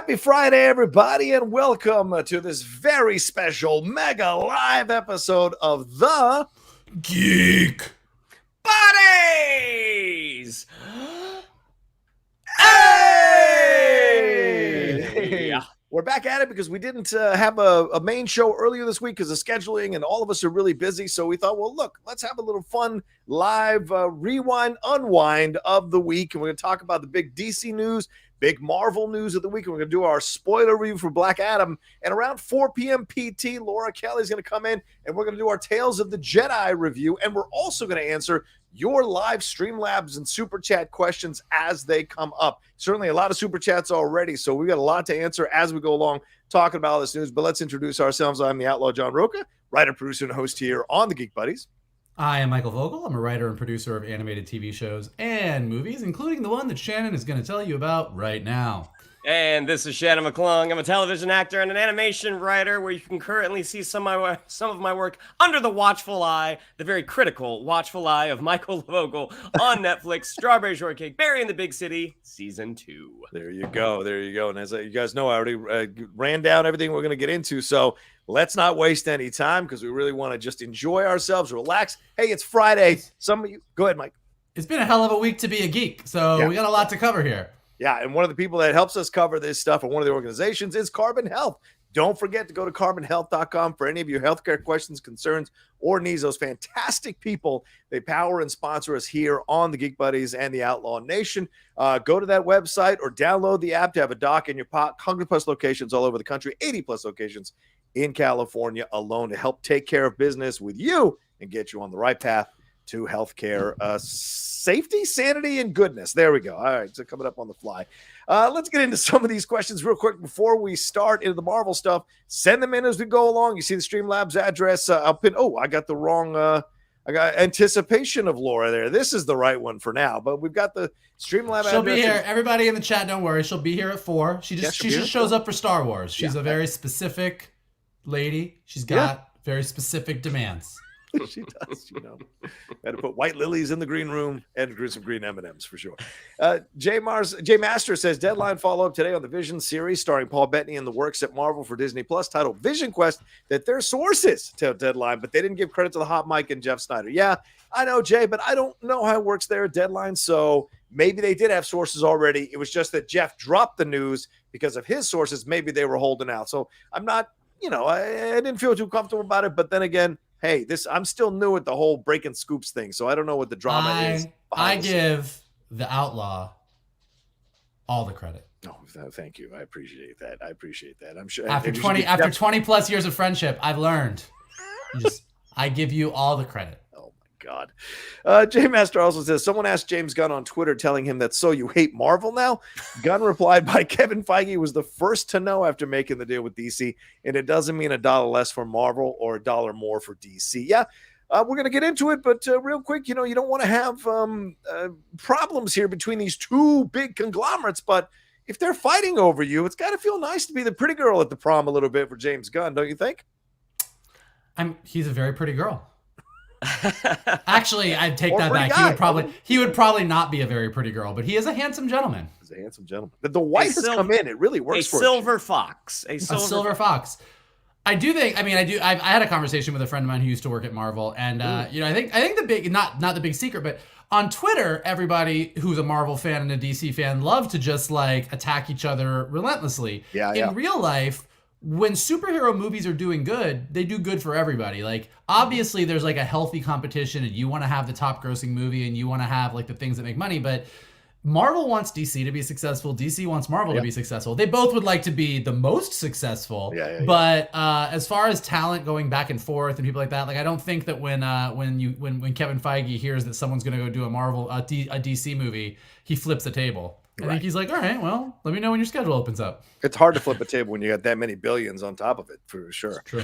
Happy Friday, everybody, and welcome to this very special mega live episode of the Geek Buddies! Hey! We're back at it because we didn't have a main show earlier this week because of scheduling, and all of us are really busy. So we thought, well, look, let's have a little fun live rewind, unwind of the week. And we're going to talk about the big DC news, big Marvel news of the week. And we're going to do our spoiler review for Black Adam. And around 4 p.m. PT, Laura Kelly's going to come in, and we're going to do our Tales of the Jedi review. And we're also going to answer your live Streamlabs and SuperChat questions as they come up. Certainly a lot of SuperChats already, so we've got a lot to answer as we go along talking about all this news. But let's introduce ourselves. I'm the Outlaw John Rocha, writer, producer, and host here on the Geek Buddies. I am Michael Vogel. I'm a writer and producer of animated TV shows and movies, including the one that Shannon is going to tell you about right now. And this is Shannon McClung. I'm a television actor and an animation writer where you can currently see some of my work under the watchful eye, the very critical watchful eye of Michael Vogel on Netflix, Strawberry Shortcake, Barry in the Big City, Season 2. There you go. There you go. And as you guys know, I already ran down everything we're going to get into. So let's not waste any time because we really want to just enjoy ourselves, relax. Hey, it's Friday. Some of you, go ahead, Mike. It's been a hell of a week to be a geek, so we got a lot to cover here. Yeah, and one of the people that helps us cover this stuff, and one of the organizations, is Carbon Health. Don't forget to go to carbonhealth.com for any of your healthcare questions, concerns, or needs. Those fantastic people, they power and sponsor us here on the Geek Buddies and the Outlaw Nation. Go to that website or download the app to have a doc in your pocket. 100+ locations all over the country, 80+ locations in California alone to help take care of business with you and get you on the right path to healthcare, safety, sanity, and goodness. There we go. All right, so coming up on the fly. Let's get into some of these questions real quick before we start into the Marvel stuff. Send them in as we go along. You see the Streamlabs address. I'll pin. Oh, I got the wrong. I got anticipation of Laura there. This is the right one for now, but we've got the Streamlabs. She'll be here. Everybody in the chat, don't worry. She'll be here at 4. She just shows up for Star Wars. She's a very specific lady. She's got very specific demands. She does, you know. Got to put white lilies in the green room and some green M&Ms for sure. Jay Master says, Deadline follow-up today on the Vision series starring Paul Bettany in the works at Marvel for Disney Plus titled Vision Quest, that their sources tell Deadline, but they didn't give credit to the hot mic and Jeff Snyder. Yeah, I know, Jay, but I don't know how it works there at Deadline, so maybe they did have sources already. It was just that Jeff dropped the news because of his sources. Maybe they were holding out. So I'm not, I didn't feel too comfortable about it, but then again, hey, I'm still new at the whole breaking scoops thing, so I don't know what the drama is. I give the Outlaw all the credit. Oh, thank you. I appreciate that. I'm sure after 20 plus years of friendship, I've learned. I give you all the credit. God. J Master also says, someone asked James Gunn on Twitter telling him that, so you hate Marvel now? Gunn replied by Kevin Feige was the first to know after making the deal with DC, and it doesn't mean $1 less for Marvel or $1 more for DC. Yeah, we're going to get into it, but real quick, you don't want to have problems here between these two big conglomerates, but if they're fighting over you, it's got to feel nice to be the pretty girl at the prom a little bit for James Gunn, don't you think? He's a very pretty girl. Actually, I'd take that back. Guy. He would probably not be a very pretty girl, but he is a handsome gentleman. He's a handsome gentleman. The white has come in. It really works for silver fox. A silver fox. I do think. I had a conversation with a friend of mine who used to work at Marvel, and I think the big not the big secret, but on Twitter, everybody who's a Marvel fan and a DC fan love to just attack each other relentlessly. In real life, when superhero movies are doing good, they do good for everybody. Obviously, there's a healthy competition, and you want to have the top grossing movie, and you want to have the things that make money. But Marvel wants DC to be successful. DC wants Marvel to be successful. They both would like to be the most successful. But as far as talent going back and forth and people like that, I don't think that when Kevin Feige hears that someone's going to go do a DC movie, he flips the table. I think he's all right, well, let me know when your schedule opens up. It's hard to flip a table when you got that many billions on top of it, for sure. True.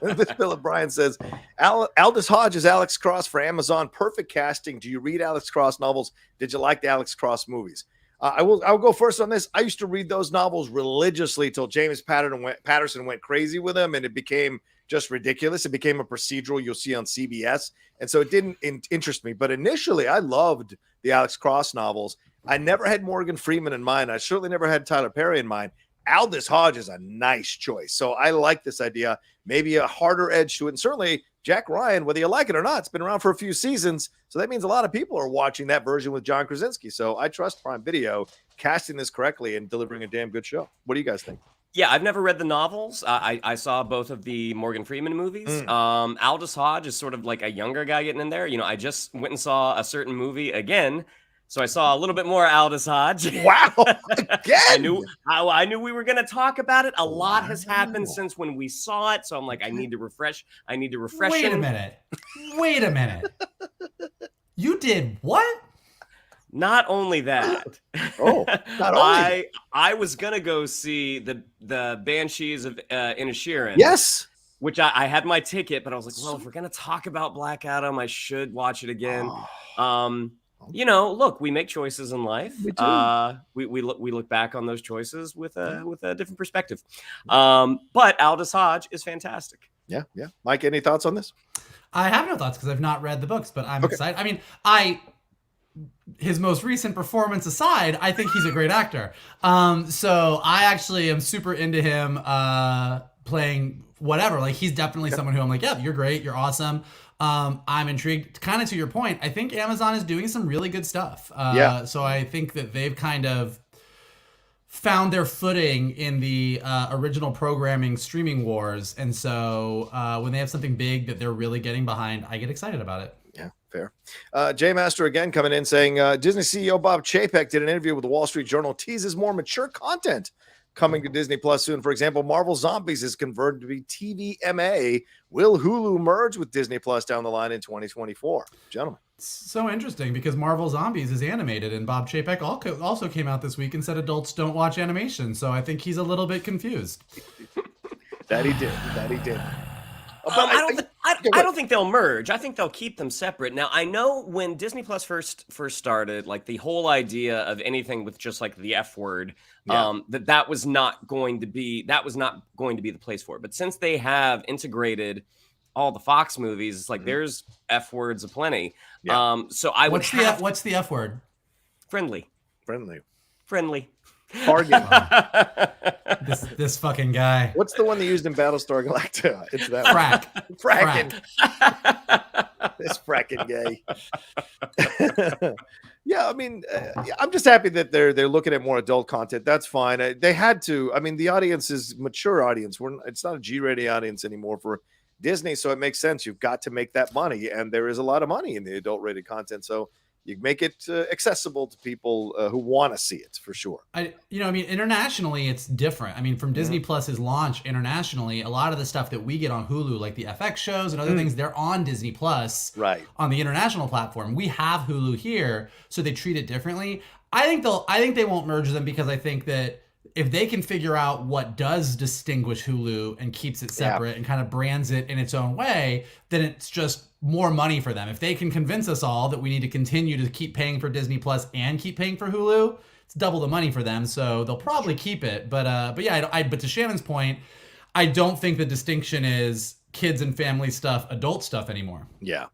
This Bill O'Brien says, Aldous Hodge is Alex Cross for Amazon. Perfect casting. Do you read Alex Cross novels? Did you like the Alex Cross movies? I'll go first on this. I used to read those novels religiously till James Patterson went crazy with them, and it became just ridiculous. It became a procedural you'll see on CBS, and so it didn't interest me. But initially, I loved the Alex Cross novels. I never had Morgan Freeman in mind. I certainly never had Tyler Perry in mind. Aldous Hodge is a nice choice. So I like this idea. Maybe a harder edge to it. And certainly Jack Ryan, whether you like it or not, it's been around for a few seasons. So that means a lot of people are watching that version with John Krasinski. So I trust Prime Video casting this correctly and delivering a damn good show. What do you guys think? Yeah, I've never read the novels. I saw both of the Morgan Freeman movies. Aldous Hodge is sort of like a younger guy getting in there. You know, I just went and saw a certain movie again. So I saw a little bit more Aldous Hodge. Wow. Again. I knew we were going to talk about it. A lot has happened since when we saw it. So I'm like, I need to refresh. Wait a minute. You did what? Not only that. Not only. I was going to go see the Banshees of Inisherin. Yes. Which I had my ticket, but I was like, well, if we're going to talk about Black Adam, I should watch it again. You know, look, we make choices in life. We do. We look back on those choices with a different perspective. But Aldous Hodge is fantastic. Yeah. Mike, any thoughts on this? I have no thoughts because I've not read the books, but I'm excited. I mean, his most recent performance aside, I think he's a great actor. So I actually am super into him playing whatever. Like, he's definitely someone who I'm like, yeah, you're great, you're awesome. I'm intrigued. Kind of to your point, I think Amazon is doing some really good stuff. So I think that they've kind of found their footing in the original programming streaming wars. And so when they have something big that they're really getting behind, I get excited about it. Yeah, fair. J Master again coming in saying Disney CEO Bob Chapek did an interview with the Wall Street Journal, teases more mature content coming to Disney Plus soon. For example, Marvel Zombies is converted to be TVMA. Will Hulu merge with Disney Plus down the line in 2024? Gentlemen. So interesting because Marvel Zombies is animated, and Bob Chapek also came out this week and said adults don't watch animation. So I think he's a little bit confused. That he did. I don't think they'll merge. I think they'll keep them separate. Now, I know when Disney Plus first started, like the whole idea of anything with just like the F word, that was not going to be the place for it. But since they have integrated all the Fox movies, it's like there's F words aplenty. Yeah. So I would what's the F word? Friendly. Bargain. This fucking guy. What's the one they used in Battlestar Galactica? It's that Frack. This fracking gay. Yeah, I mean, I'm just happy that they're looking at more adult content. That's fine. They had to. I mean, the audience is mature audience. It's not a G-rated audience anymore for Disney, so it makes sense. You've got to make that money, and there is a lot of money in the adult-rated content. So you make it accessible to people who want to see it for sure. Internationally, it's different. I mean, from Disney Plus's launch internationally, a lot of the stuff that we get on Hulu, like the FX shows and other things, they're on Disney Plus, right, on the international platform. We have Hulu here, so they treat it differently. I think they won't merge them because I think that if they can figure out what does distinguish Hulu and keeps it separate and kind of brands it in its own way, then it's just more money for them. If they can convince us all that we need to continue to keep paying for Disney Plus and keep paying for Hulu, it's double the money for them. So they'll probably keep it. But to Shannon's point, I don't think the distinction is kids and family stuff, adult stuff anymore. Yeah,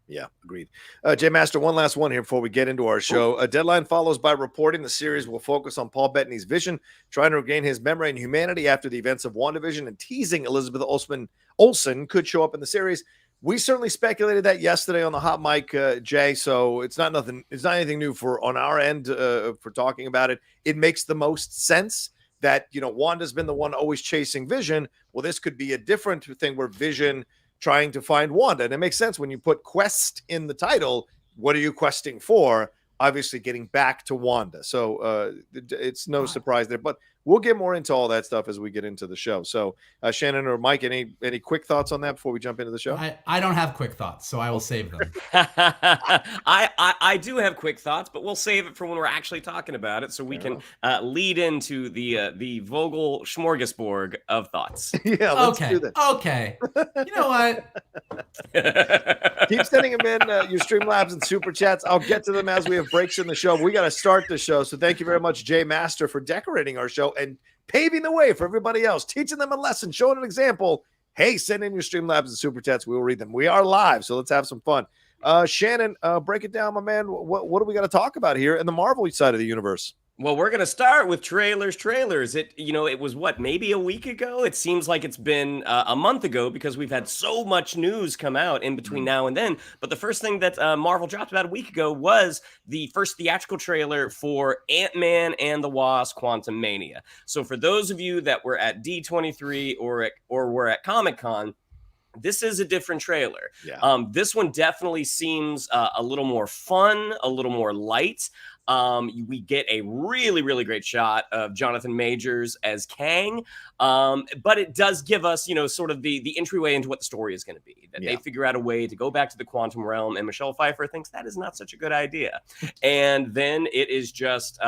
agreed. J Master, one last one here before we get into our show. A Deadline follows by reporting the series will focus on Paul Bettany's vision, trying to regain his memory and humanity after the events of WandaVision, and teasing Elizabeth Olsen could show up in the series. We certainly speculated that yesterday on the hot mic, Jay. So it's not anything new on our end for talking about it. It makes the most sense that, Wanda's been the one always chasing Vision. Well, this could be a different thing where Vision trying to find Wanda. And it makes sense when you put quest in the title. What are you questing for? Obviously getting back to Wanda. So it's no surprise there, but we'll get more into all that stuff as we get into the show. So Shannon or Mike, any quick thoughts on that before we jump into the show? I don't have quick thoughts, so I will save them. I do have quick thoughts, but we'll save it for when we're actually talking about it so we can lead into the Vogel smorgasbord of thoughts. Yeah, let's do that. Okay. You know what? Keep sending them in, your Streamlabs and SuperChats. I'll get to them as we have breaks in the show. We got to start the show. So thank you very much, J Master, for decorating our show and paving the way for everybody else, teaching them a lesson, showing an example. Hey, send in your Streamlabs and SuperChats. We will read them. We are live, so let's have some fun. Shannon, break it down, my man. What do we got to talk about here in the Marvel side of the universe? Well, we're going to start with trailers. It was what, maybe a week ago? It seems like it's been a month ago because we've had so much news come out in between now and then. But the first thing that Marvel dropped about a week ago was the first theatrical trailer for Ant-Man and the Wasp: Quantumania. So for those of you that were at D23 or were at Comic-Con, this is a different trailer. Yeah. This one definitely seems a little more fun, a little more light. We get a really, really great shot of Jonathan Majors as Kang. But it does give us, sort of the entryway into what the story is going to be. That they figure out a way to go back to the quantum realm, and Michelle Pfeiffer thinks that is not such a good idea. And then it is just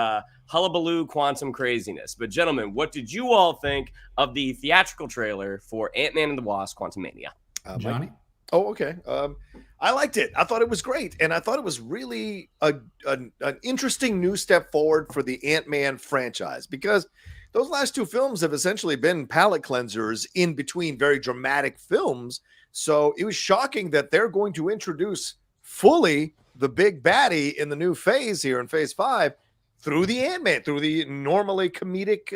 hullabaloo quantum craziness. But gentlemen, what did you all think of the theatrical trailer for Ant-Man and the Wasp: Quantumania? Johnny? Oh, okay. I liked it. I thought it was great. And I thought it was really an interesting new step forward for the Ant-Man franchise, because those last two films have essentially been palate cleansers in between very dramatic films. So it was shocking that they're going to introduce fully the big baddie in the new phase here in phase 5 through the Ant-Man, through the normally comedic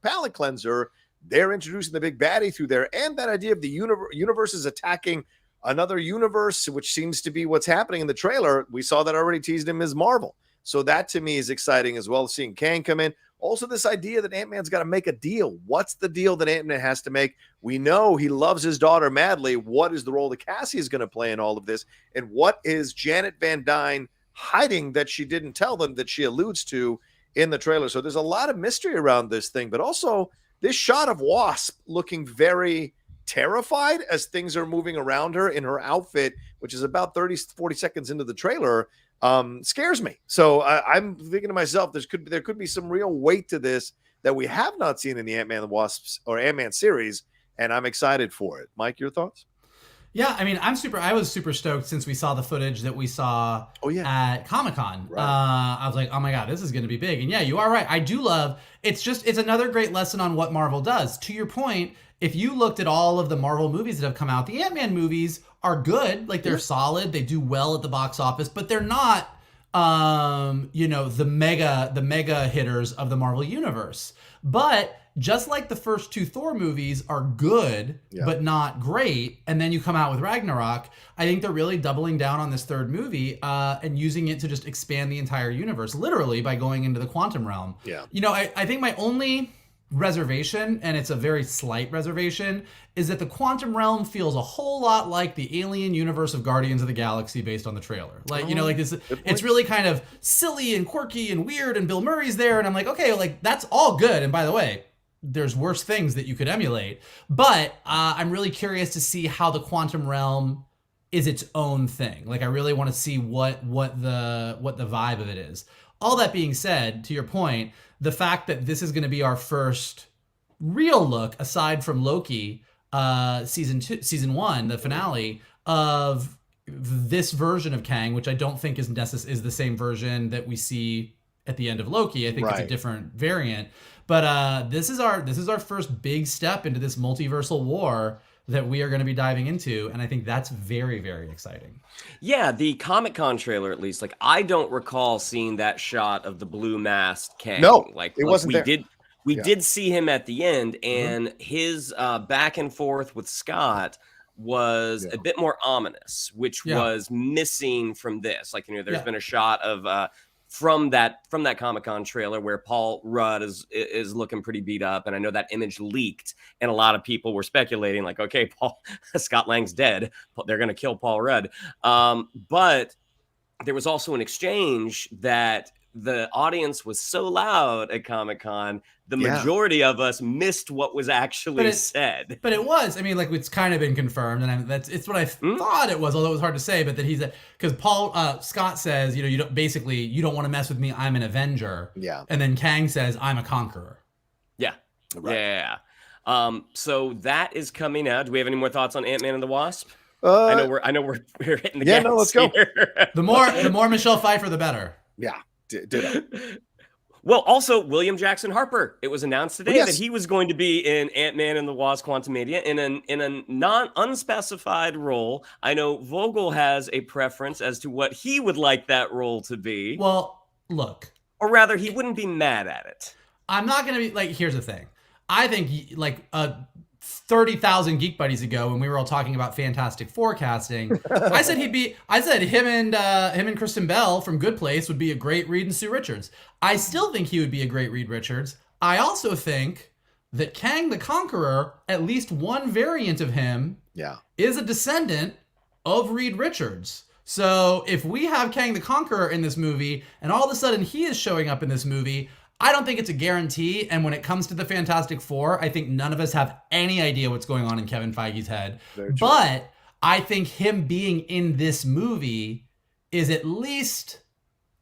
palate cleanser. They're introducing the big baddie through there, and that idea of the universe is attacking another universe, which seems to be what's happening in the trailer. We saw that already teased in Ms. Marvel. So that to me is exciting as well, seeing Kang come in. Also, this idea that Ant-Man's got to make a deal. What's the deal that Ant-Man has to make? We know he loves his daughter madly. What is the role that Cassie is going to play in all of this? And what is Janet Van Dyne hiding that she didn't tell them, that she alludes to in the trailer? So there's a lot of mystery around this thing, but also this shot of Wasp looking very terrified as things are moving around her in her outfit, which is about 40 seconds into the trailer, scares me. So I'm thinking to myself, there could be some real weight to this that we have not seen in the Ant-Man and the Wasp or Ant-Man series, and I'm excited for it. Mike, your thoughts? Yeah, I mean, I was super stoked since we saw the footage that we saw at Comic-Con. Right. I was like, oh my God, this is going to be big. And yeah, you are right. I do love, it's another great lesson on what Marvel does. To your point, if you looked at all of the Marvel movies that have come out, the Ant-Man movies are good. Like, they're solid. They do well at the box office, but they're not, the mega hitters of the Marvel universe. But just like the first two Thor movies are good, but not great, and then you come out with Ragnarok, I think they're really doubling down on this third movie and using it to just expand the entire universe, literally by going into the quantum realm. Yeah. I think my only reservation, and it's a very slight reservation, is that the quantum realm feels a whole lot like the alien universe of Guardians of the Galaxy based on the trailer. Like, this, it's really kind of silly and quirky and weird, and Bill Murray's there, and I'm like, okay, like, that's all good. And by the way, there's worse things that you could emulate, but I'm really curious to see how the quantum realm is its own thing. Like, I really want to see what the vibe of it is. All that being said, to your point, the fact that this is going to be our first real look, aside from Loki, season 1, the finale of this version of Kang, which I don't think is the same version that we see at the end of Loki. I think it's a different variant. But this is our first big step into this multiversal war that we are going to be diving into, and I think that's very, very exciting. Yeah, the Comic-Con trailer, at least, like, I don't recall seeing that shot of the blue masked Kang. No, like it wasn't there. We did see him at the end, and his back and forth with Scott was a bit more ominous, which was missing from this. Like, there's been a shot of from that Comic-Con trailer where Paul Rudd is looking pretty beat up, and I know that image leaked, and a lot of people were speculating, like, okay, Scott Lang's dead, they're gonna kill Paul Rudd. But there was also an exchange that the audience was so loud at Comic-Con, the majority of us missed what was actually said. But it was, I mean, like, it's kind of been confirmed, and it's what I thought it was, although it was hard to say, but that he's because Scott says, you don't want to mess with me, I'm an Avenger. Yeah. And then Kang says, I'm a conqueror. Yeah. Right. Yeah. So that is coming out. Do we have any more thoughts on Ant-Man and the Wasp? I know we're hitting the gas. Let's go. The more Michelle Pfeiffer, the better. Yeah. Well, also William Jackson Harper. It was announced today Yes. that he was going to be in Ant-Man and the Wasp: Quantumania in a non-unspecified role. I know Vogel has a preference as to what he would like that role to be. Well, look, Or rather, he wouldn't be mad at it. I'm not going to be like, here's the thing. I think 30,000 Geek Buddies ago when we were all talking about Fantastic Four casting, I said him and Kristen Bell from Good Place would be a great Reed and Sue Richards. I still think he would be a great Reed Richards. I also think that Kang the Conqueror, at least one variant of him, is a descendant of Reed Richards. So if we have Kang the Conqueror in this movie and all of a sudden he is showing up in this movie, I don't think it's a guarantee. And when it comes to the Fantastic Four, I think none of us have any idea what's going on in Kevin Feige's head. But I think him being in this movie is at least,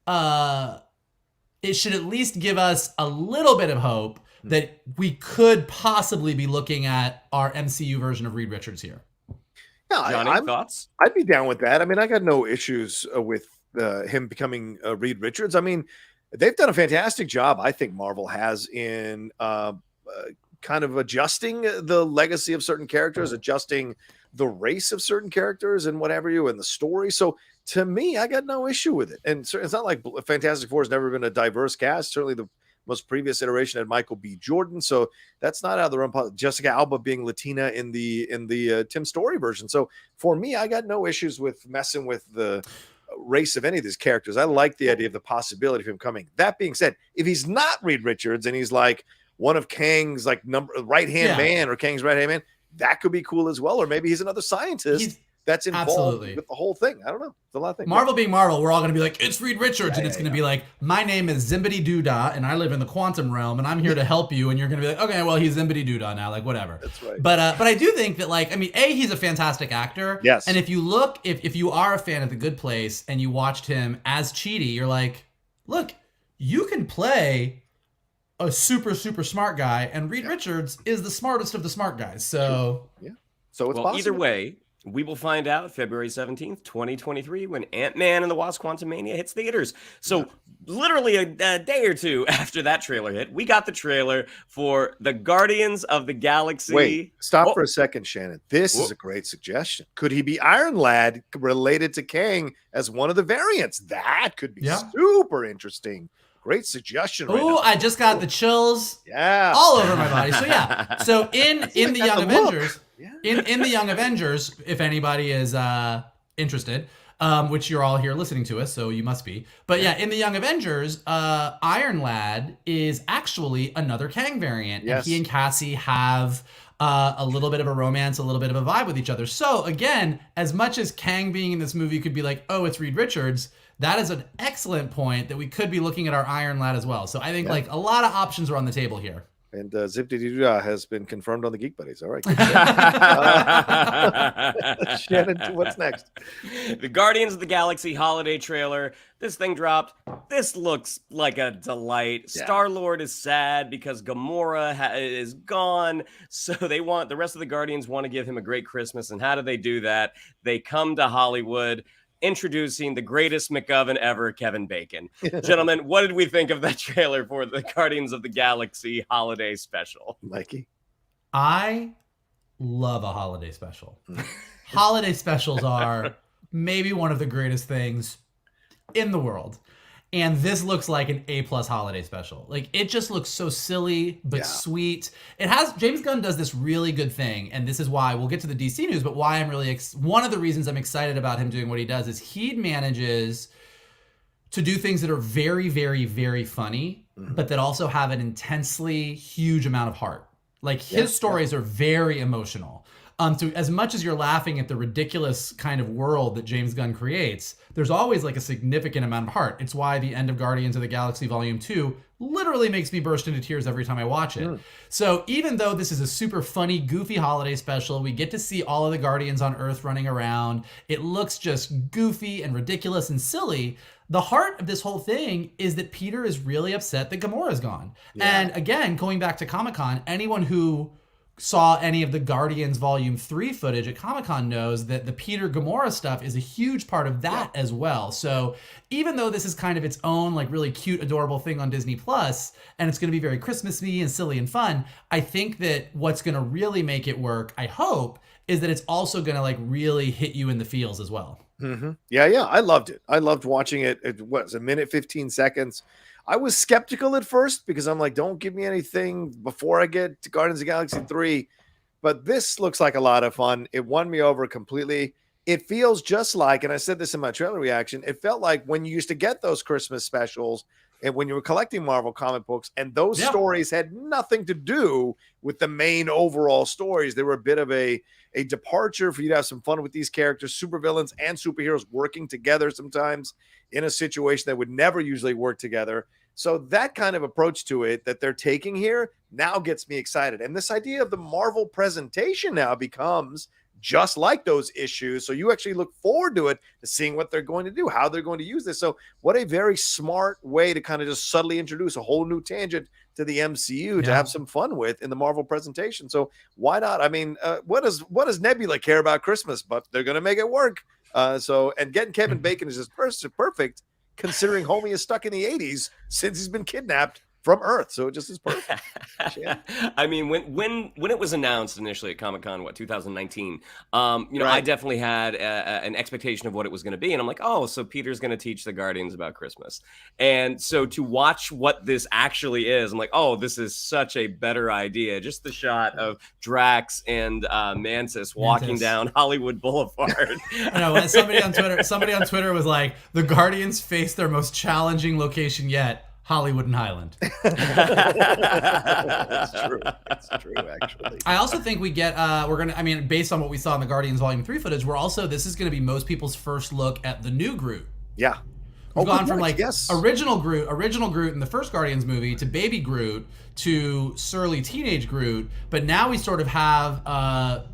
it should at least give us a little bit of hope that we could possibly be looking at our MCU version of Reed Richards here. Yeah, Johnny, thoughts? I'd be down with that. I mean, I got no issues with him becoming Reed Richards. I mean, they've done a fantastic job, I think Marvel has, in kind of adjusting the legacy of certain characters, adjusting the race of certain characters and whatever in the story. So to me, I got no issue with it. And it's not like Fantastic Four has never been a diverse cast. Certainly the most previous iteration had Michael B. Jordan. So that's not out of the realm. Jessica Alba being Latina in the Tim Story version. So for me, I got no issues with messing with the race of any of these characters. I like the idea of the possibility of him coming. That being said, if he's not Reed Richards and he's like one of Kang's like right-hand man or Kang's right-hand man, that could be cool as well. Or maybe he's another scientist that's involved with the whole thing. I don't know. It's a lot of things. Marvel being Marvel, we're all going to be like, it's Reed Richards. And it's going to be like, my name is Zimbity Doodah and I live in the quantum realm and I'm here to help you. And you're going to be like, okay, well, he's Zimbity Doodah now. Like, whatever. That's right. But I do think that, like, I mean, he's a fantastic actor. Yes. And if you look, if you are a fan of The Good Place and you watched him as Chidi, you're like, look, you can play a super, super smart guy. And Reed Richards is the smartest of the smart guys. So, So it's possible. Either way, we will find out February 17th, 2023, when Ant-Man and the Wasp: Quantumania hits theaters. So literally a day or two after that trailer hit, we got the trailer for the Guardians of the Galaxy. Wait, stop for a second, Shannon. This is a great suggestion. Could he be Iron Lad related to Kang as one of the variants? That could be super interesting. Great suggestion. Oh, I just got the chills all over my body. So so in the Young Avengers, in the Young Avengers, if anybody is interested, which you're all here listening to us, so you must be. But in the Young Avengers, Iron Lad is actually another Kang variant, and he and Cassie have a little bit of a romance, a little bit of a vibe with each other. So again, as much as Kang being in this movie could be like, oh, it's Reed Richards, that is an excellent point that we could be looking at our Iron Lad as well. So I think like a lot of options are on the table here. And Zip-de-doo-dah has been confirmed on the Geek Buddies. All right. Shannon, what's next? The Guardians of the Galaxy holiday trailer. This thing dropped. This looks like a delight. Star-Lord is sad because Gamora is gone. So the rest of the Guardians want to give him a great Christmas. And how do they do that? They come to Hollywood, introducing the greatest McGovern ever, Kevin Bacon. Gentlemen, what did we think of that trailer for the Guardians of the Galaxy holiday special? Mikey? I love a holiday special. Holiday specials are maybe one of the greatest things in the world. And this looks like an A+ holiday special. Like, it just looks so silly, but sweet. James Gunn does this really good thing, and this is why, we'll get to the DC news, but why I'm really, one of the reasons I'm excited about him doing what he does is he manages to do things that are very, very, very funny, but that also have an intensely huge amount of heart. Like, his stories are very emotional. So as much as you're laughing at the ridiculous kind of world that James Gunn creates, there's always like a significant amount of heart. It's why the end of Guardians of the Galaxy Volume 2 literally makes me burst into tears every time I watch it. So even though this is a super funny, goofy holiday special, we get to see all of the Guardians on Earth running around. It looks just goofy and ridiculous and silly. The heart of this whole thing is that Peter is really upset that Gamora's gone. And again, going back to Comic-Con, anyone who saw any of the Guardians Volume 3 footage at Comic-Con knows that the Peter Gamora stuff is a huge part of that as well. So even though this is kind of its own like really cute, adorable thing on Disney Plus, and it's going to be very Christmassy and silly and fun, I think that what's going to really make it work, I hope, is that it's also going to like really hit you in the feels as well. Mm-hmm. Yeah. I loved it. I loved watching it. It was a minute, 15 seconds. I was skeptical at first because I'm like, don't give me anything before I get to Guardians of the Galaxy 3. But this looks like a lot of fun. It won me over completely. It feels just like, and I said this in my trailer reaction, it felt like when you used to get those Christmas specials and when you were collecting Marvel comic books, and those stories had nothing to do with the main overall stories. They were a bit of a departure for you to have some fun with these characters, supervillains and superheroes working together sometimes in a situation that would never usually work together. So that kind of approach to it that they're taking here now gets me excited. And this idea of the Marvel presentation now becomes just like those issues. So you actually look forward to it, to seeing what they're going to do, how they're going to use this. So what a very smart way to kind of just subtly introduce a whole new tangent to the MCU to have some fun with in the Marvel presentation. So why not? I mean, what does Nebula care about Christmas? But they're going to make it work. And getting Kevin Bacon is just perfect, considering Homie is stuck in the 80s since he's been kidnapped from Earth. So it just is perfect. I mean, when it was announced initially at Comic-Con, 2019, I definitely had an expectation of what it was going to be. And I'm like, oh, so Peter's going to teach the Guardians about Christmas. And so to watch what this actually is, I'm like, oh, this is such a better idea. Just the shot of Drax and Mantis walking down Hollywood Boulevard. I know, somebody on Twitter was like, the Guardians face their most challenging location yet. Hollywood and Highland. That's true. That's true, actually. I also think we get, based on what we saw in the Guardians Volume 3 footage, this is going to be most people's first look at the new Groot. Yeah. We've gone from original Groot in the first Guardians movie to baby Groot to surly teenage Groot, but now we sort of have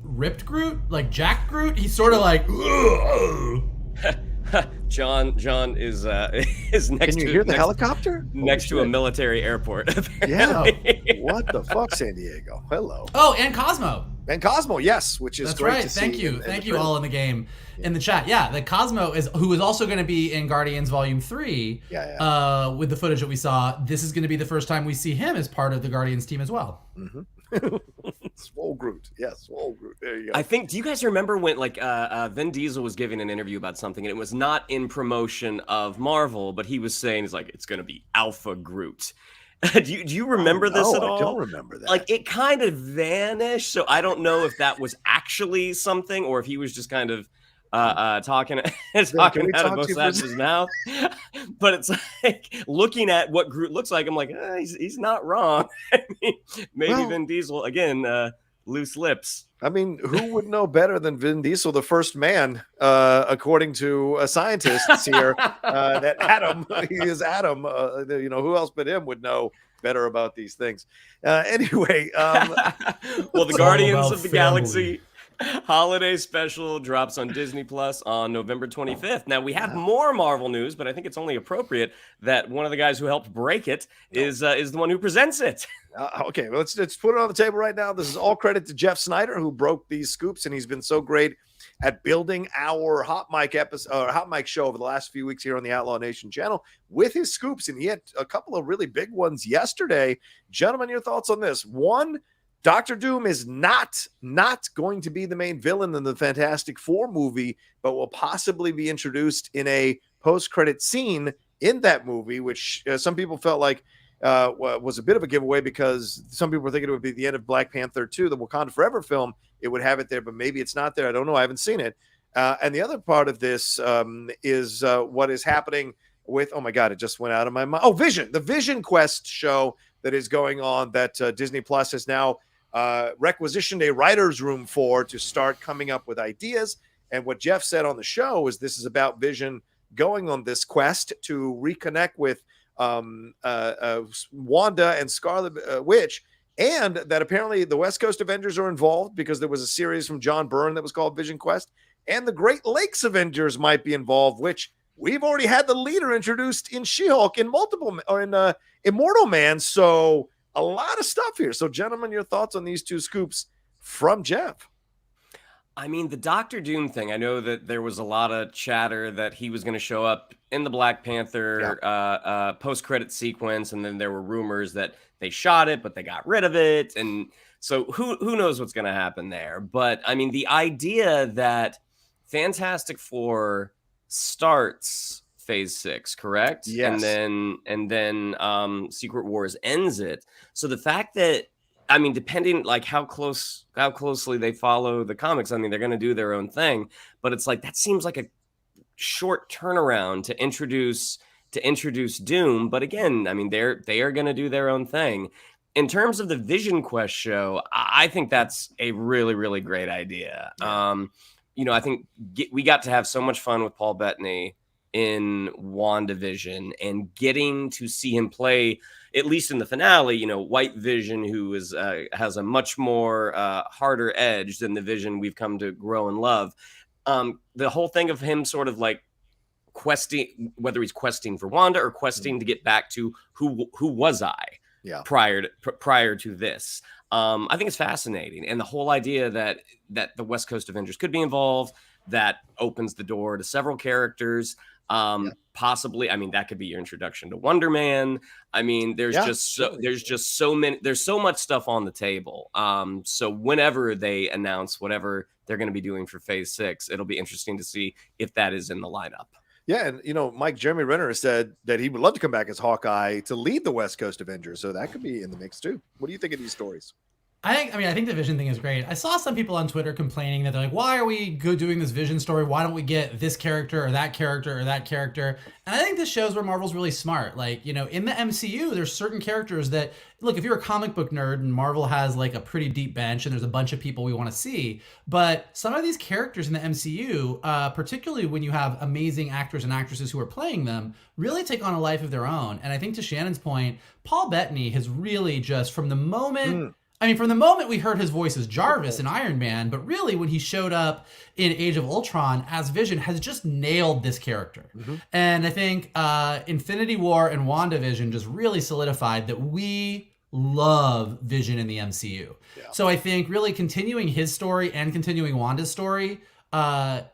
ripped Groot, like Jack Groot. He's sort of like, John is next. Can you hear the helicopter next to a military airport? Apparently. Yeah. What the fuck, San Diego? Hello. Oh, and Cosmo. Yes, which is great to see. Thank you all in the game in the chat. Yeah, the Cosmo who is also going to be in Guardians Volume 3. With the footage that we saw, this is going to be the first time we see him as part of the Guardians team as well. Mm-hmm. Swole Groot. Yes, Swole Groot. There you go. I think, do you guys remember when Vin Diesel was giving an interview about something, and it was not in promotion of Marvel, but he was saying, it's going to be Alpha Groot. Do you remember this at all? I don't remember that. Like, it kind of vanished, so I don't know if that was actually something, or if he was just kind of talking out of both sides of his mouth. But it's like, looking at what Groot looks like, I'm like, he's not wrong. I mean, maybe Vin Diesel, again, loose lips. I mean, who would know better than Vin Diesel, the first man, according to scientists here, that he is Adam. Who else but him would know better about these things? Anyway. Well, the Guardians of the Galaxy holiday special drops on Disney Plus on November 25th. Now, we have more Marvel news, but I think it's only appropriate that one of the guys who helped break it is the one who presents it. Okay, well, let's put it on the table right now. This is all credit to Jeff Snyder, who broke these scoops, and he's been so great at building our Hot Mic show over the last few weeks here on the Outlaw Nation channel with his scoops, and he had a couple of really big ones yesterday. Gentlemen, your thoughts on this? One, Doctor Doom is not going to be the main villain in the Fantastic Four movie, but will possibly be introduced in a post-credit scene in that movie, which some people felt like was a bit of a giveaway because some people were thinking it would be the end of Black Panther 2, the Wakanda Forever film. It would have it there, but maybe it's not there. I don't know. I haven't seen it. And the other part of this is what is happening with, oh my God, it just went out of my mind. Oh, Vision, the Vision Quest show that is going on that Disney Plus has now requisitioned a writer's room for to start coming up with ideas. And what Jeff said on the show is this is about Vision going on this quest to reconnect with Wanda and Scarlet Witch, and that apparently the West Coast Avengers are involved because there was a series from John Byrne that was called Vision Quest, and the Great Lakes Avengers might be involved, which we've already had the leader introduced in She-Hulk in Immortal Man. So a lot of stuff here. So, gentlemen, your thoughts on these two scoops from Jeff? I mean, the Doctor Doom thing, I know that there was a lot of chatter that he was going to show up in the Black Panther post-credit sequence, and then there were rumors that they shot it, but they got rid of it. And so who knows what's going to happen there. But, I mean, the idea that Fantastic Four starts Phase 6, correct? Yes. And then Secret Wars ends it. So the fact that, I mean, depending like how closely they follow the comics, I mean, they're going to do their own thing, but it's like that seems like a short turnaround to introduce Doom. But again, I mean, they are going to do their own thing. In terms of the Vision Quest show, I think that's a really, really great idea. Yeah. You know, I think we got to have so much fun with Paul Bettany in WandaVision, and getting to see him play, at least in the finale, you know, White Vision, who is has a much more harder edge than the Vision we've come to grow and love. The whole thing of him sort of like questing, whether he's questing for Wanda or questing to get back to who was I prior to this. I think it's fascinating, and the whole idea that the West Coast Avengers could be involved, that opens the door to several characters. Possibly, I mean, that could be your introduction to Wonder Man. I mean, there's so much stuff on the table. So whenever they announce whatever they're going to be doing for Phase 6, it'll be interesting to see if that is in the lineup. Yeah, and you know, Jeremy Renner said that he would love to come back as Hawkeye to lead the West Coast Avengers, so that could be in the mix too. What do you think of these stories? I think the Vision thing is great. I saw some people on Twitter complaining that they're like, why are we doing this Vision story? Why don't we get this character or that character or that character? And I think this shows where Marvel's really smart. Like, you know, in the MCU, there's certain characters that, look, if you're a comic book nerd and Marvel has like a pretty deep bench and there's a bunch of people we want to see, but some of these characters in the MCU, particularly when you have amazing actors and actresses who are playing them, really take on a life of their own. And I think to Shannon's point, Paul Bettany has really just from the moment we heard his voice as Jarvis in Iron Man, but really when he showed up in Age of Ultron as Vision, has just nailed this character. Mm-hmm. And I think Infinity War and WandaVision just really solidified that we love Vision in the MCU. Yeah. So I think really continuing his story and continuing Wanda's story that's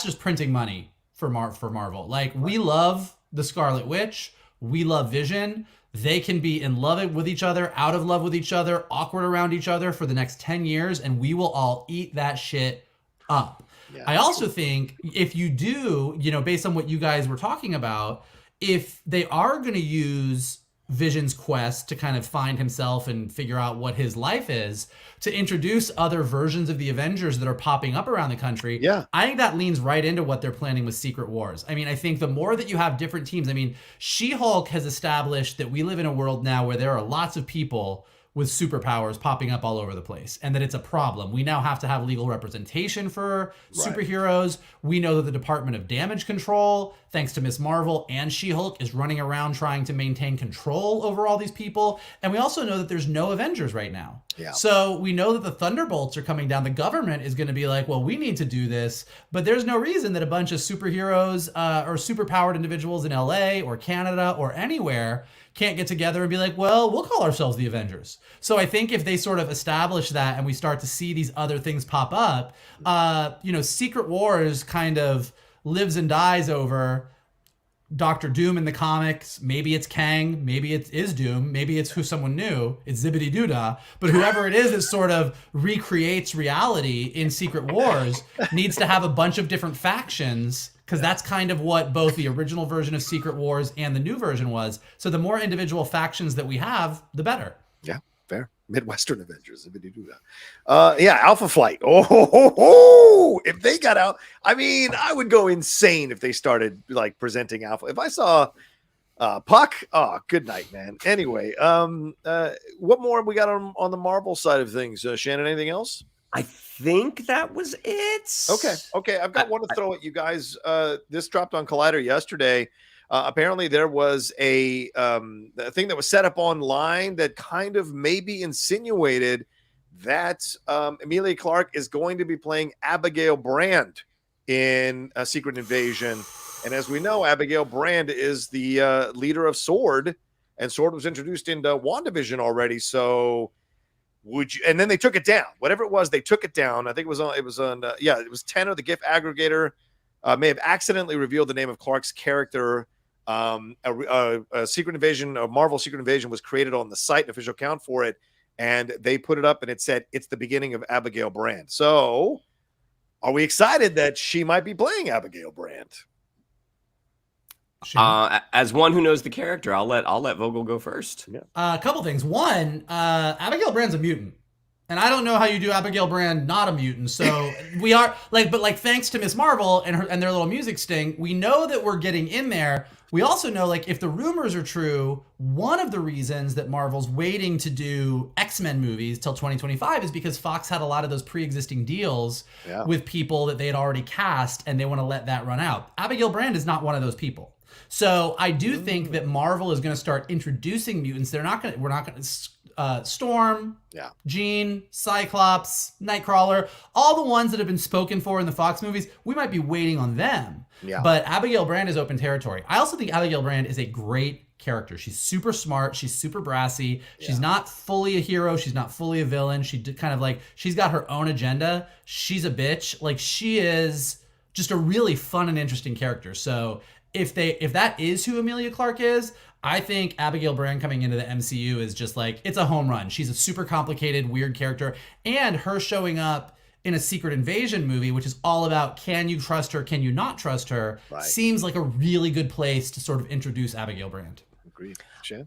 just printing money for Marvel. Like, we love the Scarlet Witch, we love Vision. They can be in love with each other, out of love with each other, awkward around each other for the next 10 years, and we will all eat that shit up. Yeah, I also think if you do, you know, based on what you guys were talking about, if they are going to use Vision's quest to kind of find himself and figure out what his life is, to introduce other versions of the Avengers that are popping up around the country, I think that leans right into what they're planning with Secret Wars. I mean, I think the more that you have different teams, I mean, She-Hulk has established that we live in a world now where there are lots of people with superpowers popping up all over the place, and that it's a problem. We now have to have legal representation for superheroes. We know that the Department of Damage Control, thanks to Ms. Marvel and She-Hulk, is running around trying to maintain control over all these people. And we also know that there's no Avengers right now. Yeah. So we know that the Thunderbolts are coming down. The government is going to be like, well, we need to do this, but there's no reason that a bunch of superheroes or superpowered individuals in LA or Canada or anywhere can't get together and be like, well, we'll call ourselves the Avengers. So I think if they sort of establish that and we start to see these other things pop up, you know, Secret Wars kind of lives and dies over Doctor Doom in the comics. Maybe it's Kang, maybe it is Doom, maybe it's someone new, it's Zibbity Doodah, but whoever it is that sort of recreates reality in Secret Wars needs to have a bunch of different factions, because that's kind of what both the original version of Secret Wars and the new version was. So the more individual factions that we have, the better. Yeah, fair. Midwestern Avengers. Alpha Flight. Oh, if they got out, I mean, I would go insane if they started like presenting Alpha. If I saw Puck, oh, good night, man. Anyway, what more we got on the Marvel side of things? Shannon, anything else? I think that was it. Okay. I've got one to throw at you guys. This dropped on Collider yesterday. Apparently there was a thing that was set up online that kind of maybe insinuated that Emilia Clarke is going to be playing Abigail Brand in a Secret Invasion. And as we know, Abigail Brand is the leader of S.W.O.R.D. and Sword was introduced into WandaVision already. So would you? And then they took it down. Whatever it was, they took it down. I think it was on. It was Tenor, the GIF aggregator, may have accidentally revealed the name of Clark's character. A Secret Invasion, a Marvel Secret Invasion, was created on the site, an official account for it, and they put it up, and it said it's the beginning of Abigail Brand. So, are we excited that she might be playing Abigail Brand? As one who knows the character, I'll let Vogel go first. Yeah. A couple things. One, Abigail Brand's a mutant. And I don't know how you do Abigail Brand not a mutant. So we are but thanks to Miss Marvel and their little music sting, we know that we're getting in there. We also know, if the rumors are true, one of the reasons that Marvel's waiting to do X-Men movies till 2025 is because Fox had a lot of those pre-existing deals with people that they had already cast, and they want to let that run out. Abigail Brand is not one of those people. So I do think that Marvel is going to start introducing mutants. We're not going to Storm, Jean, Cyclops, Nightcrawler, all the ones that have been spoken for in the Fox movies. We might be waiting on them. Yeah. But Abigail Brand is open territory. I also think Abigail Brand is a great character. She's super smart. She's super brassy. She's not fully a hero. She's not fully a villain. She kind of she's got her own agenda. She's a bitch. She is just a really fun and interesting character. So if that is who Emilia Clarke is, I think Abigail Brand coming into the MCU is just it's a home run. She's a super complicated, weird character, and her showing up in a Secret Invasion movie, which is all about can you trust her, can you not trust her, seems like a really good place to sort of introduce Abigail Brand. Agreed. Shan?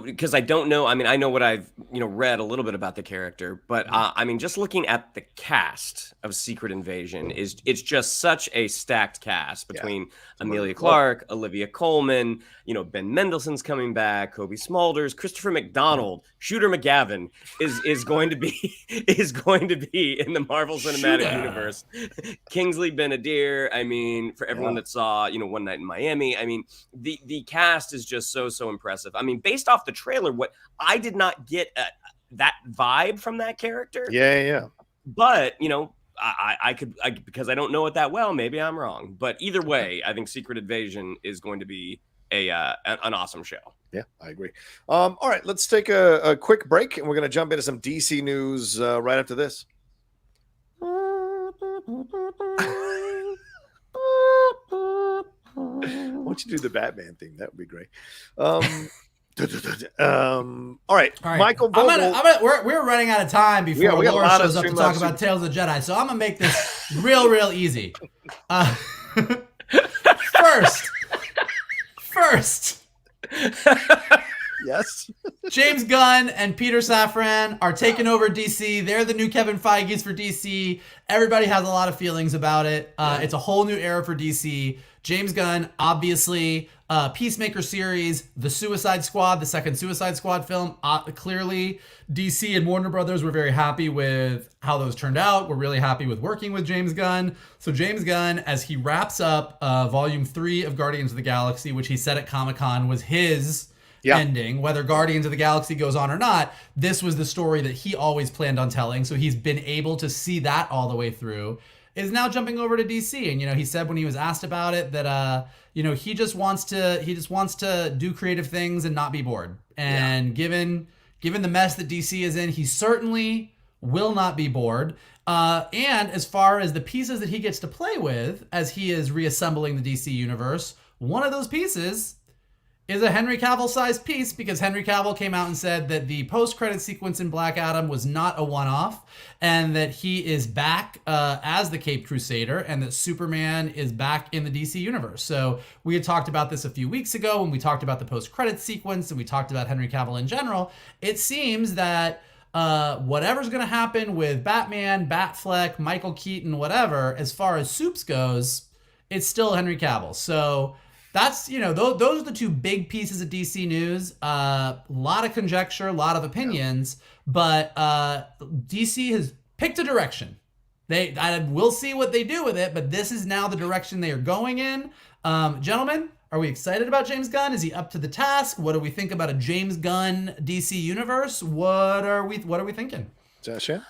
Because I don't know. I mean, I know what I've read a little bit about the character, but I mean, just looking at the cast of Secret Invasion it's just such a stacked cast between Emilia Clarke, Olivia Colman, Ben Mendelsohn's coming back, Kobe Smulders, Christopher McDonald, Shooter McGavin is going to be in the Marvel Cinematic Universe. Kingsley Ben-Adir. I mean, for everyone that saw One Night in Miami, I mean, the cast is just so impressive. I mean, based off the trailer, what I did not get that vibe from that character. Yeah. But I could because I don't know it that well. Maybe I'm wrong. But either way, I think Secret Invasion is going to be an awesome show. Yeah, I agree. All right, let's take a quick break, and we're going to jump into some DC news right after this. Why don't you do the Batman theme? That would be great. All right. Michael Vogel. We're running out of time before Laura shows up to talk about Tales of the Jedi, so I'm gonna make this real easy. First. Yes. James Gunn and Peter Saffran are taking over DC. They're the new Kevin Feige's for DC. Everybody has a lot of feelings about it. It's a whole new era for DC. James Gunn, obviously, Peacemaker series, The Suicide Squad, the second Suicide Squad film. Clearly, DC and Warner Brothers were very happy with how those turned out. We're really happy with working with James Gunn. So James Gunn, as he wraps up Volume 3 of Guardians of the Galaxy, which he said at Comic-Con was his ending, whether Guardians of the Galaxy goes on or not, this was the story that he always planned on telling. So he's been able to see that all the way through. Is now jumping over to DC, and he said when he was asked about it that he just wants to do creative things and not be bored. And given the mess that DC is in, he certainly will not be bored. And as far as the pieces that he gets to play with as he is reassembling the DC universe, one of those pieces is a Henry Cavill-sized piece, because Henry Cavill came out and said that the post-credit sequence in Black Adam was not a one-off, and that he is back as the Caped Crusader, and that Superman is back in the DC universe. So we had talked about this a few weeks ago when we talked about the post-credit sequence, and we talked about Henry Cavill in general. It seems that whatever's going to happen with Batman, Batfleck, Michael Keaton, whatever, as far as Supes goes, it's still Henry Cavill. So that's, those are the two big pieces of DC news. A lot of conjecture, a lot of opinions, but DC has picked a direction. We'll see what they do with it, but this is now the direction they are going in. Gentlemen, are we excited about James Gunn? Is he up to the task? What do we think about a James Gunn DC universe? What are we thinking? Joshua?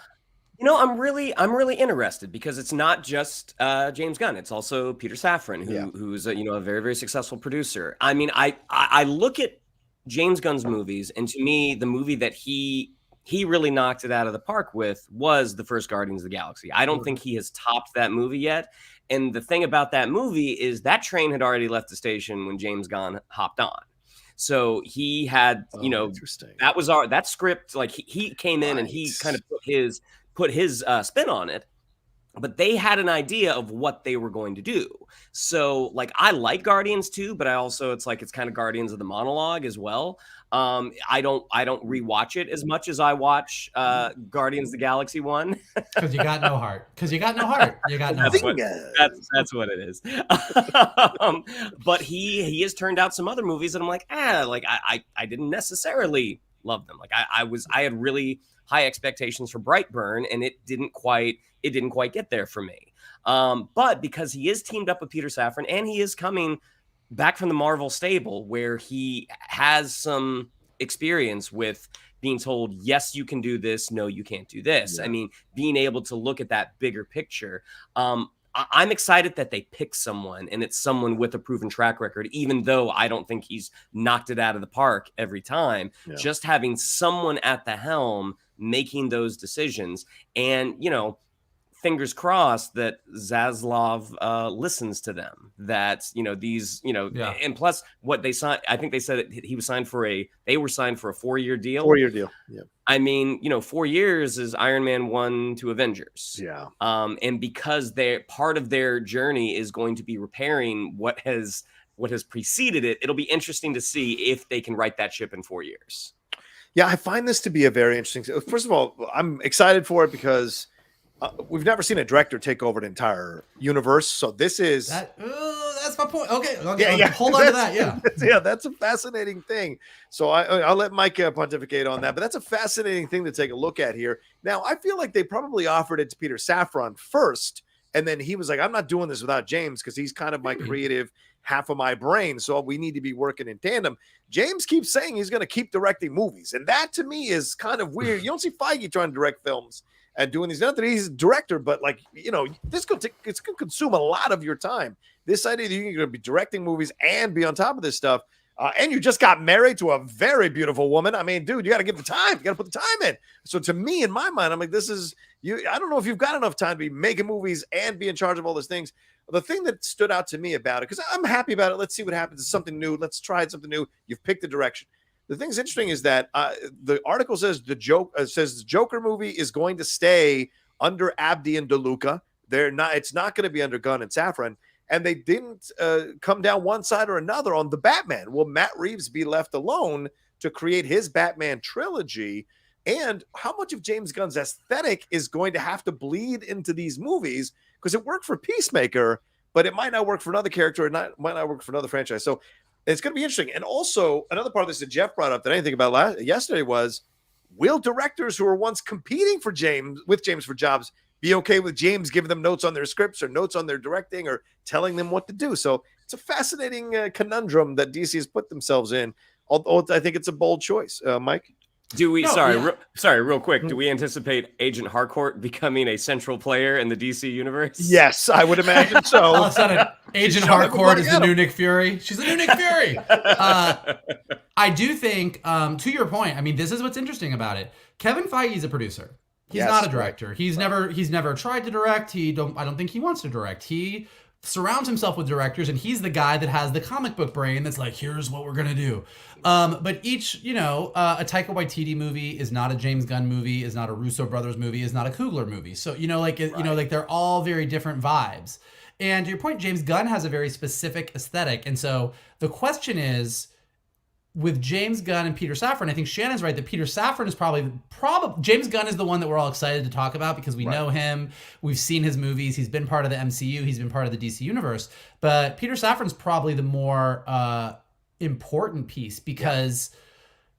I'm really interested, because it's not just James Gunn. It's also Peter Saffran, who's a very, very successful producer. I mean, I look at James Gunn's movies, and to me, the movie that he really knocked it out of the park with was the first Guardians of the Galaxy. I don't think he has topped that movie yet. And the thing about that movie is that train had already left the station when James Gunn hopped on. So he had, that script, like he came in and he kind of put his spin on it. But they had an idea of what they were going to do. So like, I like Guardians too, but it's kind of Guardians of the monologue as well. I don't rewatch it as much as I watch Guardians of the Galaxy 1. Because you got no heart. You got no heart. That's what it is. But he has turned out some other movies that I'm like, I didn't necessarily love them. Like I had really high expectations for Brightburn, and it didn't quite get there for me. But because he is teamed up with Peter Saffran, and he is coming back from the Marvel stable, where he has some experience with being told, yes, you can do this, no, you can't do this. Yeah. I mean, being able to look at that bigger picture. I'm excited that they pick someone, and it's someone with a proven track record, even though I don't think he's knocked it out of the park every time. Yeah. Just having someone at the helm making those decisions, and, fingers crossed that Zaslav listens to them, that, and plus what they signed, I think they said that they were signed for a 4-year deal. 4-year deal. Yeah. I mean, 4 years is Iron Man 1 to Avengers. Yeah. And because part of their journey is going to be repairing what has preceded it, it'll be interesting to see if they can right that ship in 4 years. Yeah, I find this to be a very interesting. First of all, I'm excited for it because we've never seen a director take over an entire universe. So this is that's my point. Okay. Yeah. Hold on to that. Yeah. Yeah, that's a fascinating thing. So I'll let Mike pontificate on that, but that's a fascinating thing to take a look at here. Now, I feel like they probably offered it to Peter Saffran first, and then he was like, I'm not doing this without James because he's kind of my creative half of my brain. So we need to be working in tandem. James keeps saying he's going to keep directing movies. And that to me is kind of weird. You don't see Feige trying to direct films and doing these. Not that he's a director, but it's going to consume a lot of your time. This idea that you're going to be directing movies and be on top of this stuff. And you just got married to a very beautiful woman. I mean, dude, you got to give the time. You got to put the time in. So to me, in my mind, I'm like, this is you. I don't know if you've got enough time to be making movies and be in charge of all those things. The thing that stood out to me about it, because I'm happy about it. Let's see what happens. It's something new. Let's try something new. You've picked the direction. The thing that's interesting is that the article says the Joker movie is going to stay under Abdi and DeLuca. It's not going to be under Gunn and Saffran. And they didn't come down one side or another on the Batman. Will Matt Reeves be left alone to create his Batman trilogy? And how much of James Gunn's aesthetic is going to have to bleed into these movies? Because it worked for Peacemaker, but it might not work for another character. It might not work for another franchise. So it's going to be interesting. And also, another part of this that Jeff brought up that I didn't think about yesterday was, will directors who were once competing for James for jobs be okay with James giving them notes on their scripts or notes on their directing or telling them what to do? So it's a fascinating conundrum that DC has put themselves in. Although I think it's a bold choice. Mike? Real quick. Do we anticipate Agent Harcourt becoming a central player in the DC universe? Yes, I would imagine so. All of a sudden, Agent Harcourt is the new Nick Fury. She's the new Nick Fury. I do think, to your point, I mean, this is what's interesting about it. Kevin Feige is a producer. He's not a director. Right. He's never tried to direct. I don't think he wants to direct. He surrounds himself with directors, and he's the guy that has the comic book brain that's like, here's what we're gonna do. But each, a Taika Waititi movie is not a James Gunn movie, is not a Russo brothers movie, is not a Coogler movie. So they're all very different vibes. And to your point, James Gunn has a very specific aesthetic, and so the question is, with James Gunn and Peter Saffran, I think Shannon's right that Peter Saffran is probably James Gunn is the one that we're all excited to talk about because we know him. We've seen his movies. He's been part of the MCU. He's been part of the DC universe. But Peter Saffran's probably the more important piece because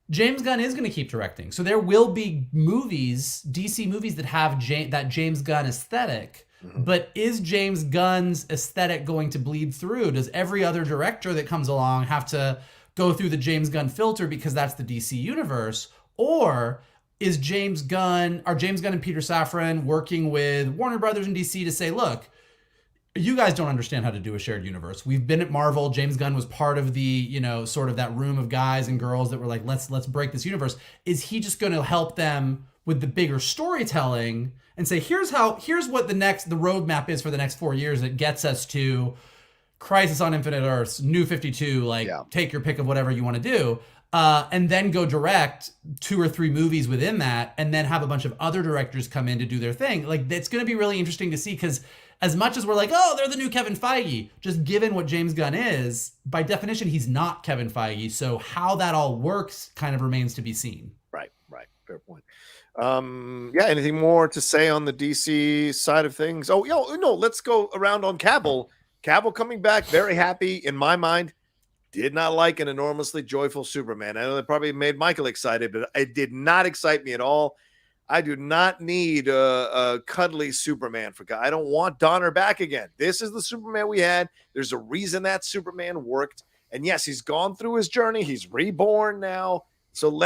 James Gunn is going to keep directing. So there will be DC movies that have that James Gunn aesthetic. Mm-hmm. But is James Gunn's aesthetic going to bleed through? Does every other director that comes along have to go through the James Gunn filter because that's the DC universe? Or are James Gunn and Peter Saffran working with Warner Brothers and DC to say, look, you guys don't understand how to do a shared universe. We've been at Marvel. James Gunn was part of the, you know, sort of that room of guys and girls that were like, let's break this universe. Is he just going to help them with the bigger storytelling and say, here's what the roadmap is for the next 4 years that gets us to Crisis on Infinite Earths, New 52, like take your pick of whatever you want to do. And then go direct 2 or 3 movies within that, and then have a bunch of other directors come in to do their thing. Like, it's going to be really interesting to see, because as much as we're like, oh, they're the new Kevin Feige, just given what James Gunn is, by definition, he's not Kevin Feige. So how that all works kind of remains to be seen. Right. Fair point. Anything more to say on the DC side of things? Oh, no, let's go around on Cavill. Cavill coming back, very happy in my mind. Did not like an enormously joyful Superman. I know that probably made Michael excited, but it did not excite me at all. I do not need a cuddly Superman for God. I don't want Donner back again. This is the Superman we had. There's a reason that Superman worked. And yes, he's gone through his journey. He's reborn now. So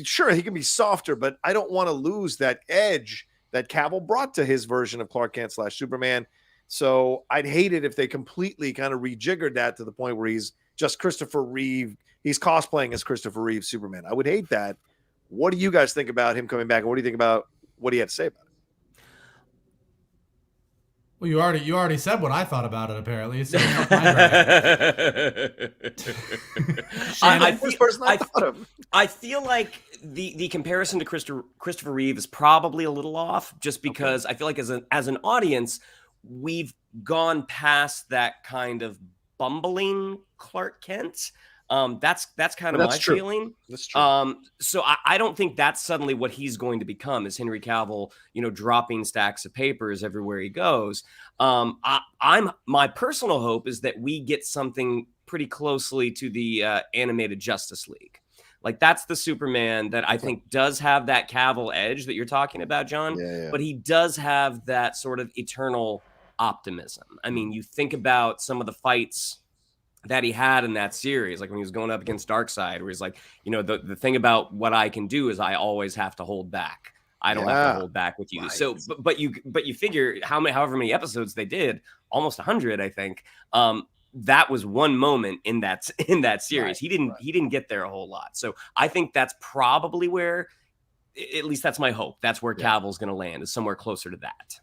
sure, he can be softer, but I don't want to lose that edge that Cavill brought to his version of Clark Kent / Superman. So I'd hate it if they completely kind of rejiggered that to the point where he's just Christopher Reeve. He's cosplaying as Christopher Reeve Superman. I would hate that. What do you guys think about him coming back? And what do you think about what he had to say about it? Well, you already said what I thought about it, apparently. So I feel like the comparison to Christopher Reeve is probably a little off, just because I feel like as an audience, we've gone past that kind of bumbling Clark Kent. That's kind of my feeling. That's true. So I don't think that's suddenly what he's going to become, is Henry Cavill, dropping stacks of papers everywhere he goes. My personal hope is that we get something pretty closely to the animated Justice League. Like, that's the Superman that I think does have that Cavill edge that you're talking about, John. Yeah. But he does have that sort of eternal optimism. I mean, you think about some of the fights that he had in that series, like when he was going up against Darkseid, where he's like, the thing about what I can do is I always have to hold back. I don't have to hold back with you. Right. So, but you figure however many episodes they did, almost 100, I think. That was one moment in that series. Right. He didn't get there a whole lot. So I think that's probably where, at least that's my hope. That's where Cavill's going to land, is somewhere closer to that.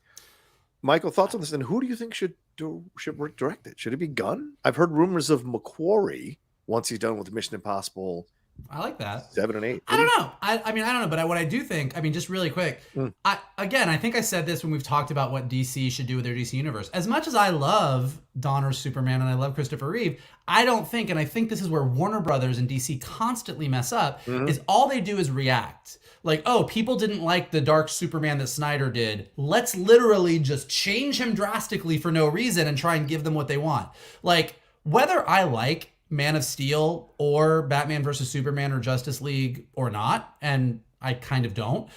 Michael, thoughts on this? And who do you think should direct it? Should it be Gunn? I've heard rumors of McQuarrie once he's done with Mission Impossible. I like that. 7 and 8. I don't know. I mean, I don't know. But what I do think, just really quick, I think I said this when we've talked about what DC should do with their DC universe. As much as I love Donner's Superman and I love Christopher Reeve, I don't think, and I think this is where Warner Brothers and DC constantly mess up, is all they do is react. Like, oh, people didn't like the dark Superman that Snyder did. Let's literally just change him drastically for no reason and try and give them what they want. Like, whether I like Man of Steel or Batman versus Superman or Justice League or not, and I kind of don't,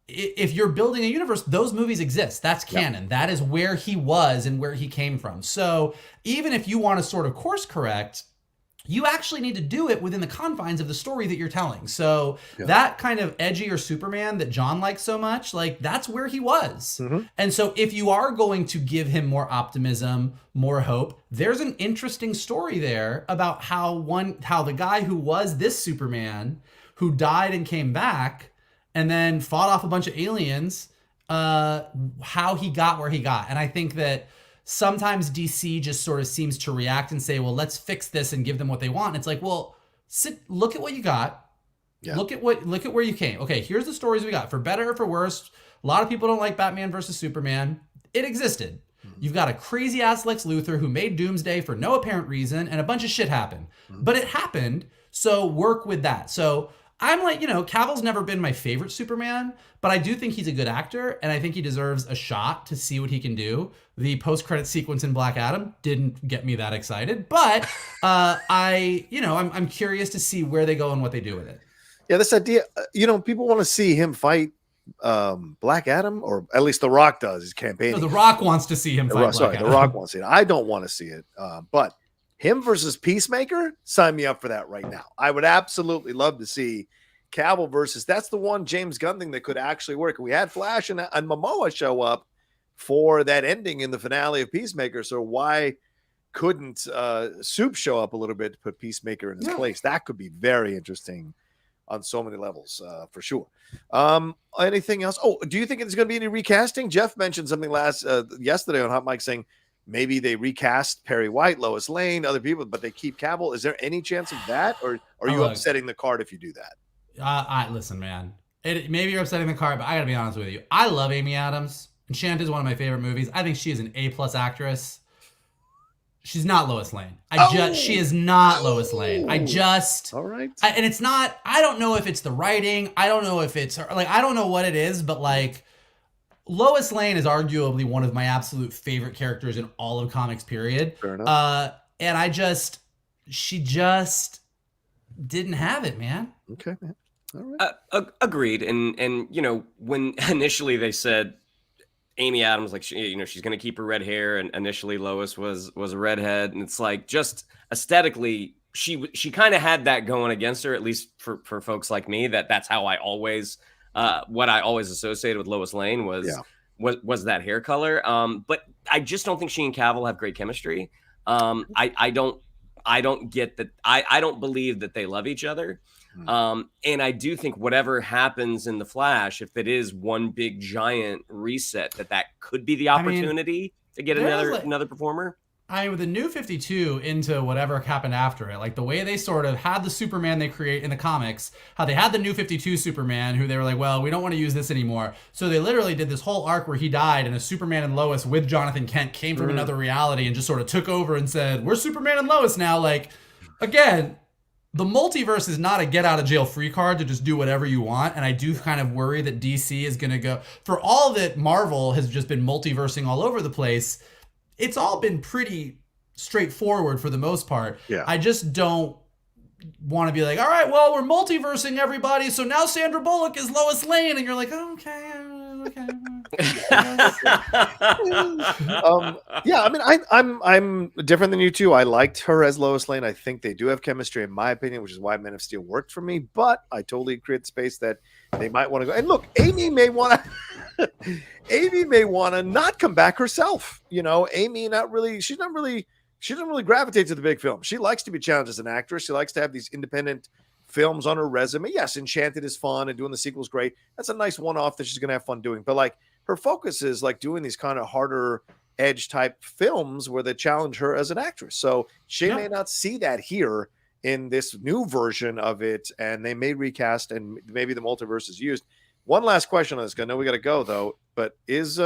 if you're building a universe, those movies exist. That's canon. That is where he was and where he came from. So even if you want to sort of course correct, you actually need to do it within the confines of the story that you're telling. So that kind of edgier Superman that John likes so much, like, that's where he was. And so if you are going to give him more optimism, more hope, there's an interesting story there about how the guy who was this Superman, who died and came back and then fought off a bunch of aliens, how he got where he got. And I think that sometimes DC just sort of seems to react and say, well, let's fix this and give them what they want. And it's like, well, look at what you got. Look at where you came. Okay, here's the stories we got. For better or for worse, a lot of people don't like Batman versus Superman. It existed. You've got a crazy ass Lex Luthor who made Doomsday for no apparent reason, and a bunch of shit happened. But it happened, so work with that. So I'm like, Cavill's never been my favorite Superman, but I do think he's a good actor, and I think he deserves a shot to see what he can do. The post-credit sequence in Black Adam didn't get me that excited, but I'm curious to see where they go and what they do with it. Yeah, this idea, people want to see him fight Black Adam, or at least The Rock does. He's campaigning. No, The Rock wants to see him fight Black Adam. The Rock wants to see it. I don't want to see it, but him versus Peacemaker, sign me up for that right now. I would absolutely love to see Cavill versus. That's the one James Gunn thing that could actually work. We had Flash and Momoa show up for that ending in the finale of Peacemaker. So why couldn't Soup show up a little bit to put Peacemaker in his place? That could be very interesting on so many levels, for sure. Anything else? Oh, do you think there's going to be any recasting? Jeff mentioned something yesterday on Hot Mic saying maybe they recast Perry White, Lois Lane, other people, but they keep Cavill. Is there any chance of that, or are you upsetting the card if you do that? Listen, man. Maybe you're upsetting the card, but I gotta be honest with you. I love Amy Adams. Enchanted is one of my favorite movies. I think she is an A+ actress. She's not Lois Lane. She is not Lois Lane. All right. And it's not, I don't know if it's the writing. I don't know if it's her, like, I don't know what it is, but like, Lois Lane is arguably one of my absolute favorite characters in all of comics, period. Fair enough. And she just didn't have it, man. Okay, man. All right. Agreed. And you know, when initially they said Amy Adams, like, she's going to keep her red hair, and initially Lois was a redhead, and it's like, just aesthetically, she kind of had that going against her, at least for folks like me. That's how I always what I always associated with Lois Lane was that hair color. But I just don't think she and Cavill have great chemistry. I don't get that. I don't believe that they love each other. And I do think whatever happens in The Flash, if it is one big giant reset, that could be the opportunity to get another performer. With the New 52 into whatever happened after it, like the way they sort of had the Superman they create in the comics, how they had the New 52 Superman, who they were like, well, we don't want to use this anymore. So they literally did this whole arc where he died, and a Superman and Lois with Jonathan Kent came from another reality and just sort of took over and said, we're Superman and Lois now. Like, again, the multiverse is not a get out of jail free card to just do whatever you want. And I do kind of worry that DC is going to go, for all that Marvel has just been multiversing all over the place, it's all been pretty straightforward for the most part. Yeah. I just don't want to be like, all right, well, we're multiversing everybody, so now Sandra Bullock is Lois Lane, and you're like, oh, okay. Yeah, I mean, I'm different than you two. I liked her as Lois Lane. I think they do have chemistry, in my opinion, which is why Men of Steel worked for me. But I totally create the space that they might want to go. And look, Amy may want to not come back herself. You know, Amy she doesn't really gravitate to the big film. She likes to be challenged as an actress. She likes to have these independent films on her resume. Yes, Enchanted is fun, and doing the sequel is great. That's a nice one-off that she's going to have fun doing. But like, her focus is like doing these kind of harder edge type films where they challenge her as an actress. So she may not see that here in this new version of it, and they may recast, and maybe the multiverse is used. One last question on this. I know we got to go though, but is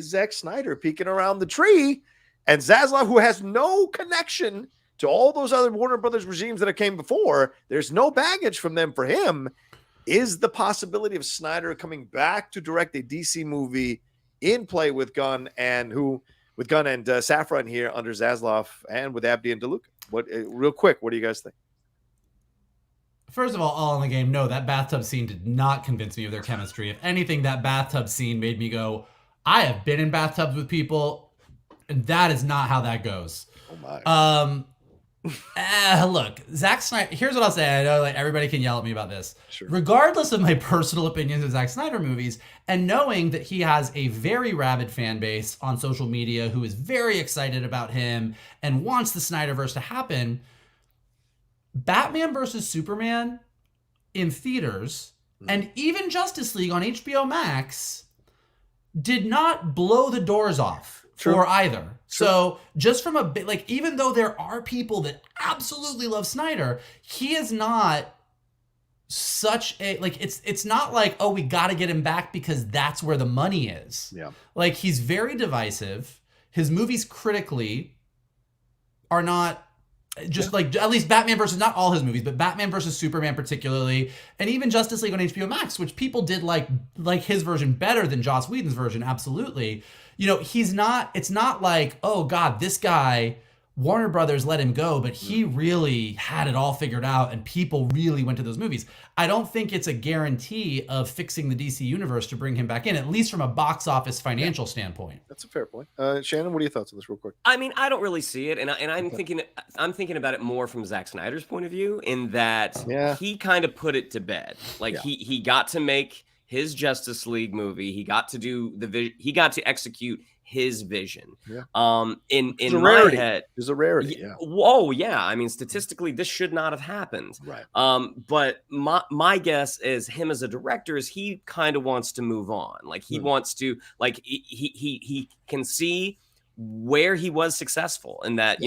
Zack Snyder peeking around the tree, and Zaslav, who has no connection to all those other Warner Brothers regimes that came before, there's no baggage from them for him. Is the possibility of Snyder coming back to direct a DC movie in play with Gunn and Saffran here under Zaslav, and with Abdi and DeLuca? Real quick, what do you guys think? First of all in the game, no, that bathtub scene did not convince me of their chemistry. If anything, that bathtub scene made me go, I have been in bathtubs with people, and that is not how that goes. Oh my. Look, Zack Snyder, here's what I'll say. I know like everybody can yell at me about this. Sure. Regardless of my personal opinions of Zack Snyder movies, and knowing that he has a very rabid fan base on social media who is very excited about him and wants the Snyderverse to happen, Batman versus Superman in theaters and even Justice League on HBO Max did not blow the doors off. True. For either. True. So just from a bit, like, even though there are people that absolutely love Snyder, he is not such a, like, it's not like, oh, we got to get him back because that's where the money is. Yeah. Like, he's very divisive. His movies critically are not just like, at least Batman versus, not all his movies, but Batman versus Superman particularly, and even Justice League on HBO Max, which people did like his version better than Joss Whedon's version, absolutely. You know, it's not like, oh God, this guy, Warner Brothers let him go, but he really had it all figured out and people really went to those movies. I don't think it's a guarantee of fixing the DC universe to bring him back in, at least from a box office financial standpoint. That's a fair point. Shannon, what are your thoughts on this real quick? I mean, I don't really see it. And I'm thinking about it more from Zack Snyder's point of view, in that he kind of put it to bed. Like he got to make his Justice League movie. He got to do he got to execute his vision. Yeah. In It's a my rarity. head, It's a rarity. Yeah. Whoa, yeah. I mean, statistically, this should not have happened. Right. But my guess is him as a director is he kind of wants to move on. Like he wants to, like he can see where he was successful, and that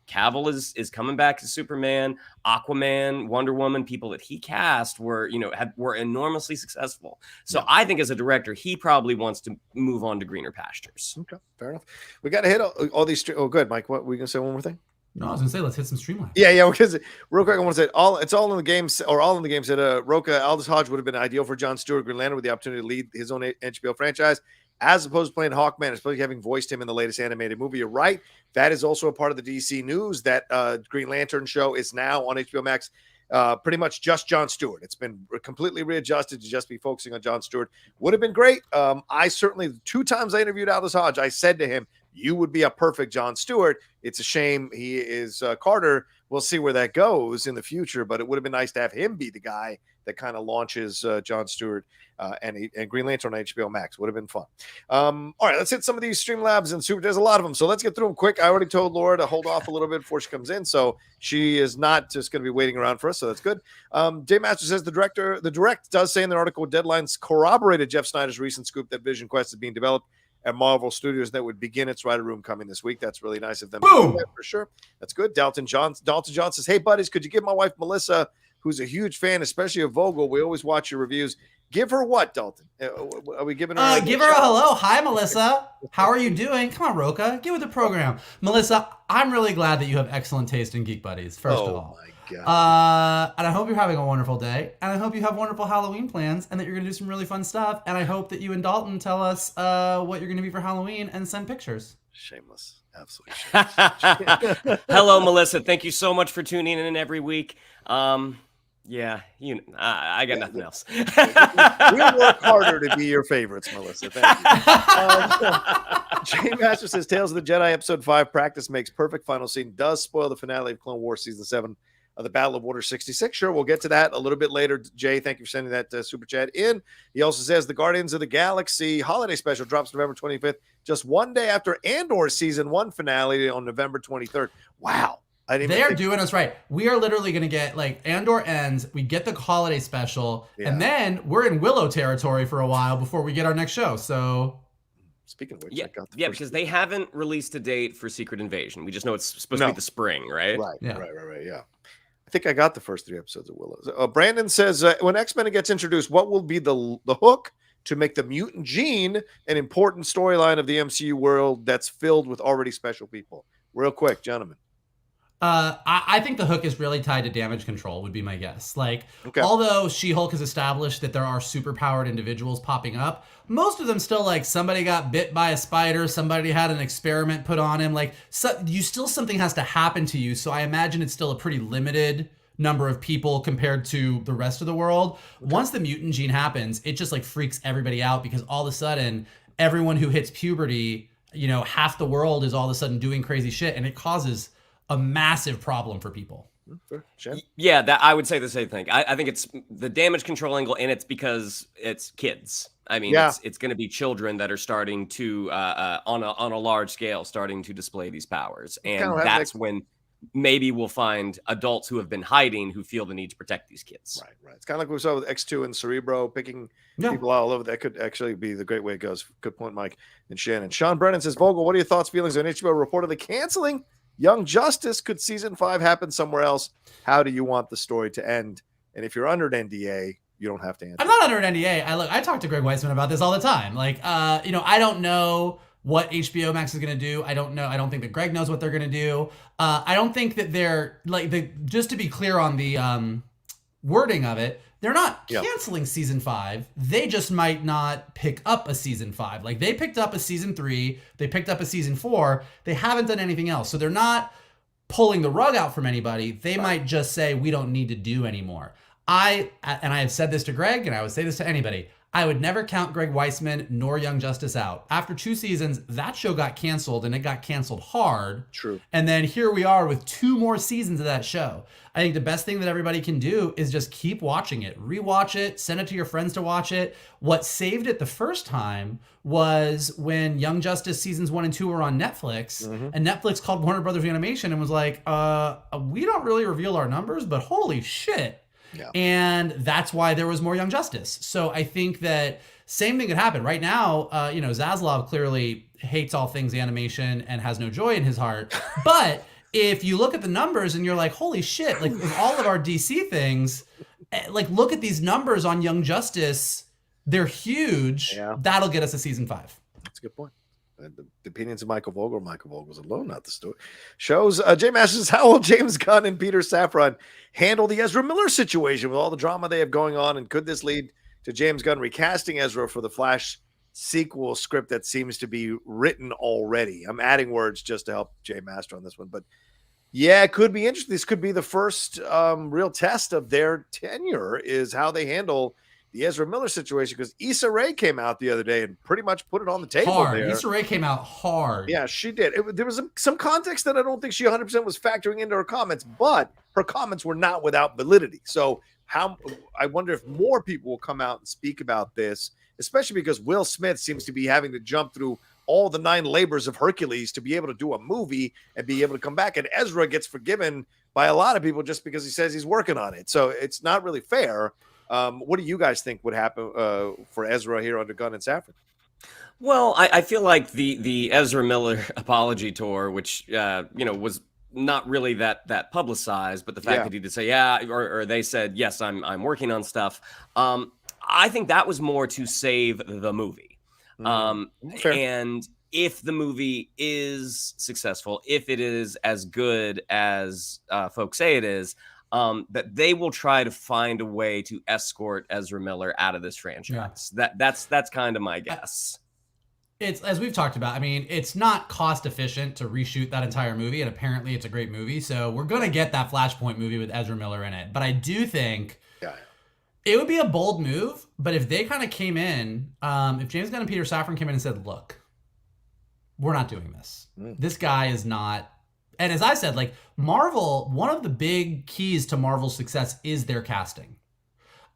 Cavill is coming back as Superman, Aquaman, Wonder Woman, people that he cast were were enormously successful. So I think as a director, he probably wants to move on to greener pastures. Okay, fair enough. We got to hit all these. Oh, good, Mike. What were you gonna say? One more thing? No, I was gonna say let's hit some Streamlabs. Yeah. Because real quick, I want to say it's all in the games, or all in the games. That Rocha Aldous Hodge would have been ideal for Jon Stewart, Green Lantern, with the opportunity to lead his own HBO franchise, as opposed to playing Hawkman, especially having voiced him in the latest animated movie. You're right. That is also a part of the DC news that Green Lantern show is now on HBO Max. Pretty much just Jon Stewart. It's been completely readjusted to just be focusing on Jon Stewart. Would have been great. I certainly, 2 times I interviewed Aldous Hodge, I said to him, you would be a perfect Jon Stewart. It's a shame he is Carter. We'll see where that goes in the future, but it would have been nice to have him be the guy that kind of launches Jon Stewart and Green Lantern on HBO Max. Would have been fun. All right, let's hit some of these Streamlabs and Super. There's a lot of them, so let's get through them quick. I already told Laura to hold off a little bit before she comes in, so she is not just going to be waiting around for us, so that's good. J Master says the direct does say in the article Deadlines corroborated Jeff Snyder's recent scoop that Vision Quest is being developed at Marvel Studios that would begin its writer room coming this week. That's really nice of them. Boom! For sure. That's good. Dalton John says, hey, buddies, could you give my wife Melissa, who's a huge fan, especially of Vogel? We always watch your reviews. Give her what, Dalton? Are we giving her give her a hello. Hi, Melissa. How are you doing? Come on, Rocha. Get with the program. Melissa, I'm really glad that you have excellent taste in Geek Buddies, first of all. Oh, my God. And I hope you're having a wonderful day. And I hope you have wonderful Halloween plans and that you're going to do some really fun stuff. And I hope that you and Dalton tell us what you're going to be for Halloween and send pictures. Shameless. Absolutely shameless. Hello, Melissa. Thank you so much for tuning in every week. Yeah, I got nothing else. We'll work harder to be your favorites, Melissa. Thank you. Jay Master says Tales of the Jedi Episode 5 practice makes perfect. Final scene does spoil the finale of Clone Wars Season 7 of the Battle of Order 66. Sure, we'll get to that a little bit later. Jay, thank you for sending that super chat in. He also says the Guardians of the Galaxy holiday special drops November 25th, just one day after Andor Season 1 finale on November 23rd. Wow. They're doing us right. We are literally going to get, like, Andor ends, we get the holiday special, and then we're in Willow territory for a while before we get our next show. So, speaking of which, because they haven't released a date for Secret Invasion. We just know it's supposed to be the spring, right? Right. Yeah. I think I got the first 3 episodes of Willow. Brandon says, when X-Men gets introduced, what will be the hook to make the mutant gene an important storyline of the MCU world that's filled with already special people? Real quick, gentlemen. I think the hook is really tied to damage control, would be my guess. Like, although She-Hulk has established that there are superpowered individuals popping up, most of them still, like, somebody got bit by a spider, somebody had an experiment put on him. Like, something has to happen to you. So I imagine it's still a pretty limited number of people compared to the rest of the world. Once the mutant gene happens, it just, like, freaks everybody out because all of a sudden, everyone who hits puberty, half the world is all of a sudden doing crazy shit, and it causes a massive problem for people. Yeah, that I would say the same thing. I think it's the damage control angle, and it's because it's kids. I mean, it's going to be children that are starting to, on a large scale, starting to display these powers, and that's when maybe we'll find adults who have been hiding who feel the need to protect these kids. Right. It's kind of like we saw with X2 and Cerebro picking people all over. That could actually be the great way it goes. Good point, Mike and Shannon. Sean Brennan says, Vogel, what are your thoughts, feelings on HBO reportedly canceling Young Justice? Could season 5 happen somewhere else? How do you want the story to end? And if you're under an NDA, you don't have to answer. I'm not under an NDA. I talk to Greg Weisman about this all the time. Like, I don't know what HBO Max is going to do. I don't know. I don't think that Greg knows what they're going to do. I don't think that they're just to be clear on the wording of it, they're not canceling season 5. They just might not pick up a season 5. Like, they picked up a season 3. They picked up a season 4. They haven't done anything else. So they're not pulling the rug out from anybody. They might just say, we don't need to do anymore. And I have said this to Greg, and I would say this to anybody. I would never count Greg Weisman nor Young Justice out. After 2 seasons, that show got canceled, and it got canceled hard. True. And then here we are with 2 more seasons of that show. I think the best thing that everybody can do is just keep watching it. Rewatch it. Send it to your friends to watch it. What saved it the first time was when Young Justice seasons 1 and 2 were on Netflix, and Netflix called Warner Brothers Animation and was like, we don't really reveal our numbers, but holy shit. Yeah. And that's why there was more Young Justice. So I think that same thing could happen right now. Zaslav clearly hates all things animation and has no joy in his heart. But if you look at the numbers and you're like, holy shit, like with all of our DC things, like look at these numbers on Young Justice. They're huge. Yeah. That'll get us to season 5. That's a good point. The opinions of Michael Vogel's alone, not the story. Shows Jay Masters, how will James Gunn and Peter Saffran handle the Ezra Miller situation with all the drama they have going on? And could this lead to James Gunn recasting Ezra for the Flash sequel script that seems to be written already? I'm adding words just to help Jay Master on this one. But yeah, it could be interesting. This could be the first real test of their tenure, is how they handle the Ezra Miller situation, because Issa Rae came out the other day and pretty much put it on the table. Hard. There. Issa Rae came out hard. Yeah, she did. There was some context that I don't think she 100% was factoring into her comments, but her comments were not without validity. So I wonder if more people will come out and speak about this, especially because Will Smith seems to be having to jump through all the 9 labors of Hercules to be able to do a movie and be able to come back. And Ezra gets forgiven by a lot of people just because he says he's working on it. So it's not really fair. What do you guys think would happen for Ezra here under Gunn and Saffran? Well, I feel like the Ezra Miller apology tour, which was not really that publicized, but the fact that he did say or they said yes, I'm working on stuff. I think that was more to save the movie. And if the movie is successful, if it is as good as folks say it is, that they will try to find a way to escort Ezra Miller out of this franchise. Yeah. That's kind of my guess. It's, as we've talked about, I mean, it's not cost efficient to reshoot that entire movie, and apparently it's a great movie. So we're going to get that Flashpoint movie with Ezra Miller in it. But I do think it would be a bold move. But if they kind of came in, if James Gunn and Peter Safran came in and said, look, we're not doing this. This guy is not. And as I said, like Marvel, one of the big keys to Marvel's success is their casting.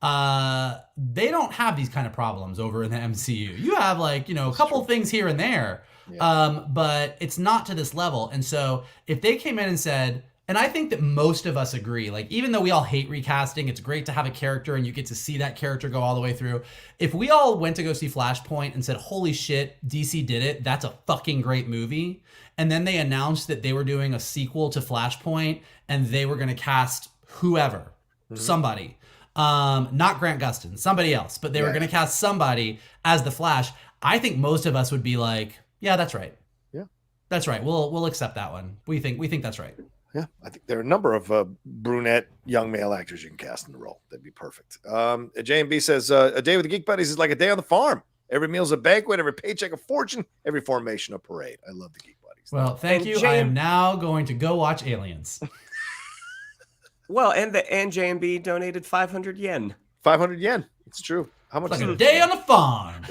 They don't have these kind of problems over in the MCU. You have like, a couple things here and there, but it's not to this level. And so if they came in and said, and I think that most of us agree, like even though we all hate recasting, it's great to have a character and you get to see that character go all the way through. If we all went to go see Flashpoint and said, holy shit, DC did it, that's a fucking great movie. And then they announced that they were doing a sequel to Flashpoint and they were going to cast whoever, somebody. Not Grant Gustin, somebody else, but they were going to cast somebody as the Flash. I think most of us would be like, yeah, that's right. Yeah, that's right. We'll accept that one. We think that's right. Yeah, I think there are a number of brunette young male actors you can cast in the role. That'd be perfect. J&B says, a day with the Geek Buddies is like a day on the farm. Every meal's a banquet, every paycheck a fortune, every formation a parade. I love the Geek Buddies. Well, thank you. I am now going to go watch Aliens. Well, and J&B donated 500 yen. 500 yen. It's true. How much? It's like a day on the farm.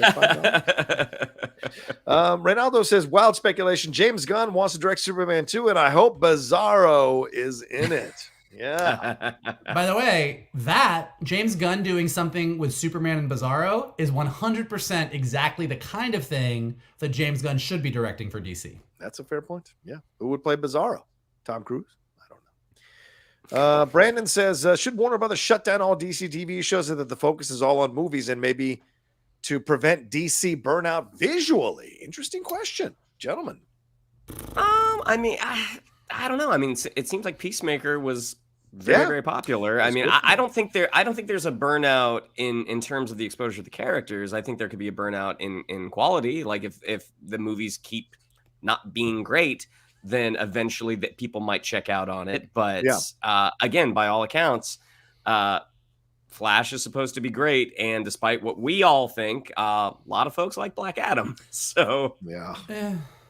Reynaldo says, wild speculation. James Gunn wants to direct Superman 2, and I hope Bizarro is in it. Yeah. By the way, that James Gunn doing something with Superman and Bizarro is 100% exactly the kind of thing that James Gunn should be directing for DC. That's a fair point. Yeah. Who would play Bizarro? Tom Cruise? I don't know. Brandon says, should Warner Brothers shut down all DC TV shows so that the focus is all on movies and maybe to prevent DC burnout visually? Interesting question, gentlemen. I mean, I don't know. I mean, it seems like Peacemaker was very popular. I mean, I don't think there's a burnout in terms of the exposure to the characters. I think there could be a burnout in quality. Like if the movies keep not being great, then eventually that people might check out on it. But again, by all accounts, Flash is supposed to be great, and despite what we all think, a lot of folks like Black Adam. So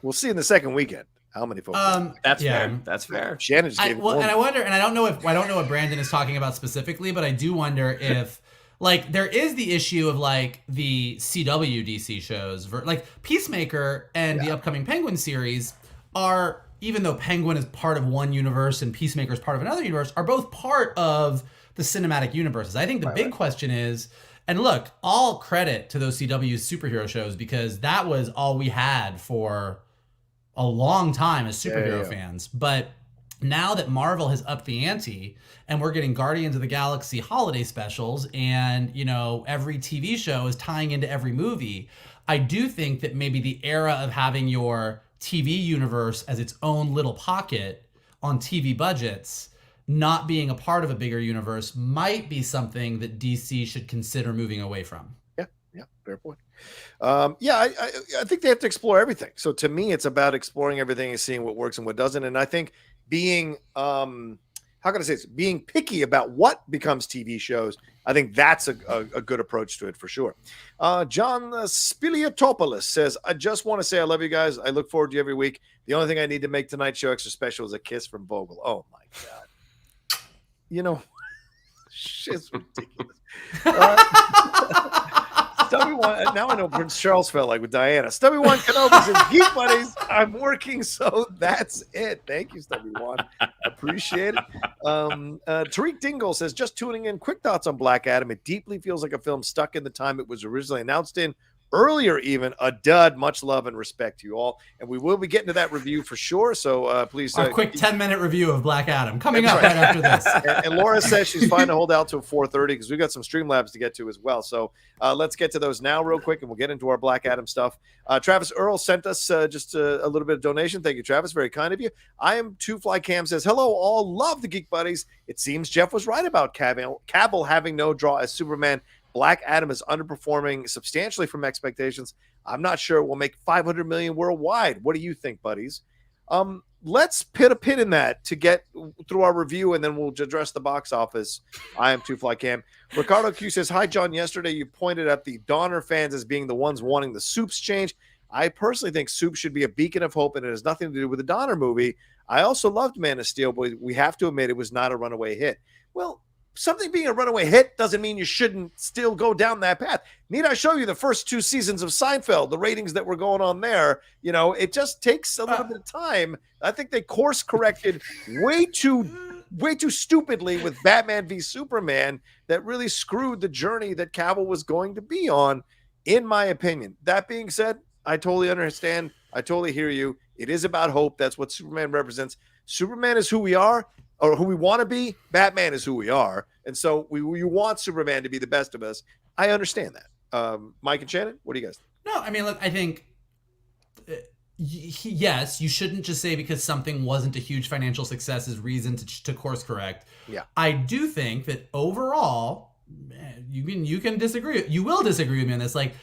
we'll see in the second weekend how many folks. That's fair. That's fair. Shannon just gave and I wonder, and I don't know what Brandon is talking about specifically, but I do wonder if Like, there is the issue of like the CW DC shows, like Peacemaker and the upcoming Penguin series are, even though Penguin is part of one universe and Peacemaker is part of another universe, are both part of the cinematic universes. I think the big question is, and look, all credit to those CW superhero shows, because that was all we had for a long time as superhero fans. But now that Marvel has upped the ante and we're getting Guardians of the Galaxy holiday specials and, you know, every TV show is tying into every movie, I do think that maybe the era of having your TV universe as its own little pocket on TV budgets not being a part of a bigger universe might be something that DC should consider moving away from. Yeah, fair point. I think they have to explore everything. So to me, it's about exploring everything and seeing what works and what doesn't. And I think being, how can I say this? Being picky about what becomes TV shows, I think that's a good approach to it for sure. John Spiliotopoulos says, I just want to say I love you guys. I look forward to you every week. The only thing I need to make tonight's show extra special is a kiss from Vogel. Oh my God. You know, shit's ridiculous. Stubby1, now I know Prince Charles felt like with Diana. Stubby1 Kenobi says, Geek Buddies, I'm working, so that's it. Thank you, Stubby1. Appreciate it. Tariq Dingle says, just tuning in, quick thoughts on Black Adam. It deeply feels like a film stuck in the time it was originally announced in. Earlier, even a dud. Much love and respect to you all, and we will be getting to that review for sure. So please, a quick 10-minute review of Black Adam coming up right after this. And Laura says she's fine to hold out till 4:30 because we've got some Streamlabs to get to as well. So let's get to those now, real quick, and we'll get into our Black Adam stuff. Travis Earl sent us just a little bit of donation. Thank you, Travis. Very kind of you. I am Two Fly Cam says, hello, all. Love the Geek Buddies. It seems Jeff was right about Cavill having no draw as Superman. Black Adam is underperforming substantially from expectations. I'm not sure it will make $500 million worldwide. What do you think, buddies? Let's put a pin in that to get through our review, and then we'll address the box office. I am Two Fly Cam. Ricardo Q says, hi, John. Yesterday you pointed at the Donner fans as being the ones wanting the Soups change. I personally think Soup should be a beacon of hope, and it has nothing to do with the Donner movie. I also loved Man of Steel, but we have to admit it was not a runaway hit. Well, something being a runaway hit doesn't mean you shouldn't still go down that path. Need I show you the first 2 seasons of Seinfeld, the ratings that were going on there? You know, it just takes a little bit of time. I think they course corrected way too stupidly with Batman v Superman that really screwed the journey that Cavill was going to be on, in my opinion. That being said, I totally understand. I totally hear you. It is about hope. That's what Superman represents. Superman is who we are, or who we want to be. Batman is who we are. And so you want Superman to be the best of us. I understand that. Mike and Shannon, what do you guys think? No, I mean, look, I think, yes, you shouldn't just say because something wasn't a huge financial success is reason to course correct. Yeah. I do think that overall, you can disagree. You will disagree with me on this. Like,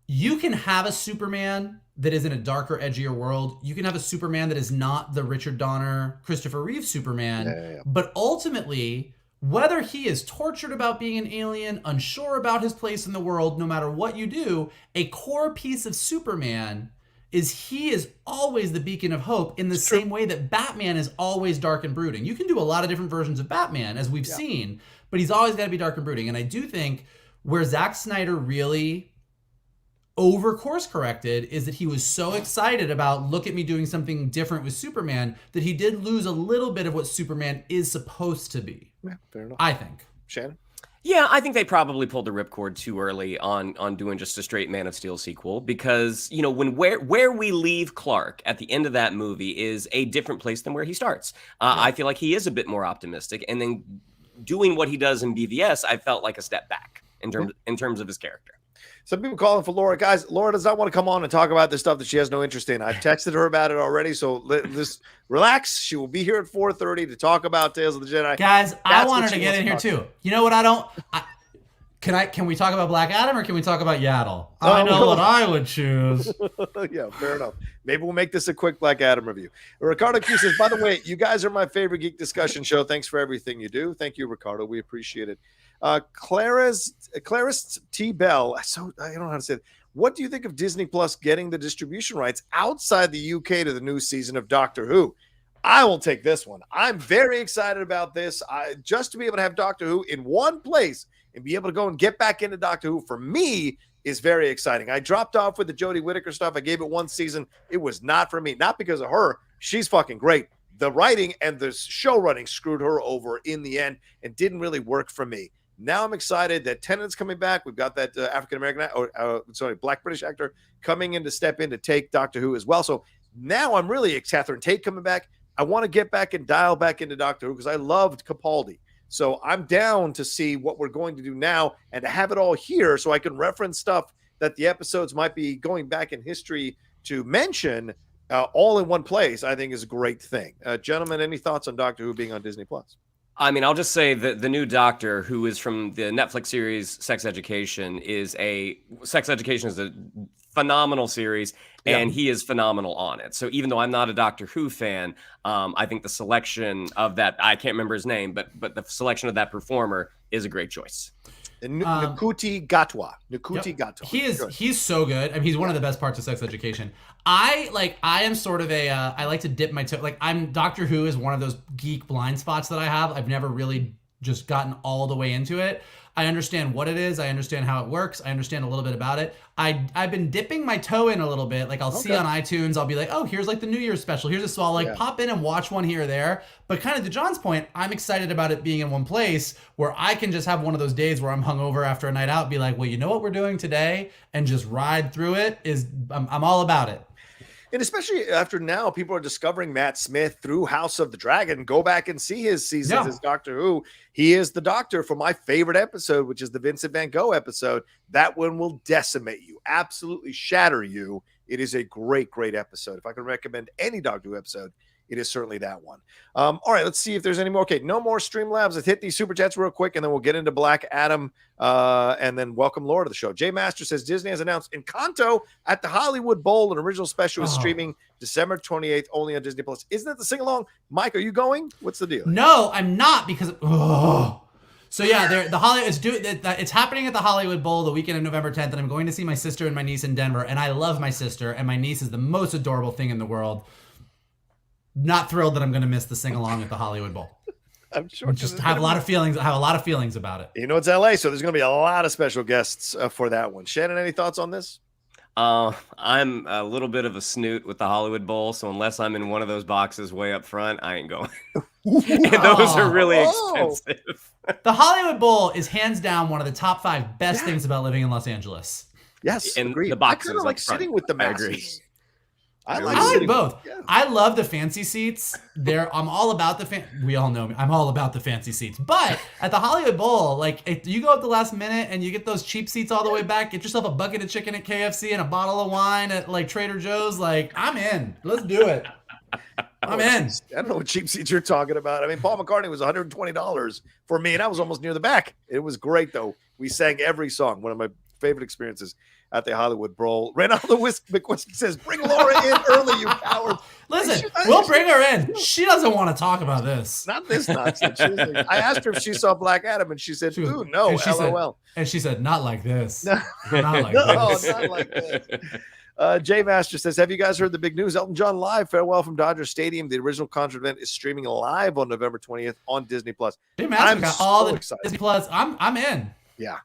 you can have a Superman that is in a darker, edgier world. You can have a Superman that is not the Richard Donner, Christopher Reeve Superman. But ultimately, whether he is tortured about being an alien, unsure about his place in the world, no matter what you do, a core piece of Superman is he is always the beacon of hope, in the same way that Batman is always dark and brooding. You can do a lot of different versions of Batman, as we've seen, but he's always got to be dark and brooding. And I do think where Zack Snyder really over course corrected is that he was so excited about, look at me doing something different with Superman, that he did lose a little bit of what Superman is supposed to be. Yeah, fair enough. I think. Shannon? Yeah, I think they probably pulled the ripcord too early on doing just a straight Man of Steel sequel, because, you know, where we leave Clark at the end of that movie is a different place than where he starts. I feel like he is a bit more optimistic, and then doing what he does in BVS, I felt like a step back in terms of his character. Some people calling for Laura. Guys, Laura does not want to come on and talk about this stuff that she has no interest in. I've texted her about it already, so just relax. She will be here at 4:30 to talk about Tales of the Jedi. Guys, I want her to get in here too. You know what? Can we talk about Black Adam, or can we talk about Yaddle? I know what I would choose. Yeah, fair enough. Maybe we'll make this a quick Black Adam review. Ricardo Q says, by the way, you guys are my favorite geek discussion show. Thanks for everything you do. Thank you, Ricardo. We appreciate it. Clarice T. Bell. I don't know how to say it. What do you think of Disney Plus getting the distribution rights outside the UK to the new season of Doctor Who? I will take this one. I'm very excited about this. Just to be able to have Doctor Who in one place and be able to go and get back into Doctor Who, for me, is very exciting. I dropped off with the Jodie Whittaker stuff. I gave it one season. It was not for me. Not because of her. She's fucking great. The writing and the show running screwed her over in the end and didn't really work for me. Now I'm excited that Tennant's coming back. We've got that Black British actor coming in to step in to take Doctor Who as well. So now I'm really Catherine Tate coming back. I want to get back and dial back into Doctor Who because I loved Capaldi. So I'm down to see what we're going to do now and to have it all here so I can reference stuff that the episodes might be going back in history to mention all in one place. I think is a great thing. Gentlemen, any thoughts on Doctor Who being on Disney Plus? I mean, I'll just say that the new Doctor, who is from the Netflix series Sex Education, is a phenomenal series, and he is phenomenal on it. So even though I'm not a Doctor Who fan, I think the selection of that, I can't remember his name, but the selection of that performer is a great choice. Nkuti Gatwa. Gatwa. He's so good. I mean, he's one of the best parts of Sex Education. I am sort of I like to dip my toe. Like, Doctor Who is one of those geek blind spots that I have. I've never really just gotten all the way into it. I understand what it is. I understand how it works. I understand a little bit about it. I've been dipping my toe in a little bit. Like, I'll see on iTunes, I'll be like, oh, here's like the New Year's special. Here's a so I'll like pop in and watch one here or there. But kind of to John's point, I'm excited about it being in one place where I can just have one of those days where I'm hungover after a night out, be like, well, you know what we're doing today? And just ride through it. I'm all about it. And especially after now, people are discovering Matt Smith through House of the Dragon. Go back and see his seasons as Doctor Who. He is the Doctor for my favorite episode, which is the Vincent Van Gogh episode. That one will decimate you, absolutely shatter you. It is a great, great episode. If I can recommend any Doctor Who episode, it is certainly that one. All right, let's see if there's any more. Okay, no more Streamlabs. Let's hit these super chats real quick, and then we'll get into Black Adam, and then welcome Laura to the show. Jay Master says Disney has announced Encanto at the Hollywood Bowl. An original special is streaming December 28th only on Disney Plus. Isn't that the sing-along? Mike, are you going? What's the deal? No, I'm not because So yeah, it's happening at the Hollywood Bowl the weekend of November 10th, and I'm going to see my sister and my niece in Denver. And I love my sister, and my niece is the most adorable thing in the world. Not thrilled that I'm going to miss the sing along at the Hollywood Bowl. I'm sure. Just have a lot of feelings. I have a lot of feelings about it. You know, it's LA, so there's going to be a lot of special guests for that one. Shannon, any thoughts on this? I'm a little bit of a snoot with the Hollywood Bowl, so unless I'm in one of those boxes way up front, I ain't going. And those are really expensive. The Hollywood Bowl is hands down one of the top 5 best things about living in Los Angeles. Yes, and agreed. the boxes I kind of like sitting with the masses. I agree. I like both. Yeah. I love the fancy seats. I'm all about the we all know me. I'm all about the fancy seats. But at the Hollywood Bowl, like, if you go at the last minute and you get those cheap seats all the way back, get yourself a bucket of chicken at KFC and a bottle of wine at like Trader Joe's, like, I'm in. Let's do it. I'm in. I don't know what cheap seats you're talking about. I mean, Paul McCartney was $120 for me, and I was almost near the back. It was great, though. We sang every song. One of my favorite experiences at the Hollywood Bowl. Ronaldo McQuiston says, bring Laura in early, you cowards. Listen, we'll bring her in. She doesn't want to talk about this. Not this nonsense. Like, I asked her if she saw Black Adam, and she said, ooh, no, LOL. And she said, not like this. No, not like this. Not like this. Jay Master says, have you guys heard the big news? Elton John live farewell from Dodger Stadium. The original concert event is streaming live on November 20th on Disney Plus. Jay Master got all the excited. Disney Plus. I'm in. Yeah.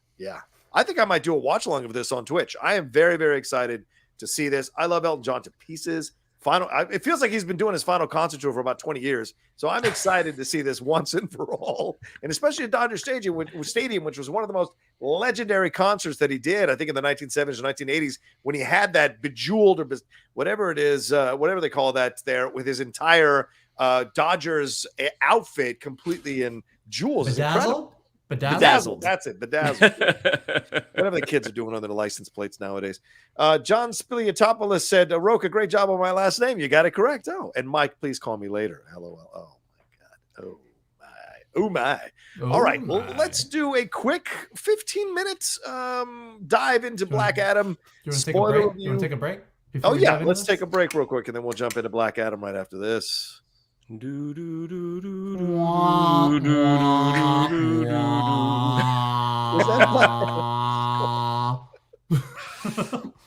I think I might do a watch along of this on Twitch. I am very, very excited to see this. I love Elton John to pieces. It feels like he's been doing his final concert tour for about 20 years. So I'm excited to see this once and for all. And especially at Dodger Stadium, which was one of the most legendary concerts that he did, I think in the 1970s or 1980s, when he had that bejeweled or whatever it is, whatever they call that there, with his entire Dodgers outfit completely in jewels. It's incredible. Bedazzled. That's it. Bedazzled. Whatever the kids are doing on their license plates nowadays. John Spiliotopoulos said, Rocha, great job on my last name. You got it correct. Oh, and Mike, please call me later. LOL. Oh, my God. Oh, my. All right. Well, let's do a quick 15 minutes dive into Black Adam. Do you want to take a break? Oh, yeah. Let's take a break real quick, and then we'll jump into Black Adam right after this.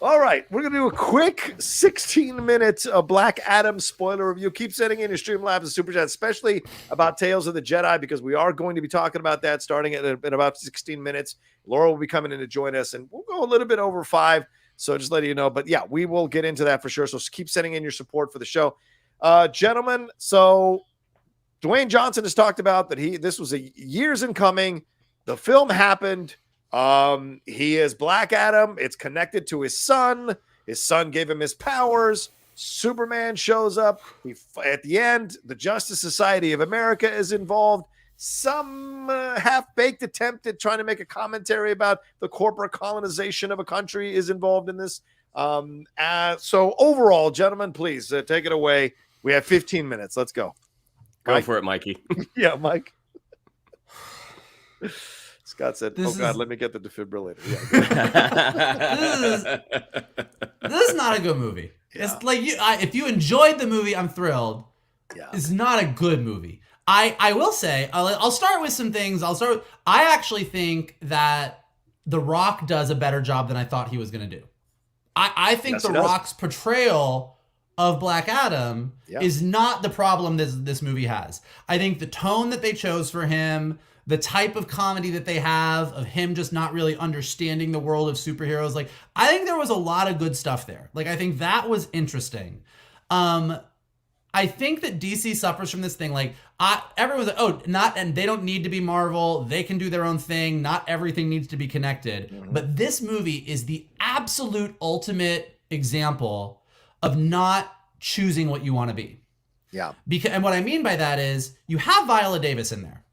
All right, we're going to do a quick 16-minute Black Adam spoiler review. Keep sending in your Streamlabs and SuperChat, especially about Tales of the Jedi, because we are going to be talking about that starting in about 16 minutes. Laura will be coming in to join us, and we'll go a little bit over 5, so just letting you know. But yeah, we will get into that for sure, so keep sending in your support for the show. Gentlemen, so Dwayne Johnson has talked about that this was years in coming. The film happened. He is Black Adam. It's connected to his son. His son gave him his powers. Superman shows up. At the end, the Justice Society of America is involved. Some half-baked attempt at trying to make a commentary about the corporate colonization of a country is involved in this. So overall, gentlemen, please take it away. We have 15 minutes. Let's go. Go for it, Mikey. Yeah, Mike. Scott said, God, let me get the defibrillator. Yeah, this is not a good movie. Yeah. It's like if you enjoyed the movie, I'm thrilled. Yeah. It's not a good movie. I will say, I'll start with some things. I actually think that The Rock does a better job than I thought he was going to do. I think The Rock's portrayal of Black Adam is not the problem this movie has. I think the tone that they chose for him, the type of comedy that they have of him just not really understanding the world of superheroes. Like, I think there was a lot of good stuff there. Like, I think that was interesting. I think that DC suffers from this thing. Like, everyone's like, and they don't need to be Marvel. They can do their own thing. Not everything needs to be connected. Mm-hmm. But this movie is the absolute ultimate example of not choosing what you want to be. Yeah. And what I mean by that is you have Viola Davis in there.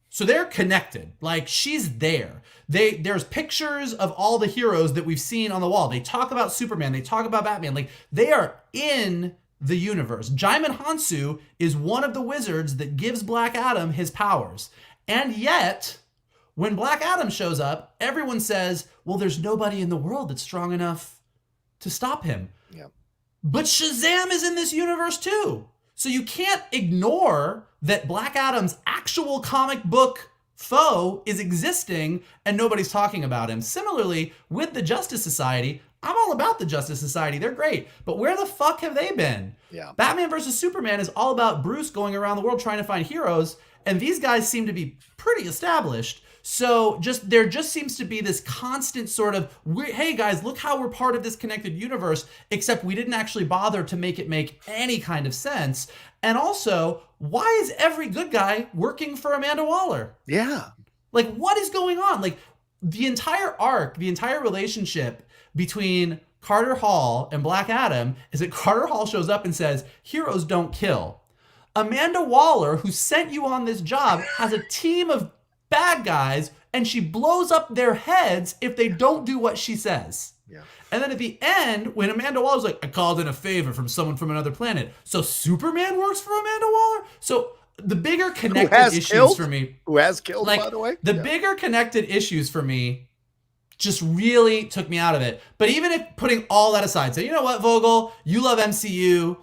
So they're connected. Like, she's there. There's pictures of all the heroes that we've seen on the wall. They talk about Superman. They talk about Batman. Like, they are in the universe. Jaimin Hansu is one of the wizards that gives Black Adam his powers. And yet, when Black Adam shows up, everyone says, well, there's nobody in the world that's strong enough to stop him. Yeah. But Shazam is in this universe too. So you can't ignore that Black Adam's actual comic book foe is existing and nobody's talking about him. Similarly, with the Justice Society, I'm all about the Justice Society. They're great. But where the fuck have they been? Yeah. Batman versus Superman is all about Bruce going around the world trying to find heroes, and these guys seem to be pretty established. So there just seems to be this constant sort of, hey guys, look how we're part of this connected universe, except we didn't actually bother to make it make any kind of sense. And also, why is every good guy working for Amanda Waller? Yeah. Like, what is going on? Like, the entire arc, the entire relationship between Carter Hall and Black Adam is that Carter Hall shows up and says, heroes don't kill. Amanda Waller, who sent you on this job, has a team of bad guys, and she blows up their heads if they don't do what she says. Yeah. And then at the end, when Amanda Waller's like, I called in a favor from someone from another planet. So Superman works for Amanda Waller? So the bigger connected issues for me. Who has killed, like, by the way? The bigger connected issues for me just really took me out of it. But even if putting all that aside, so you know what, Vogel, you love MCU,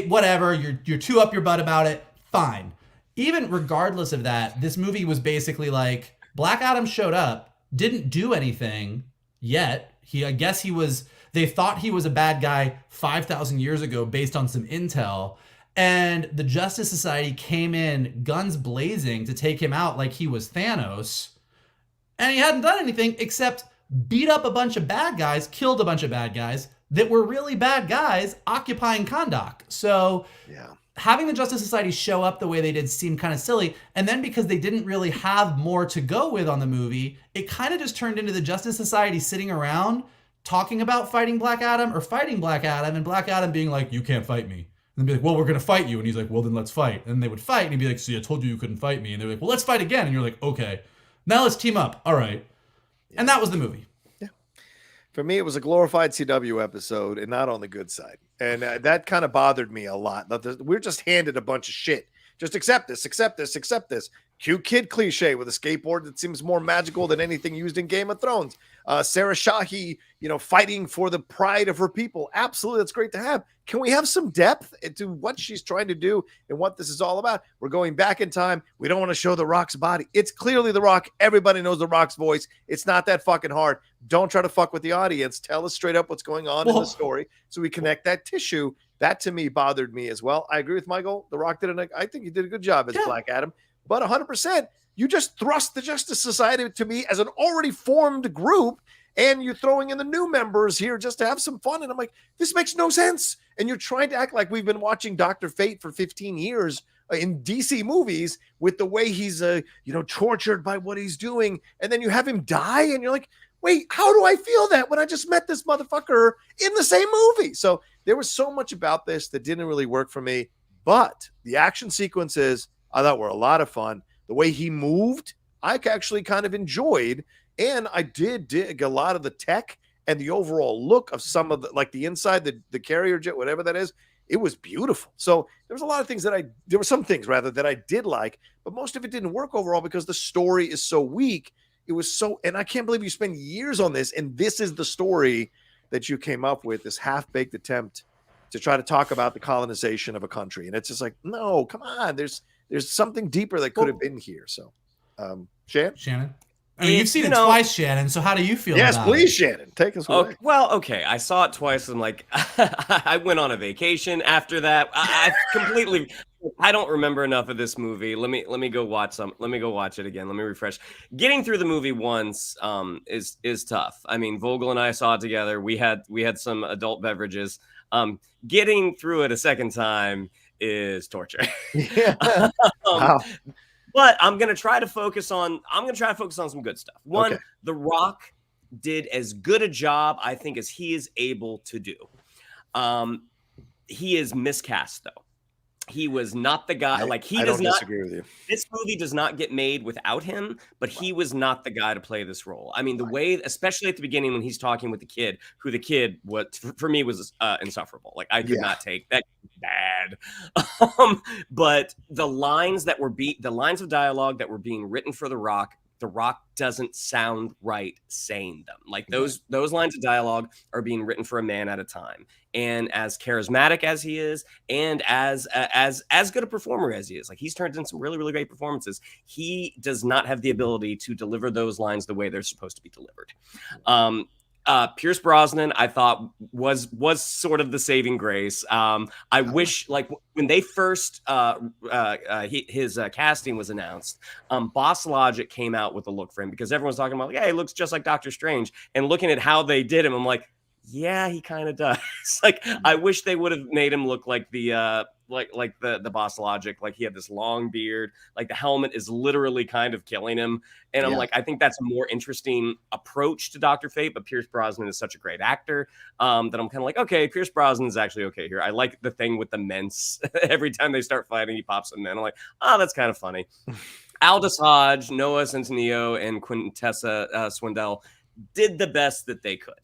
whatever, you're too up your butt about it, fine. Even regardless of that, this movie was basically like, Black Adam showed up, didn't do anything yet. They thought he was a bad guy 5,000 years ago based on some intel. And the Justice Society came in guns blazing to take him out like he was Thanos. And he hadn't done anything except beat up a bunch of bad guys, killed a bunch of bad guys that were really bad guys occupying Kahndaq. So having the Justice Society show up the way they did seemed kind of silly. And then because they didn't really have more to go with on the movie, it kind of just turned into the Justice Society sitting around talking about fighting Black Adam or fighting Black Adam, and Black Adam being like, you can't fight me. And they'd be like, well, we're going to fight you. And he's like, well, then let's fight. And they would fight, and he'd be like, see, I told you couldn't fight me. And they're like, well, let's fight again. And you're like, okay, now let's team up. All right. And that was the movie. Yeah. For me, it was a glorified CW episode, and not on the good side. And that kind of bothered me a lot. We're just handed a bunch of shit Just accept this, accept this, accept this. Cute kid cliche with a skateboard that seems more magical than anything used in Game of Thrones. Sarah Shahi, fighting for the pride of her people. Absolutely, that's great to have. Can we have some depth into what she's trying to do and what this is all about? We're going back in time. We don't want to show The Rock's body. It's clearly The Rock. Everybody knows The Rock's voice. It's not that fucking hard. Don't try to fuck with the audience. Tell us straight up what's going on in the story so we connect that tissue. That, to me, bothered me as well. I agree with Michael. The Rock I think he did a good job as Black Adam. But 100%, you just thrust the Justice Society to me as an already formed group, and you're throwing in the new members here just to have some fun. And I'm like, this makes no sense. And you're trying to act like we've been watching Dr. Fate for 15 years in DC movies with the way he's, tortured by what he's doing. And then you have him die, and you're like, wait, how do I feel that when I just met this motherfucker in the same movie? So there was so much about this that didn't really work for me. But the action sequences, I thought were a lot of fun. The way he moved, I actually kind of enjoyed. And I did dig a lot of the tech and the overall look of some of the inside, the carrier jet, whatever that is. It was beautiful. So there was a lot of things there were some things rather that I did like, but most of it didn't work overall because the story is so weak. It was and I can't believe you spend years on this. And this is the story that you came up with, this half-baked attempt to try to talk about the colonization of a country. And it's just like, no, come on. There's something deeper that could have been here. So, Shannon? I mean, you've seen it twice, Shannon. So how do you feel about please, it? Shannon. Take us away. Well, okay. I saw it twice. I'm like, I went on a vacation after that. I completely... I don't remember enough of this movie. Let me go watch some. Let me go watch it again. Let me refresh. Getting through the movie once is tough. I mean, Vogel and I saw it together. We had some adult beverages. Getting through it a second time is torture. Yeah. Wow. But I'm gonna try to focus on some good stuff. One, okay. The Rock did as good a job, I think, as he is able to do. He is miscast though. He was not the guy. I don't disagree with you. This movie does not get made without him, but he was not the guy to play this role. I mean, the way, especially at the beginning when he's talking with the kid, who the kid was for me was insufferable. Like I could not take that. Bad. But the lines of dialogue that were being written for The Rock doesn't sound right saying them. Like those lines of dialogue are being written for a man at a time. And as charismatic as he is, and as good a performer as he is, like he's turned in some really, really great performances, he does not have the ability to deliver those lines the way they're supposed to be delivered. Pierce Brosnan, I thought was sort of the saving grace. I wish, like when they first his casting was announced, Boss Logic came out with a look for him because everyone's talking about, yeah, he looks just like Doctor Strange. And looking at how they did him, I'm like, yeah, he kind of does. Like I wish they would have made him look like the Boss Logic, like he had this long beard, like the helmet is literally kind of killing him. And I'm like, I think that's a more interesting approach to Dr. Fate, but Pierce Brosnan is such a great actor that I'm kind of like, okay, Pierce Brosnan is actually okay here. I like the thing with the mints. Every time they start fighting, he pops a mint. I'm like, oh, that's kind of funny. Aldous Hodge, Noah Centineo, and Quintessa Swindell did the best that they could.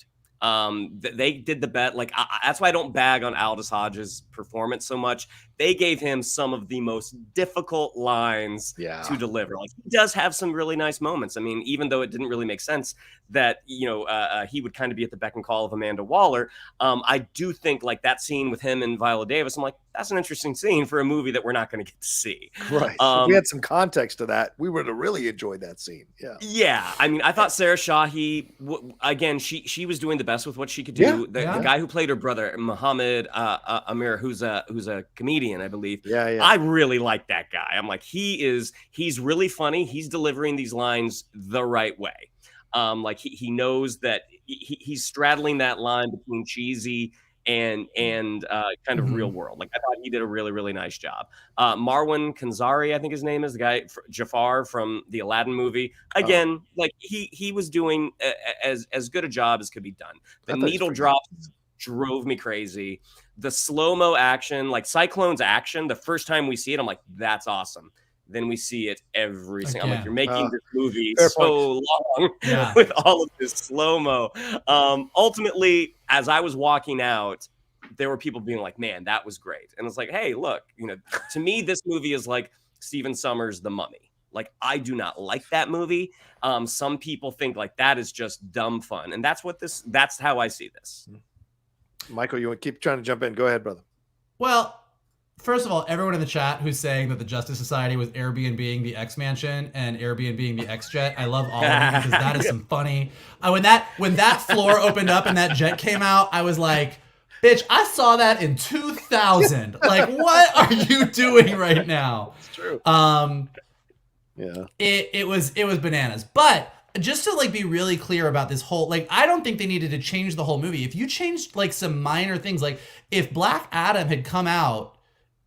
They did the bet. Like that's why I don't bag on Aldous Hodge's performance so much. They gave him some of the most difficult lines to deliver. Like he does have some really nice moments. I mean, even though it didn't really make sense that he would kind of be at the beck and call of Amanda Waller, I do think like that scene with him and Viola Davis, I'm like, that's an interesting scene for a movie that we're not going to get to see. Right. If we had some context to that, we would have really enjoyed that scene. Yeah. Yeah. I mean, I thought Sarah Shahi, again, she was doing the best with what she could do. The guy who played her brother, Muhammad Amir, who's a comedian, I believe. Yeah. I really like that guy. I'm like, he's really funny. He's delivering these lines the right way. Like he knows that he's straddling that line between cheesy and kind of real world. Like I thought he did a really, really nice job. Marwan Kanzari, I think his name is, the guy Jafar from the Aladdin movie. Again, like he was doing as good a job as could be done. The needle drops drove me crazy. The slow-mo action, like Cyclone's action, the first time we see it, I'm like, that's awesome. Then we see it every single. I'm like, you're making this movie so long with all of this slow-mo. Ultimately, as I was walking out, there were people being like, man, that was great. And it's like, hey, look, to me, this movie is like Stephen Sommers' The Mummy. Like, I do not like that movie. Some people think like that is just dumb fun. And that's how I see this. Michael, you want to keep trying to jump in. Go ahead, brother. Well, first of all, everyone in the chat who's saying that the Justice Society was Airbnb-ing the X Mansion and Airbnb-ing the X Jet, I love all of you because that is some funny. When that floor opened up and that jet came out, I was like, bitch, I saw that in 2000. Like, what are you doing right now? It's true. Yeah. It was bananas. But just to like be really clear about this whole, like, I don't think they needed to change the whole movie. If you changed like some minor things, like if Black Adam had come out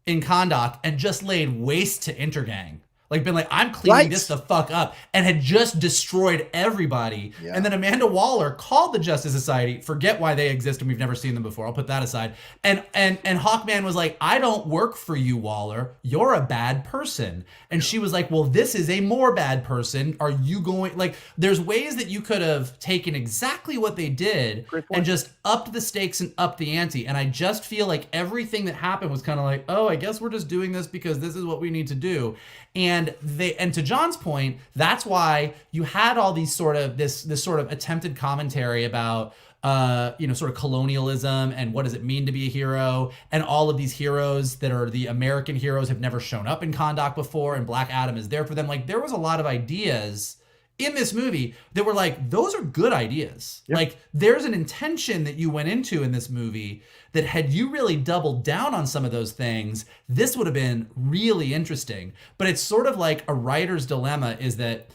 in Kahndaq and just laid waste to Intergang, like been like, I'm cleaning this the fuck up, and had just destroyed everybody. Yeah. And then Amanda Waller called the Justice Society, forget why they exist and we've never seen them before, I'll put that aside. And Hawkman was like, I don't work for you, Waller. You're a bad person. And she was like, well, this is a more bad person. Are you going, like, there's ways that you could have taken exactly what they did and just upped the stakes and upped the ante. And I just feel like everything that happened was kind of like, oh, I guess we're just doing this because this is what we need to do. And to John's point, that's why you had all these sort of this sort of attempted commentary about sort of colonialism and what does it mean to be a hero, and all of these heroes that are the American heroes have never shown up in Kahndaq before, and Black Adam is there for them. Like, there was a lot of ideas in this movie that were like, those are good ideas. Yep. Like, there's an intention that you went into in this movie that had you really doubled down on some of those things, this would have been really interesting. But it's sort of like a writer's dilemma is that,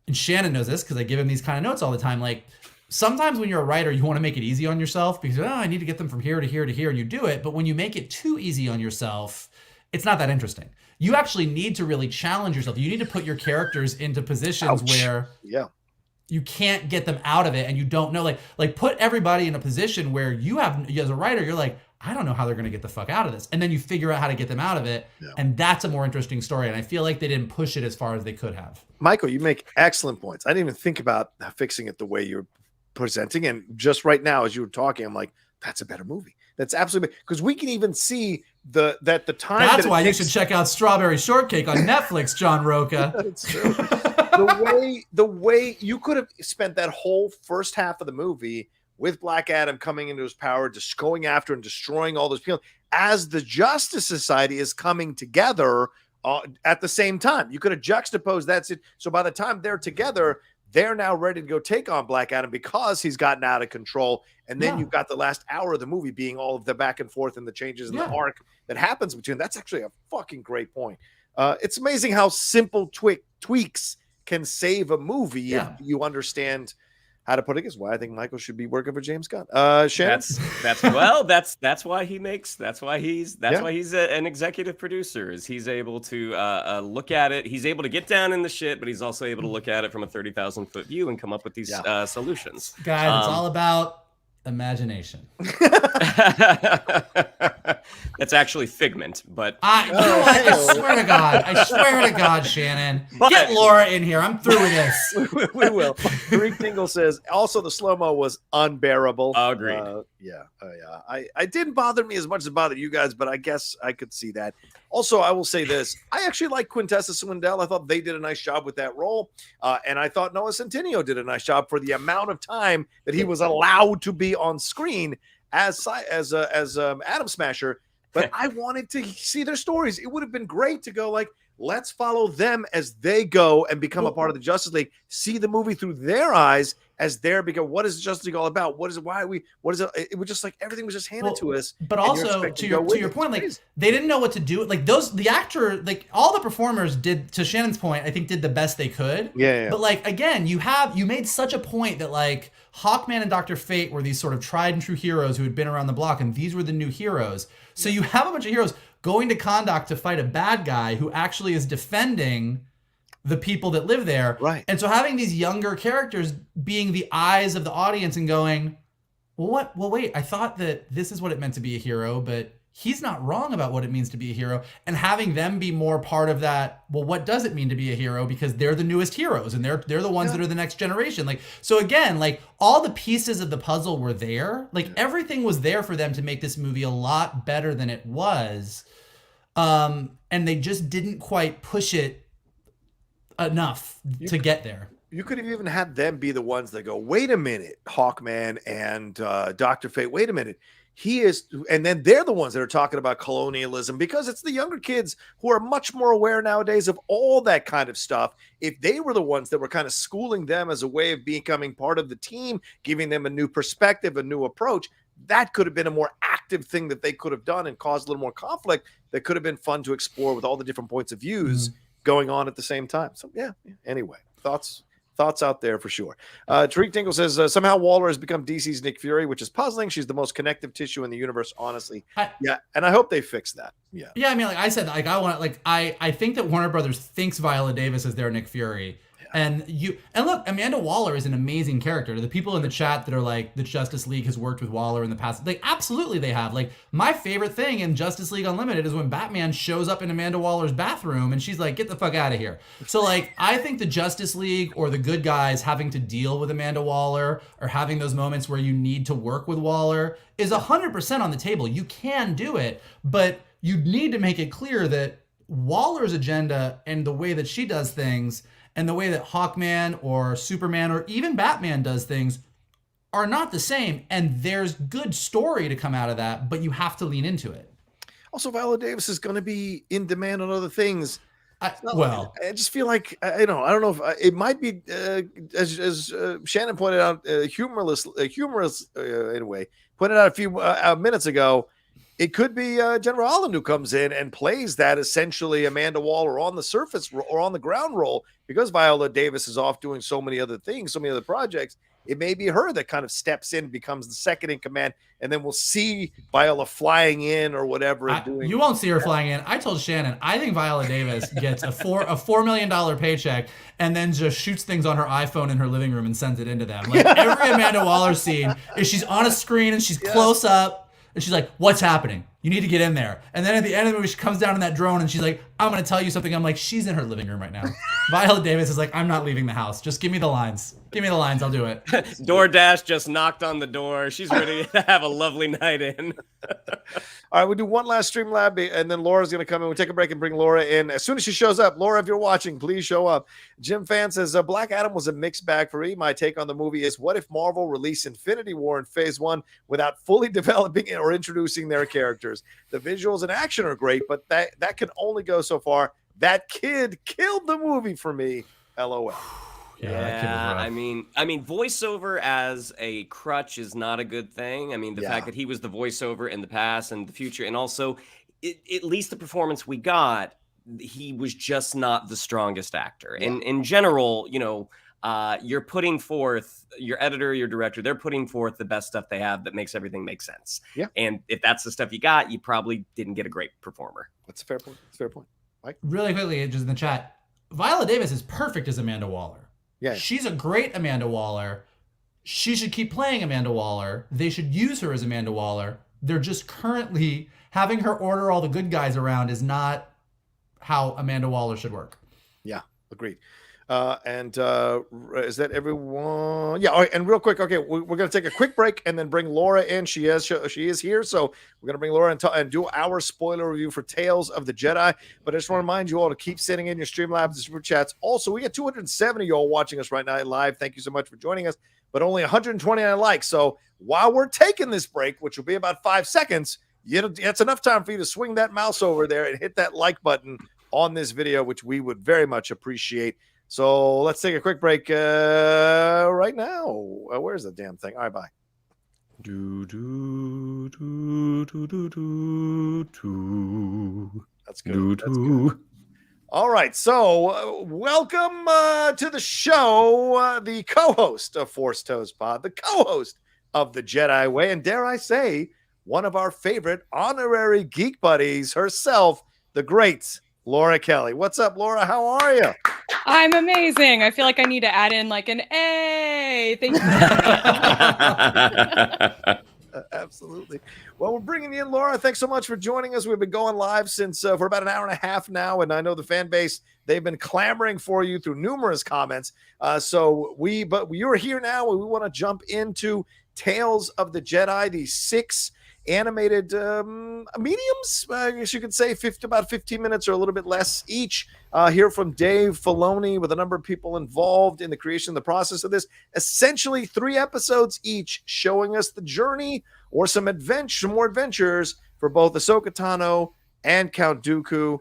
and Shannon knows this because I give him these kind of notes all the time, like, sometimes when you're a writer, you want to make it easy on yourself because, I need to get them from here to here to here, and you do it. But when you make it too easy on yourself, it's not that interesting. You actually need to really challenge yourself. You need to put your characters into positions where you can't get them out of it, and you don't know, like put everybody in a position where you have, as a writer, you're like, I don't know how they're going to get the fuck out of this. And then you figure out how to get them out of it. Yeah. And that's a more interesting story. And I feel like they didn't push it as far as they could have. Michael, you make excellent points. I didn't even think about fixing it the way you're presenting. And just right now, as you were talking, I'm like, that's a better movie. That's absolutely, because we can even see the time. That's why you should check out Strawberry Shortcake on Netflix, John Rocha. That's true. the way you could have spent that whole first half of the movie with Black Adam coming into his power, just going after and destroying all those people, as the Justice Society is coming together at the same time. You could have juxtaposed that. So by the time they're together, they're now ready to go take on Black Adam because he's gotten out of control. And then you've got the last hour of the movie being all of the back and forth and the changes in the arc that happens between. That's actually a fucking great point. It's amazing how simple tweaks can save a movie if you understand how to put it. Is why I think Michael should be working for James Gunn. Shannon? That's why he's an executive producer. Is he's able to look at it. He's able to get down in the shit, but he's also able to look at it from a 30,000 foot view and come up with these solutions. Guys, it's all about imagination. That's actually Figment, but I swear to God, Shannon, get Laura in here. I'm through with this. We will. Tariq Tingle says also the slow-mo was unbearable. Agreed. I didn't bother me as much as it bothered you guys, but I guess I could see that. Also, I will say this. I actually like Quintessa Swindell. I thought they did a nice job with that role. And I thought Noah Centineo did a nice job for the amount of time that he was allowed to be on screen as Atom Smasher. But I wanted to see their stories. It would have been great to go like, let's follow them as they go and become a part of the Justice League. See the movie through their eyes as they're because what is Justice League all about? What is it? Why are we? What is it? It was just like everything was just handed to us. But also to your point, like they didn't know what to do. Like the actor, like all the performers did. To Shannon's point, I think did the best they could. Yeah. But like again, you made such a point that like Hawkman and Dr. Fate were these sort of tried and true heroes who had been around the block, and these were the new heroes. So you have a bunch of heroes going to Kahndaq to fight a bad guy who actually is defending the people that live there. Right. And so having these younger characters being the eyes of the audience and going, well, wait, I thought that this is what it meant to be a hero, but he's not wrong about what it means to be a hero, and having them be more part of that. Well, what does it mean to be a hero? Because they're the newest heroes and they're the ones that are the next generation. Like, so again, like all the pieces of the puzzle were there. Like everything was there for them to make this movie a lot better than it was. And they just didn't quite push it enough to get there. You could have even had them be the ones that go, wait a minute, Hawkman and Dr. Fate, wait a minute. He is, and then they're the ones that are talking about colonialism, because it's the younger kids who are much more aware nowadays of all that kind of stuff. If they were the ones that were kind of schooling them as a way of becoming part of the team, giving them a new perspective, a new approach, that could have been a more active thing that they could have done and caused a little more conflict that could have been fun to explore with all the different points of views going on at the same time. So yeah. Anyway, thoughts out there for sure. Tariq Tingle says somehow Waller has become DC's Nick Fury, which is puzzling. She's the most connective tissue in the universe, honestly. And I hope they fix that. Yeah. I mean, like I said, like I think that Warner Brothers thinks Viola Davis is their Nick Fury. And look, Amanda Waller is an amazing character. The people in the chat that are like, the Justice League has worked with Waller in the past. Like, absolutely they have. Like, my favorite thing in Justice League Unlimited is when Batman shows up in Amanda Waller's bathroom and she's like, get the fuck out of here. So, like, I think the Justice League or the good guys having to deal with Amanda Waller or having those moments where you need to work with Waller is 100% on the table. You can do it, but you need to make it clear that Waller's agenda and the way that she does things and the way that Hawkman or Superman or even Batman does things are not the same. And there's good story to come out of that, but you have to lean into it. Also, Viola Davis is going to be in demand on other things. I just feel like, I don't know if it might be, as Shannon pointed out, humorous anyway, pointed out a few minutes ago, it could be General Holland who comes in and plays that essentially Amanda Waller on the surface or on the ground role, because Viola Davis is off doing so many other things, so many other projects. It may be her that kind of steps in, becomes the second in command, and then we'll see Viola flying in or whatever. You won't see her flying in. I told Shannon, I think Viola Davis gets a $4 million paycheck and then just shoots things on her iPhone in her living room and sends it into them. Like every Amanda Waller scene is she's on a screen and she's close up. And she's like, what's happening? You need to get in there. And then at the end of the movie, she comes down in that drone and she's like, I'm going to tell you something. I'm like, she's in her living room right now. Viola Davis is like, I'm not leaving the house. Just give me the lines. Give me the lines. I'll do it. DoorDash just knocked on the door. She's ready to have a lovely night in. All right, we'll do one last Streamlab, and then Laura's going to come in. We'll take a break and bring Laura in. As soon as she shows up, Laura, if you're watching, please show up. Jim Fan says, Black Adam was a mixed bag for me. My take on the movie is, what if Marvel released Infinity War in Phase 1 without fully developing or introducing their characters? The visuals and action are great, but that can only go so far. That kid killed the movie for me. LOL. Yeah, I mean, voiceover as a crutch is not a good thing. I mean, the fact that he was the voiceover in the past and the future, and also, at least the performance we got, he was just not the strongest actor. And in general, you know, you're putting forth, your editor, your director, they're putting forth the best stuff they have that makes everything make sense. Yeah. And if that's the stuff you got, you probably didn't get a great performer. That's a fair point. That's a fair point. Mike? Really quickly, just in the chat, Viola Davis is perfect as Amanda Waller. Yeah. She's a great Amanda Waller. She should keep playing Amanda Waller. They should use her as Amanda Waller. They're just currently having her order all the good guys around is not how Amanda Waller should work. Yeah, agreed. Is that everyone? Yeah. All right, and real quick, okay, we're going to take a quick break and then bring Laura in. She is here, so we're going to bring Laura in and do our spoiler review for Tales of the Jedi. But I just want to remind you all to keep sending in your Streamlabs and Super Chats. Also, we got 270 y'all watching us right now live. Thank you so much for joining us. But only 129 likes. So while we're taking this break, which will be about 5 seconds, it's enough time for you to swing that mouse over there and hit that like button on this video, which we would very much appreciate. So let's take a quick break right now. Where's the damn thing? All right, bye. That's good. That's good. All right, so welcome to the show, the co-host of Force Toes Pod, the co-host of the Jedi Way, and dare I say, one of our favorite honorary Geek Buddies herself, the great Laura Kelly. What's up, Laura? How are you? I'm amazing. I feel like I need to add in like an A. Thank you. Absolutely. Well, we're bringing you in, Laura. Thanks so much for joining us. We've been going live since for about an hour and a half now, and I know the fan base, they've been clamoring for you through numerous comments. But you're here now, and we want to jump into Tales of the Jedi, the 6 animated mediums, I guess you could say, about 15 minutes or a little bit less each. Hear from Dave Filoni with a number of people involved in the creation of the process of this. Essentially 3 episodes each, showing us the journey or some more adventures for both Ahsoka Tano and Count Dooku.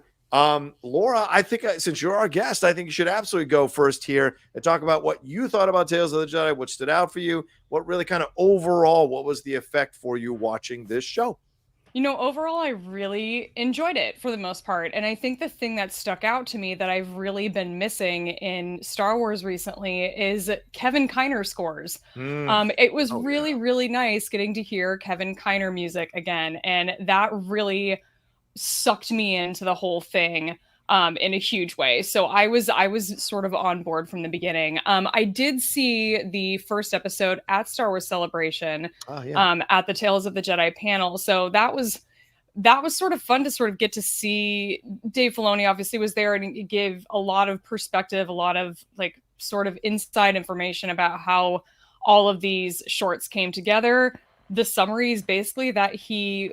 Laura, I think since you're our guest, I think you should absolutely go first here and talk about what you thought about Tales of the Jedi, what stood out for you, what really kind of overall, what was the effect for you watching this show? Overall, I really enjoyed it for the most part. And I think the thing that stuck out to me that I've really been missing in Star Wars recently is Kevin Kiner scores. It was really nice getting to hear Kevin Kiner music again. And that really sucked me into the whole thing in a huge way. So I was sort of on board from the beginning. I did see the first episode at Star Wars Celebration at the Tales of the Jedi panel. So that was sort of fun to sort of get to see. Dave Filoni obviously was there, and he gave a lot of perspective, a lot of like sort of inside information about how all of these shorts came together. The summary is basically that he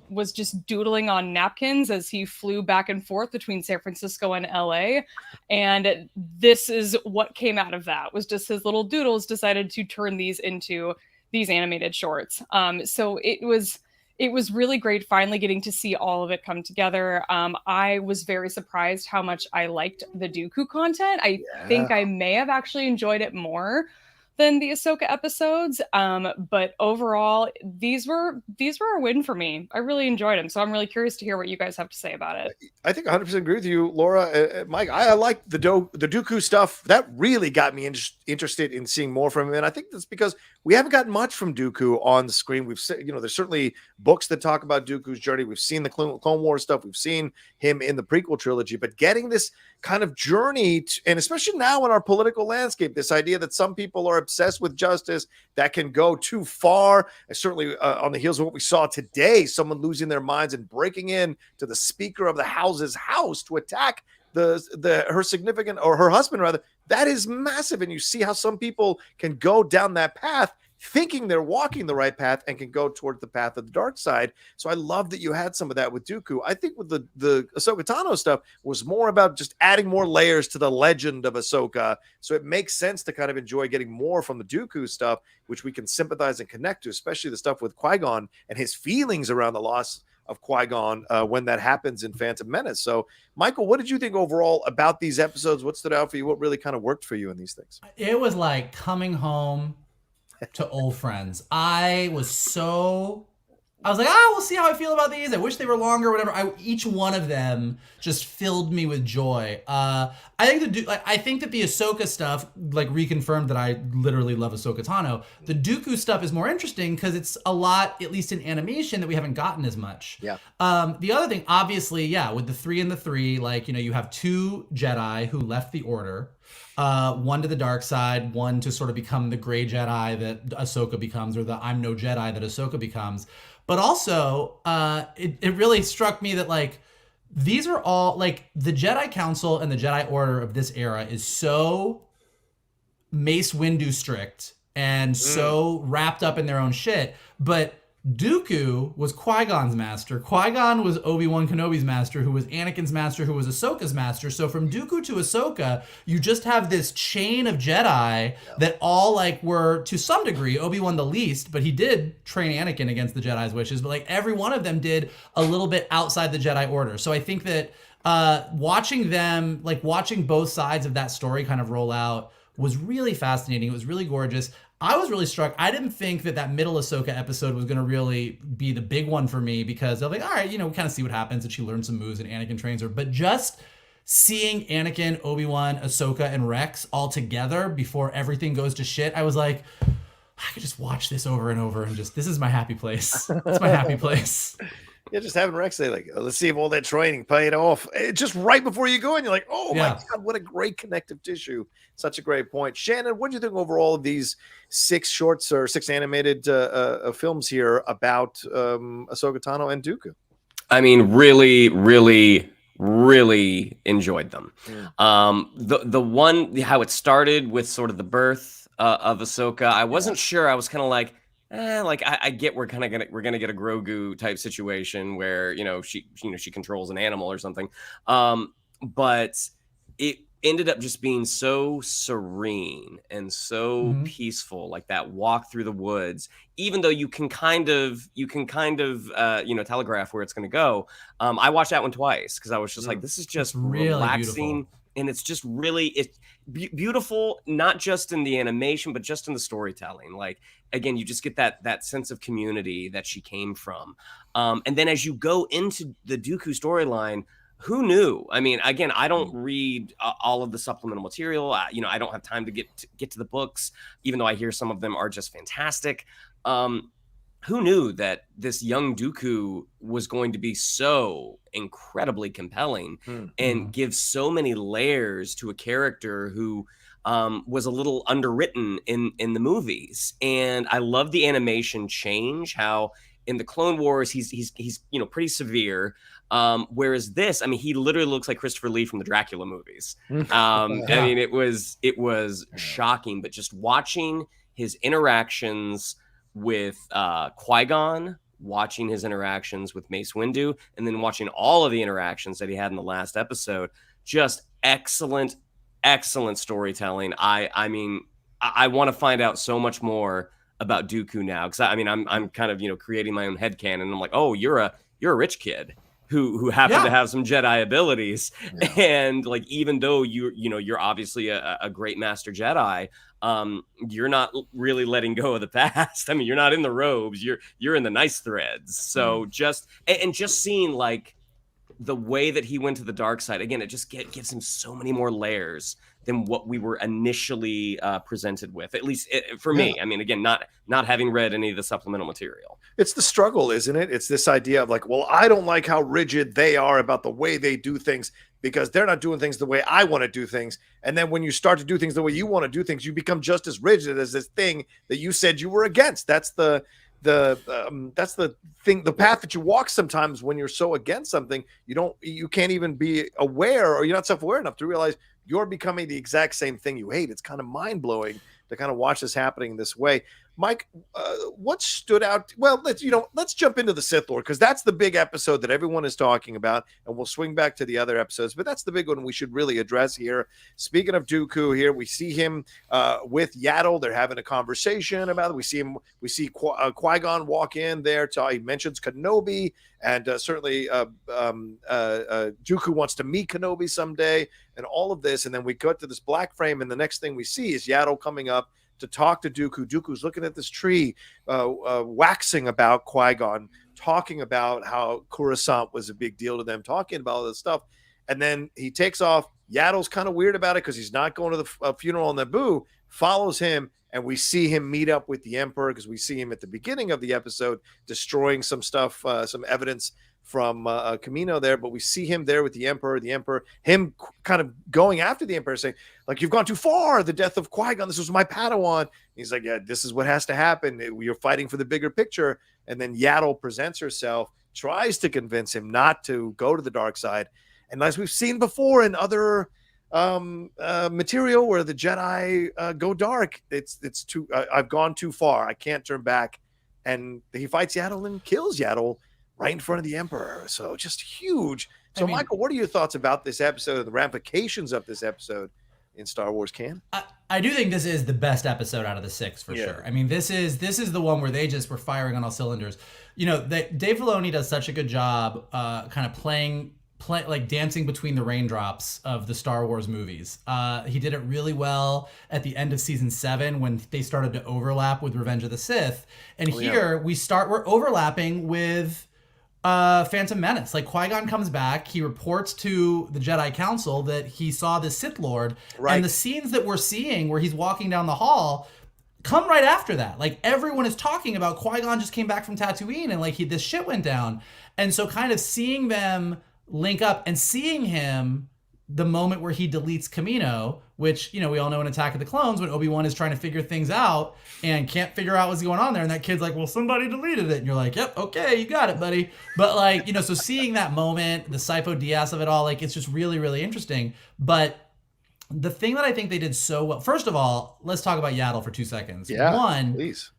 was just doodling on napkins as he flew back and forth between San Francisco and LA. And this is what came out of that, was just his little doodles decided to turn these into these animated shorts. So it was really great finally getting to see all of it come together. I was very surprised how much I liked the Dooku content. I think I may have actually enjoyed it more than the Ahsoka episodes. But overall, these were a win for me. I really enjoyed them. So I'm really curious to hear what you guys have to say about it. I think 100% agree with you, Laura. Mike, I like the Dooku stuff. That really got me interested in seeing more from him. And I think that's because we haven't gotten much from Dooku on the screen. We've seen, there's certainly books that talk about Dooku's journey. We've seen the Clone Wars stuff. We've seen him in the prequel trilogy, but getting this kind of journey, and especially now in our political landscape, this idea that some people are obsessed with justice that can go too far. And certainly on the heels of what we saw today, someone losing their minds and breaking in to the Speaker of the House's house to attack her significant, or her husband rather. That is massive. And you see how some people can go down that path thinking they're walking the right path and can go towards the path of the dark side. So I love that you had some of that with Dooku. I think with the Ahsoka Tano stuff was more about just adding more layers to the legend of Ahsoka. So it makes sense to kind of enjoy getting more from the Dooku stuff, which we can sympathize and connect to, especially the stuff with Qui-Gon and his feelings around the loss of Qui-Gon when that happens in Phantom Menace. So Michael, what did you think overall about these episodes? What stood out for you? What really kind of worked for you in these things? It was like coming home to old friends. I was like, we'll see how I feel about these. I wish they were longer, whatever. Each one of them just filled me with joy. I think that the Ahsoka stuff reconfirmed that I literally love Ahsoka Tano. The Dooku stuff is more interesting because it's a lot, at least in animation, that we haven't gotten as much. Yeah. The other thing, obviously, with the 3 and the 3, you have 2 Jedi who left the Order. One to the dark side, one to sort of become the gray Jedi that Ahsoka becomes, or the I'm no Jedi that Ahsoka becomes. But also, it really struck me that these are all the Jedi Council and the Jedi Order of this era is so Mace Windu strict and so wrapped up in their own shit. But Dooku was Qui-Gon's master. Qui-Gon was Obi-Wan Kenobi's master, who was Anakin's master, who was Ahsoka's master. So from Dooku to Ahsoka, you just have this chain of Jedi that all were, to some degree, Obi-Wan the least, but he did train Anakin against the Jedi's wishes. But every one of them did a little bit outside the Jedi Order. So I think that watching them, watching both sides of that story kind of roll out was really fascinating. It was really gorgeous. I was really struck. I didn't think that middle Ahsoka episode was going to really be the big one for me because I was like, all right, we kind of see what happens and she learns some moves and Anakin trains her. But just seeing Anakin, Obi-Wan, Ahsoka, and Rex all together before everything goes to shit, I was like, I could just watch this over and over and this is my happy place. It's my happy place. Yeah, just having Rex say like, let's see if all that training paid off. Just right before you go in, you're like, oh my God, what a great connective tissue. Such a great point. Shannon, what do you think overall of these 6 shorts or 6 animated films here about Ahsoka Tano and Dooku? I mean, really, really, really enjoyed them. The one, how it started with sort of the birth of Ahsoka, I wasn't sure. I was kind of like, I get we're gonna get a Grogu type situation where she controls an animal or something, but it ended up just being so serene and so peaceful, like that walk through the woods. Even though you can kind of telegraph where it's going to go. I watched that one twice because I was just like, this is just really relaxing. Beautiful. And it's just really beautiful, not just in the animation, but just in the storytelling. Like, again, you just get that sense of community that she came from. And then as you go into the Dooku storyline, who knew? I mean, again, I don't read all of the supplemental material. I don't have time to get to the books, even though I hear some of them are just fantastic. Who knew that this young Dooku was going to be so incredibly compelling and give so many layers to a character who was a little underwritten in the movies? And I love the animation change, how in the Clone Wars he's pretty severe. Whereas this, I mean, he literally looks like Christopher Lee from the Dracula movies. I mean, it was shocking, but just watching his interactions with Qui-Gon, watching his interactions with Mace Windu, and then watching all of the interactions that he had in the last episode, just excellent storytelling. I mean, I want to find out so much more about Dooku now, because I'm kind of creating my own headcanon. I'm like, oh, you're a rich kid who happen to have some Jedi abilities, and like, even though you're obviously a great master Jedi, you're not really letting go of the past. I mean, you're not in the robes, you're in the nice threads. So just seeing like the way that he went to the dark side, again, it just gives him so many more layers than what we were initially presented with, at least for me. I mean, again, not having read any of the supplemental material. It's the struggle, isn't it? It's this idea of like, well, I don't like how rigid they are about the way they do things because they're not doing things the way I want to do things. And then when you start to do things the way you want to do things, you become just as rigid as this thing that you said you were against. That's the thing, the path that you walk sometimes when you're so against something. You can't even be aware, or you're not self-aware enough to realize you're becoming the exact same thing you hate. It's kind of mind-blowing to kind of watch this happening this way. Mike, what stood out? Well, let's jump into the Sith Lord, because that's the big episode that everyone is talking about, and we'll swing back to the other episodes, but that's the big one we should really address here. Speaking of Dooku here, we see him with Yaddle. They're having a conversation about it. We see Qui-Gon walk in there. He mentions Kenobi, and certainly Dooku wants to meet Kenobi someday, and all of this. And then we cut to this black frame, and the next thing we see is Yaddle coming up to talk to Dooku. Dooku's looking at this tree, waxing about Qui-Gon, talking about how Coruscant was a big deal to them, talking about all this stuff. And then he takes off. Yaddle's kind of weird about it because he's not going to the funeral on Naboo, follows him, and we see him meet up with the Emperor, because we see him at the beginning of the episode destroying some stuff, some evidence from Camino there, but we see him there with the Emperor, him kind of going after the Emperor, saying, like, you've gone too far, the death of Qui-Gon, this was my Padawan. And he's like, yeah, this is what has to happen. You're fighting for the bigger picture. And then Yaddle presents herself, tries to convince him not to go to the dark side. And as we've seen before in other material where the Jedi go dark, it's too, I've gone too far. I can't turn back. And he fights Yaddle and kills Yaddle right in front of the Emperor. So just huge. So, Michael, what are your thoughts about this episode, the ramifications of this episode in Star Wars canon? I do think this is the best episode out of the 6 for sure. I mean, this is the one where they just were firing on all cylinders. Dave Filoni does such a good job kind of playing like dancing between the raindrops of the Star Wars movies. He did it really well at the end of season 7 when they started to overlap with Revenge of the Sith. And we're overlapping with Phantom Menace. Like, Qui-Gon comes back, he reports to the Jedi Council that he saw the Sith Lord, and the scenes that we're seeing where he's walking down the hall come right after that. Like, everyone is talking about Qui-Gon just came back from Tatooine and like this shit went down. And so kind of seeing them link up and seeing him the moment where he deletes Kamino, which, you know, we all know in Attack of the Clones when Obi-Wan is trying to figure things out and can't figure out what's going on there. And that kid's like, well, somebody deleted it. And you're like, yep, okay, you got it, buddy. But like, you know, so seeing that moment, the Sifo Dyas of it all, like, it's just really, really interesting. But the thing that I think they did so well, first of all, let's talk about Yaddle for 2 seconds. Yeah, One, please.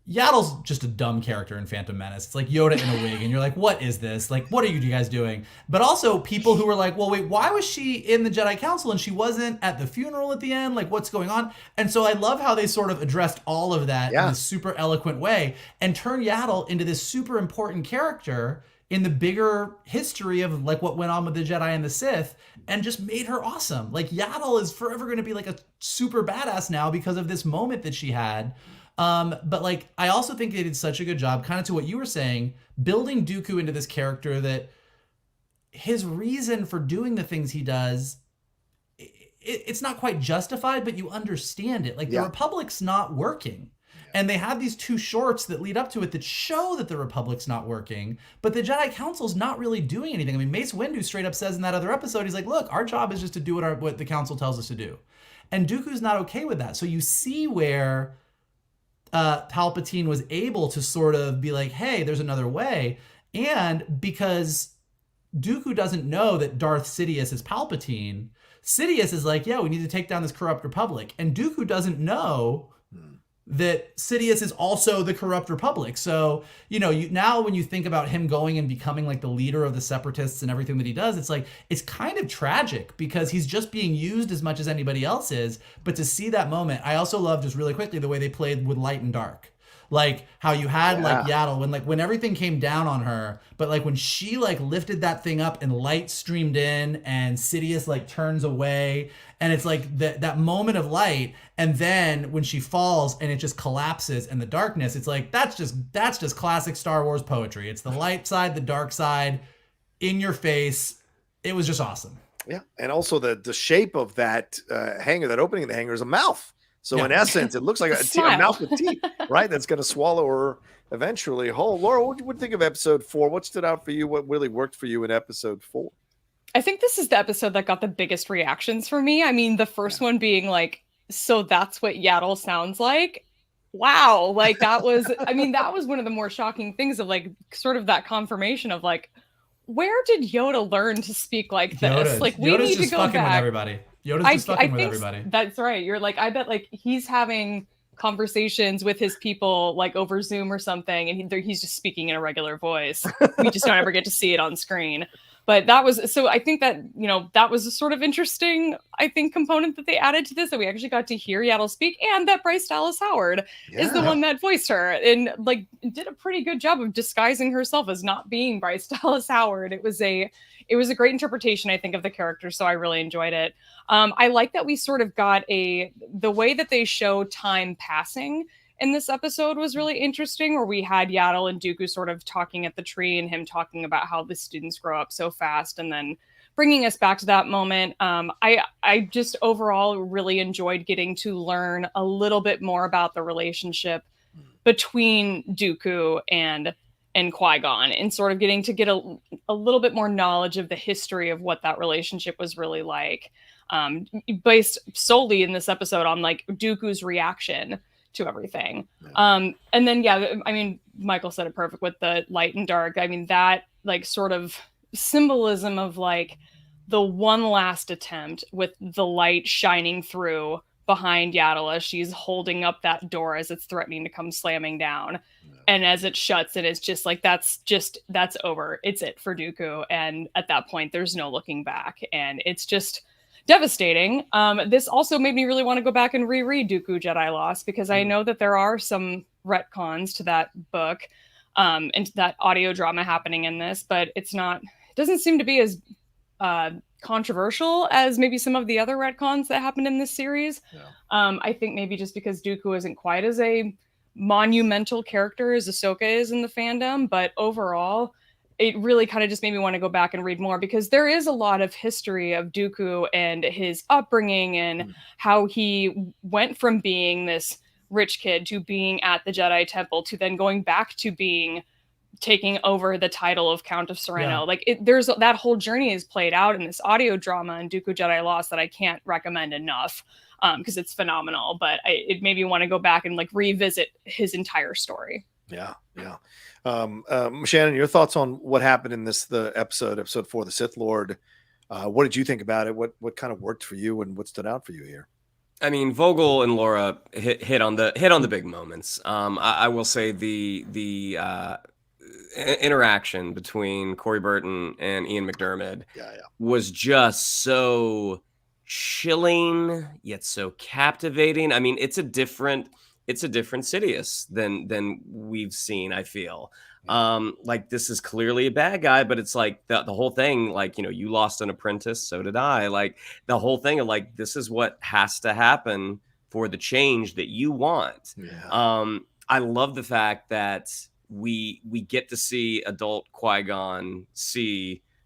Yaddle's just a dumb character in Phantom Menace. It's like Yoda in a wig, and you're like, what is this? Like, what are you guys doing? But also people who were like, well, wait, why was she in the Jedi Council and she wasn't at the funeral at the end? Like, what's going on? And so I love how they sort of addressed all of that in this super eloquent way and turned Yaddle into this super important character in the bigger history of like what went on with the Jedi and the Sith, and just made her awesome. Like, Yaddle is forever going to be like a super badass now because of this moment that she had. But like, I also think they did such a good job, kind of to what you were saying, building Dooku into this character that his reason for doing the things he does, it's not quite justified, but you understand it. Like, the Republic's not working. And they have these 2 shorts that lead up to it that show that the Republic's not working, but the Jedi Council's not really doing anything. I mean, Mace Windu straight up says in that other episode, he's like, look, our job is just to do what the Council tells us to do. And Dooku's not okay with that. So you see where Palpatine was able to sort of be like, hey, there's another way. And because Dooku doesn't know that Darth Sidious is Palpatine, Sidious is like, yeah, we need to take down this corrupt Republic. And Dooku doesn't know that Sidious is also the corrupt Republic. So, you know, now when you think about him going and becoming like the leader of the Separatists and everything that he does, it's like, it's kind of tragic because he's just being used as much as anybody else is. But to see that moment, I also love, just really quickly, the way they played with light and dark. Like how you had like Yaddle when everything came down on her, but like when she like lifted that thing up and light streamed in and Sidious like turns away, and it's like that moment of light, and then when she falls and it just collapses and the darkness, it's like that's just classic Star Wars poetry. It's the light side, the dark side, in your face. It was just awesome. Yeah, and also the shape of that hanger, that opening of the hanger, is a mouth. So in essence, it looks like a mouth with teeth, right? That's going to swallow her eventually whole. Laura, what do you think of episode 4? What stood out for you? What really worked for you in episode 4? I think this is the episode that got the biggest reactions for me. I mean, the first one being like, so that's what Yaddle sounds like. Wow. Like that was, I mean, that was one of the more shocking things of like, sort of that confirmation of like, where did Yoda learn to speak like this? Like we Yoda's need to just go fucking back. With everybody. Yoda's just fucking with everybody. That's right. You're like, I bet like he's having conversations with his people like over Zoom or something, and he's just speaking in a regular voice. We just don't ever get to see it on screen. But that was, so I think that, you know, that was a sort of interesting, I think, component that they added to this, that we actually got to hear Yaddle speak, and that Bryce Dallas Howard is the one that voiced her and like did a pretty good job of disguising herself as not being Bryce Dallas Howard. It was a great interpretation, I think, of the character. So I really enjoyed it. I like that we sort of got the way that they show time passing in this episode was really interesting, where we had Yaddle and Dooku sort of talking at the tree and him talking about how the students grow up so fast, and then bringing us back to that moment. I just overall really enjoyed getting to learn a little bit more about the relationship between Dooku and Qui-Gon, and sort of getting to get a little bit more knowledge of the history of what that relationship was really like, based solely in this episode on like Dooku's reaction to everything. And then, I mean, Michael said it perfect with the light and dark. I mean, that like sort of symbolism of like the one last attempt with the light shining through behind Yaddle as she's holding up that door as it's threatening to come slamming down. And as it shuts, and it's just like, that's over. It's it for Dooku. And at that point, there's no looking back. And it's just devastating. This also made me really want to go back and reread Dooku Jedi Lost, because I know that there are some retcons to that book and to that audio drama happening in this, but it doesn't seem to be as controversial as maybe some of the other retcons that happened in this series. I think maybe just because Dooku isn't quite as a monumental character as Ahsoka is in the fandom, but overall it really kind of just made me want to go back and read more, because there is a lot of history of Dooku and his upbringing and how he went from being this rich kid to being at the Jedi Temple to then going back to being taking over the title of Count of Sereno. Like there's that whole journey is played out in this audio drama in Dooku Jedi Lost that I can't recommend enough because it's phenomenal. But it made me want to go back and like revisit his entire story. Yeah. Shannon, your thoughts on what happened in the episode 4, the Sith Lord. What did you think about it? What kind of worked for you and what stood out for you here? I mean, Vogel and Laura hit on the big moments. I will say the interaction between Corey Burton and Ian McDermott was just so chilling yet so captivating. I mean, it's a different Sidious than we've seen, I feel. Like this is clearly a bad guy, but it's like the whole thing, like, you know, you lost an apprentice, so did I. Like the whole thing of like, this is what has to happen for the change that you want. I love the fact that we get to see adult Qui-Gon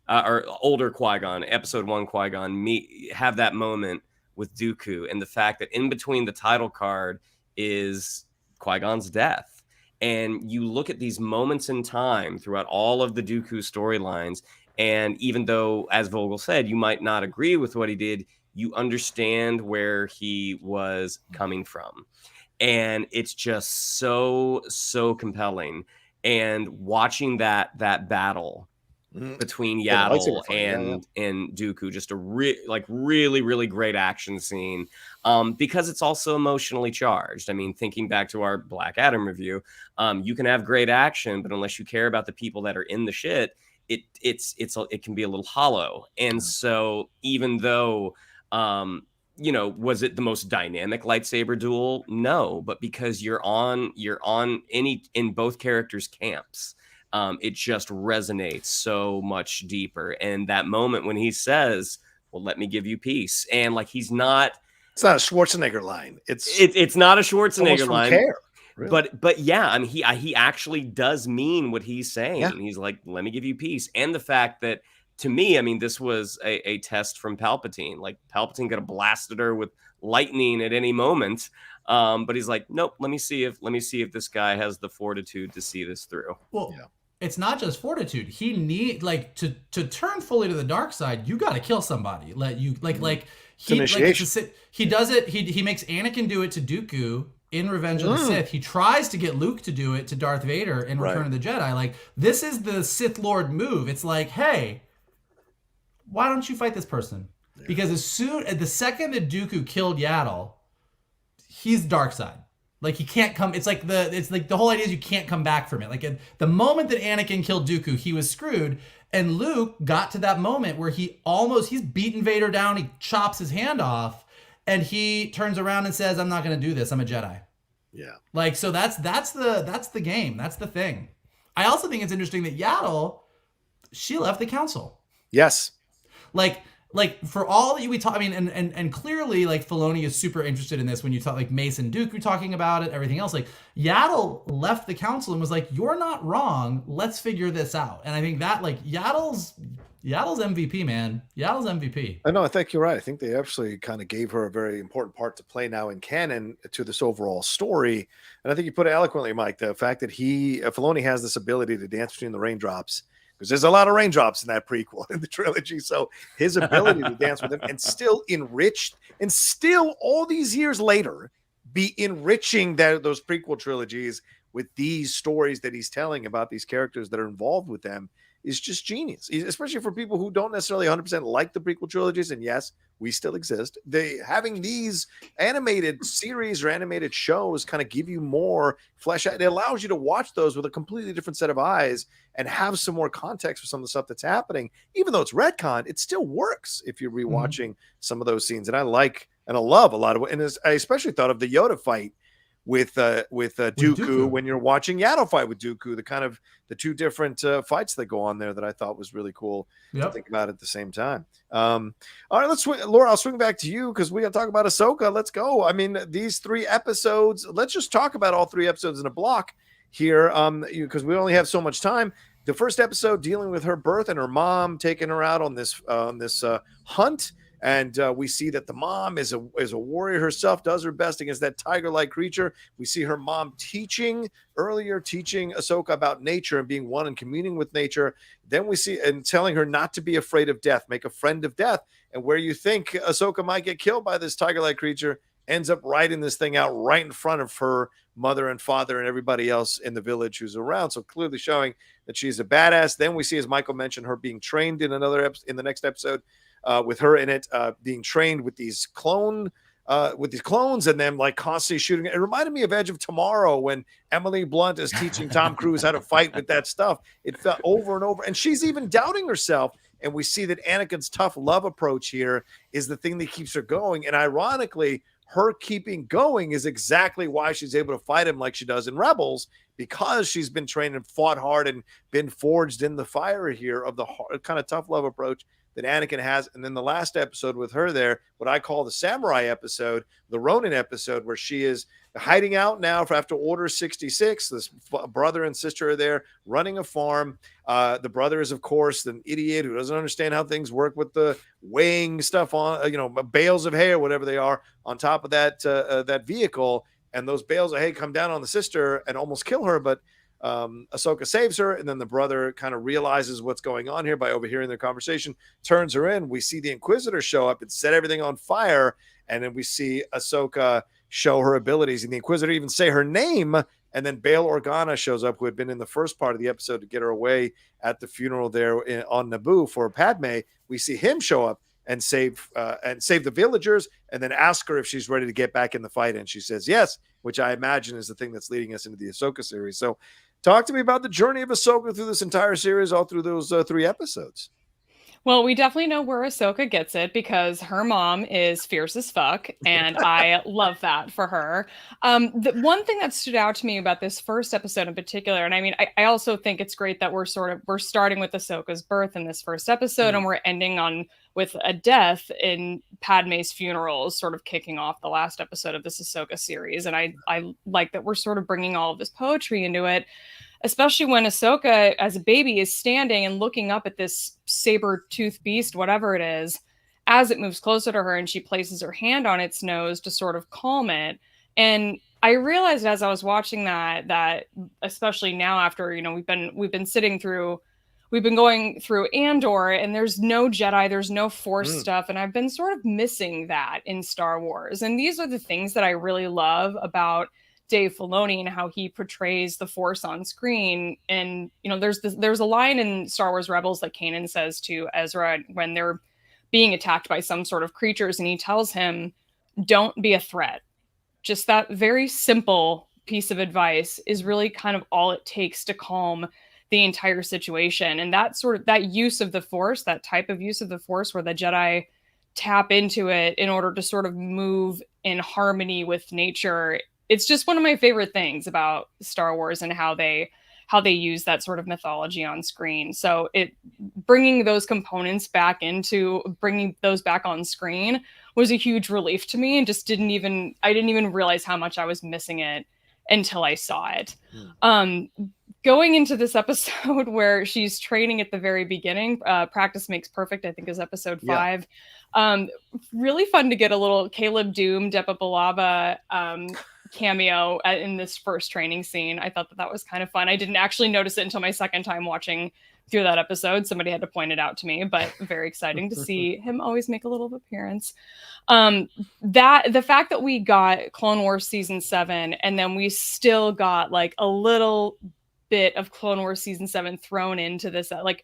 or older Qui-Gon, episode 1 Qui-Gon have that moment with Dooku, and the fact that in between the title card is Qui-Gon's death. And you look at these moments in time throughout all of the Dooku storylines, and even though, as Vogel said, you might not agree with what he did, you understand where he was coming from. And it's just so compelling. And watching that battle between Yaddle and Dooku, just a really great action scene, because it's also emotionally charged. I mean, thinking back to our Black Adam review, you can have great action, but unless you care about the people that are in the shit, it can be a little hollow. And so even though you know, was it the most dynamic lightsaber duel? No, but because you're in both characters' camps, it just resonates so much deeper. And that moment when he says, "Well, let me give you peace," and like it's not a Schwarzenegger line. It's not a Schwarzenegger line. Care, really. But yeah, I mean, he actually does mean what he's saying. Yeah. He's like, "Let me give you peace," and the fact that, to me, I mean, this was a test from Palpatine. Like Palpatine could have blasted her with lightning at any moment, but he's like, "Nope. Let me see if this guy has the fortitude to see this through." Well, it's not just fortitude. He to turn fully to the dark side. You got to kill somebody. He does it. He makes Anakin do it to Dooku in Revenge of the Sith. He tries to get Luke to do it to Darth Vader in Return of the Jedi. Like, this is the Sith Lord move. It's like, hey, why don't you fight this person? Yeah. Because the second that Dooku killed Yaddle, he's dark side. Like, he can't come. It's like the whole idea is you can't come back from it. Like, the moment that Anakin killed Dooku, he was screwed. And Luke got to that moment where he's beaten Vader down. He chops his hand off, and he turns around and says, "I'm not going to do this. I'm a Jedi." Yeah. Like, so that's the game. That's the thing. I also think it's interesting that Yaddle, she left the council. Yes. Like for all that we talk, I mean, and clearly, like, Filoni is super interested in this when you talk, like, Mace and Dooku talking about it, everything else. Like, Yaddle left the council and was like, "You're not wrong. Let's figure this out." And I think that, like, Yaddle's MVP, man. Yaddle's MVP. I know. I think you're right. I think they actually kind of gave her a very important part to play now in canon to this overall story. And I think you put it eloquently, Mike, the fact that Filoni has this ability to dance between the raindrops, because there's a lot of raindrops in that prequel in the trilogy. So his ability to dance with them and still enriched, and still all these years later be enriching those prequel trilogies with these stories that he's telling about these characters that are involved with them is just genius, especially for people who don't necessarily 100% like the prequel trilogies. And yes, we still exist. Having these animated series or animated shows kind of give you more flesh out. It allows you to watch those with a completely different set of eyes and have some more context for some of the stuff that's happening. Even though it's retcon, it still works if you're rewatching some of those scenes. And I love a lot of it. And I especially thought of the Yoda fight with Dooku when you're watching Yaddle fight with Dooku, the two different fights that go on there that I thought was really cool to think about at the same time. All right, Laura, I'll swing back to you because we got to talk about Ahsoka. Let's go. I mean, these 3 episodes, let's just talk about all 3 episodes in a block here because we only have so much time. The first episode dealing with her birth and her mom taking her out on this hunt. And we see that the mom is a warrior herself, does her best against that tiger-like creature. We see her mom teaching Ahsoka about nature and being one and communing with nature. Then we see and telling her not to be afraid of death, make a friend of death. And where you think Ahsoka might get killed by this tiger-like creature ends up riding this thing out right in front of her mother and father and everybody else in the village who's around. So clearly showing that she's a badass. Then we see, as Michael mentioned, her being trained in in the next episode, with her in it, being trained with these clones and them like constantly shooting. It reminded me of Edge of Tomorrow when Emily Blunt is teaching Tom Cruise how to fight with that stuff. It felt over and over, and she's even doubting herself. And we see that Anakin's tough love approach here is the thing that keeps her going. And ironically, her keeping going is exactly why she's able to fight him like she does in Rebels, because she's been trained and fought hard and been forged in the fire here of the kind of tough love approach that Anakin has. And then the last episode with her there, what I call the samurai episode, the Ronin episode, where she is hiding out now after Order 66. This brother and sister are there running a farm. The brother is, of course, an idiot who doesn't understand how things work with the weighing stuff on, bales of hay or whatever they are on top of that vehicle. And those bales of hay come down on the sister and almost kill her. But Ahsoka saves her, and then the brother kind of realizes what's going on here by overhearing their conversation, turns her in. We see the Inquisitor show up and set everything on fire, and then we see Ahsoka show her abilities, and the Inquisitor even say her name, and then Bail Organa shows up, who had been in the first part of the episode to get her away at the funeral there on Naboo for Padme. We see him show up and save the villagers, and then ask her if she's ready to get back in the fight, and she says yes, which I imagine is the thing that's leading us into the Ahsoka series. So talk to me about the journey of Ahsoka through this entire series, all through those 3 episodes. Well, we definitely know where Ahsoka gets it because her mom is fierce as fuck, and I love that for her. The one thing that stood out to me about this first episode in particular, and I mean, I also think it's great that we're starting with Ahsoka's birth in this first episode, and we're ending with a death in Padme's funeral, sort of kicking off the last episode of this Ahsoka series. And I like that we're sort of bringing all of this poetry into it, especially when Ahsoka, as a baby, is standing and looking up at this saber-toothed beast, whatever it is, as it moves closer to her, and she places her hand on its nose to sort of calm it. And I realized as I was watching that especially now after, we've been going through Andor, and there's no Jedi, there's no Force stuff, and I've been sort of missing that in Star Wars. And these are the things that I really love about Dave Filoni and how he portrays the Force on screen. And there's a line in Star Wars Rebels that Kanan says to Ezra when they're being attacked by some sort of creatures, and he tells him, "Don't be a threat." Just that very simple piece of advice is really kind of all it takes to calm the entire situation. And that use of the Force, that type of use of the Force where the Jedi tap into it in order to sort of move in harmony with nature, it's just one of my favorite things about Star Wars and how they use that sort of mythology on screen. So bringing those components back on screen was a huge relief to me, and just I didn't even realize how much I was missing it until I saw it. Going into this episode where she's training at the very beginning, practice makes perfect, I think is episode 5. Really fun to get a little Caleb Doom, Depa Balaba cameo in this first training scene. I thought that was kind of fun. I didn't actually notice it until my second time watching through that episode. Somebody had to point it out to me, but very exciting to see him always make a little appearance. The fact that we got Clone Wars season 7, and then we still got like a little bit of Clone Wars season 7 thrown into this, like,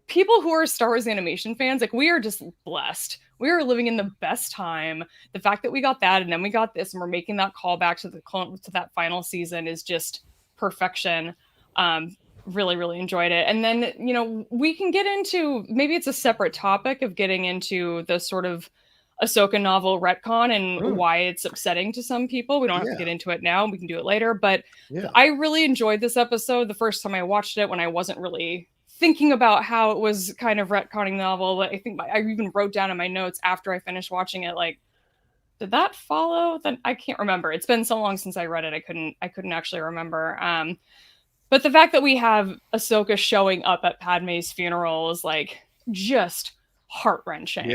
people who are Star Wars animation fans, like, we are just blessed. We are living in the best time. The fact that we got that, and then we got this, and we're making that callback to that final season is just perfection. Really, really enjoyed it. And then, we can get into, maybe it's a separate topic of getting into the sort of Ahsoka novel retcon and why it's upsetting to some people. We don't have to get into it now. We can do it later. But I really enjoyed this episode the first time I watched it, when I wasn't really thinking about how it was kind of retconning the novel. I think I even wrote down in my notes after I finished watching it, like, did that follow? Then I can't remember. It's been so long since I read it. I couldn't actually remember. But the fact that we have Ahsoka showing up at Padme's funeral is like just heart-wrenching.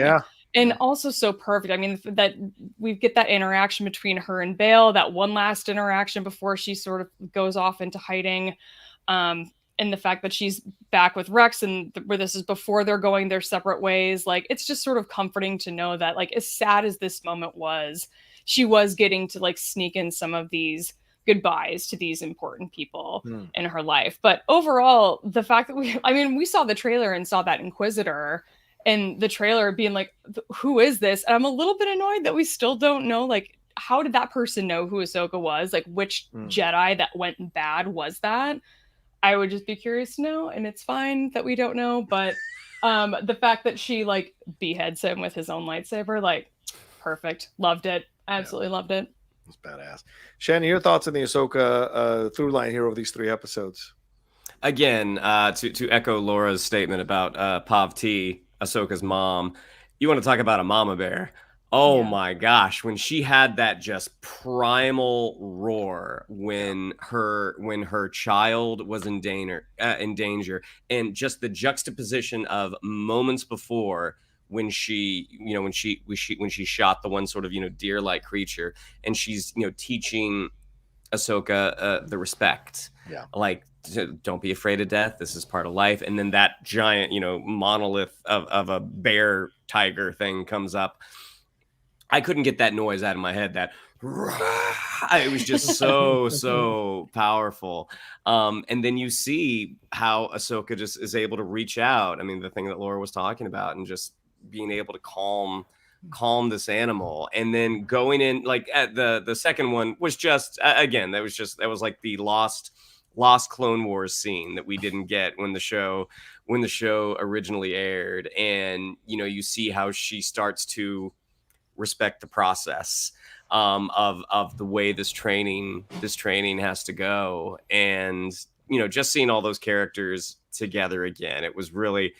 And also so perfect. I mean, that we get that interaction between her and Bale, that one last interaction before she sort of goes off into hiding. And the fact that she's back with Rex and where this is before they're going their separate ways. Like, it's just sort of comforting to know that, like, as sad as this moment was, she was getting to like sneak in some of these goodbyes to these important people in her life. But overall, the fact that we saw the trailer and saw that Inquisitor, and the trailer being like, who is this? And I'm a little bit annoyed that we still don't know, like, how did that person know who Ahsoka was? Like, which Jedi that went bad was that? I would just be curious to know, and it's fine that we don't know. But the fact that she, like, beheads him with his own lightsaber, like, perfect. Loved it. Absolutely loved it. It's badass. Shannon, your thoughts on the Ahsoka through line here over these 3 episodes? Again, to echo Laura's statement about Pav T, Ahsoka's mom, you want to talk about a mama bear. Oh my gosh, when she had that just primal roar when her child was in danger, and just the juxtaposition of moments before when she shot the one sort of deer-like creature, and she's teaching Ahsoka the respect, like, don't be afraid of death. This is part of life. And then that giant, monolith of a bear tiger thing comes up. I couldn't get that noise out of my head. That it was just so powerful. And then you see how Ahsoka just is able to reach out. I mean, the thing that Laura was talking about, and just being able to calm this animal, and then going in, like, at the second one was just again, that was like the lost Clone Wars scene that we didn't get when the show originally aired. And you see how she starts to respect the process of the way this training has to go. And just seeing all those characters together again, it was really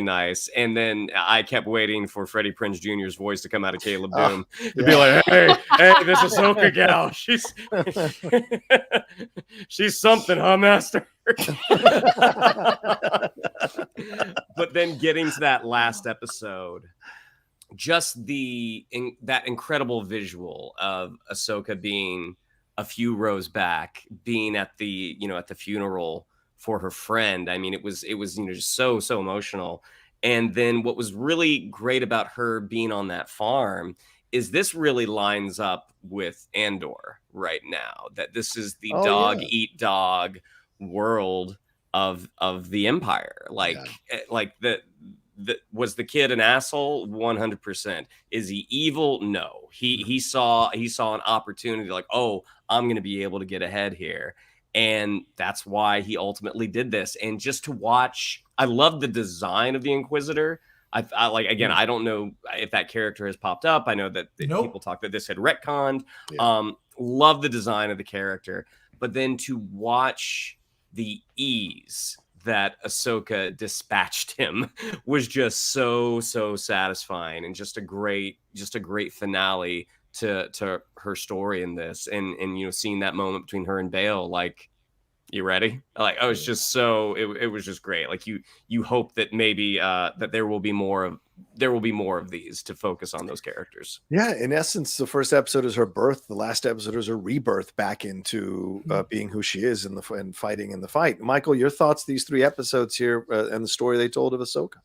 nice. And then I kept waiting for Freddie Prinze Jr.'s voice to come out of Caleb Doom to be like, hey, this Ahsoka gal, she's something, huh, Master? But then getting to that last episode, just that incredible visual of Ahsoka being a few rows back, being at the funeral for her friend. I mean, it was just so emotional. And then what was really great about her being on that farm is this really lines up with Andor right now, that this is the eat dog world of the Empire. Like was the kid an asshole? 100%. Is he evil? No. He saw an opportunity, like, oh, I'm going to be able to get ahead here. And that's why he ultimately did this. And just to watch, I love the design of the Inquisitor. I like, again, I don't know if that character has popped up. I know that people talk that this had retconned. Love the design of the character. But then to watch the ease that Ahsoka dispatched him was just so satisfying, and just a great finale to her story in this. And seeing that moment between her and Bale, like, you ready? Like, I was just it was just great. Like, you hope that maybe that there will be more of these to focus on those characters. Yeah, in essence, the first episode is her birth. The last episode is her rebirth back into being who she is and fighting in the fight. Michael, your thoughts, these 3 episodes here and the story they told of Ahsoka?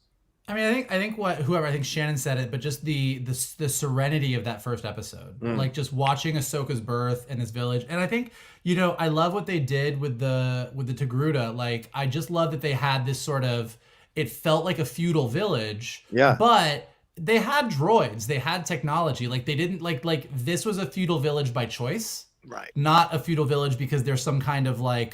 I mean, I think Shannon said it, but just the serenity of that first episode, like just watching Ahsoka's birth and this village. And I think, I love what they did with the Togruta. Like, I just love that they had this sort of, it felt like a feudal village, but they had droids, they had technology. Like, they didn't like this was a feudal village by choice. Right. Not a feudal village because there's some kind of like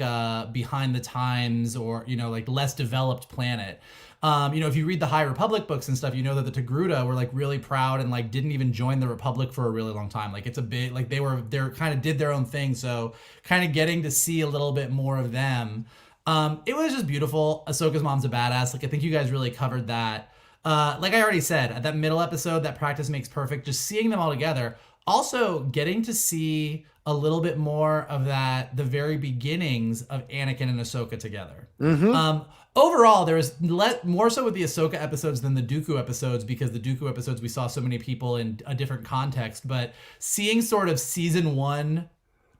behind the times or, like less developed planet. If you read the High Republic books and stuff, that the Togruta were like really proud and like didn't even join the Republic for a really long time. Like, it's a bit like they're kind of did their own thing. So kind of getting to see a little bit more of them. It was just beautiful. Ahsoka's mom's a badass. Like, I think you guys really covered that. Like I already said, at that middle episode, that practice makes perfect. Just seeing them all together. Also getting to see a little bit more of the very beginnings of Anakin and Ahsoka together. overall, there was more so with the Ahsoka episodes than the Dooku episodes, because the Dooku episodes we saw so many people in a different context. But seeing sort of season 1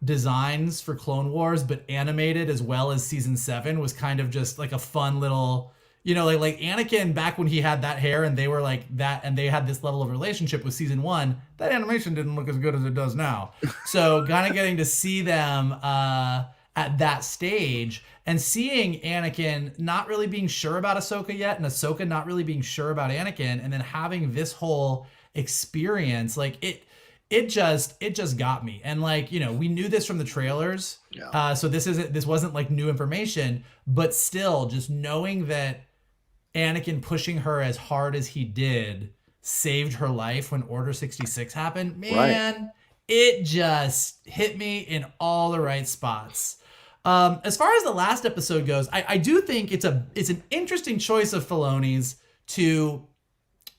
designs for Clone Wars, but animated as well as season 7, was kind of just like a fun little, you know, like Anakin back when he had that hair and they were like that, and they had this level of relationship with season 1. That animation didn't look as good as it does now. So kind of getting to see them at that stage, and seeing Anakin not really being sure about Ahsoka yet, and Ahsoka not really being sure about Anakin, and then having this whole experience, like it just got me. And like, you know, we knew this from the trailers, so this wasn't like new information, but still, just knowing that Anakin pushing her as hard as he did saved her life when Order 66 happened, man, it just hit me in all the right spots. As far as the last episode goes, I do think it's an interesting choice of Filoni's to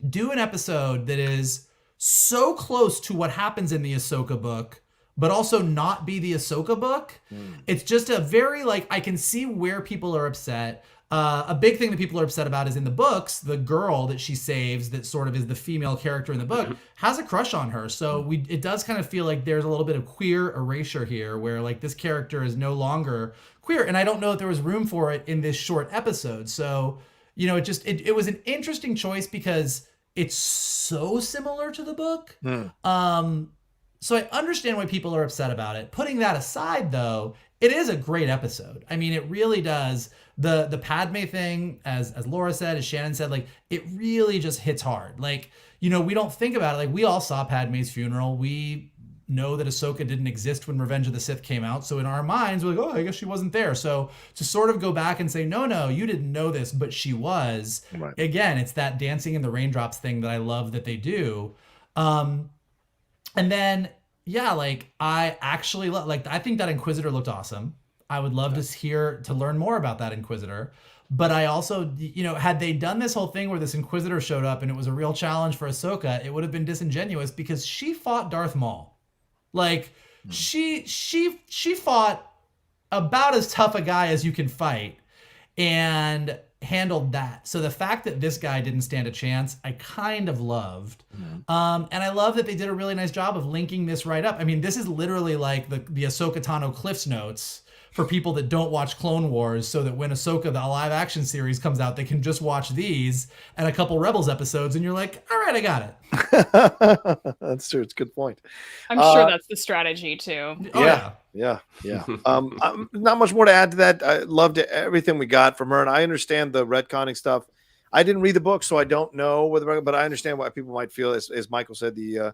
do an episode that is so close to what happens in the Ahsoka book, but also not be the Ahsoka book. It's just a very, like, I can see where people are upset. A big thing that people are upset about is in the books, the girl that she saves, that sort of is the female character in the book, has a crush on her. So it does kind of feel like there's a little bit of queer erasure here, where like this character is no longer queer. And I don't know if there was room for it in this short episode. So, you know, it was an interesting choice because it's so similar to the book. So I understand why people are upset about it. Putting that aside, though, it is a great episode. I mean, it really does. The Padme thing, as Laura said, as Shannon said, like, it really just hits hard. Like, you know, we don't think about it. Like, we all saw Padme's funeral. We know that Ahsoka didn't exist when Revenge of the Sith came out. So in our minds, we're like, oh, I guess she wasn't there. So to sort of go back and say, no, you didn't know this, but she was. Right. Again, it's that dancing in the raindrops thing that I love that they do. And then, yeah, like, I actually I think that Inquisitor looked awesome. I would love to learn more about that Inquisitor. But I also, you know, had they done this whole thing where this Inquisitor showed up and it was a real challenge for Ahsoka, it would have been disingenuous, because she fought Darth Maul. Like, she fought about as tough a guy as you can fight and handled that. So the fact that this guy didn't stand a chance, I kind of loved. And I love that they did a really nice job of linking this right up. I mean, this is literally like the Ahsoka Tano Cliff's Notes for people that don't watch Clone Wars, so that when Ahsoka, the live action series, comes out, they can just watch these and a couple Rebels episodes, and you're like, all right, I got it. That's true. It's a good point. I'm sure that's the strategy too. Yeah. Not much more to add to that. I loved everything we got from her, and I understand the retconning stuff. I didn't read the book, so I don't know whether, but I understand why people might feel, as Michael said, the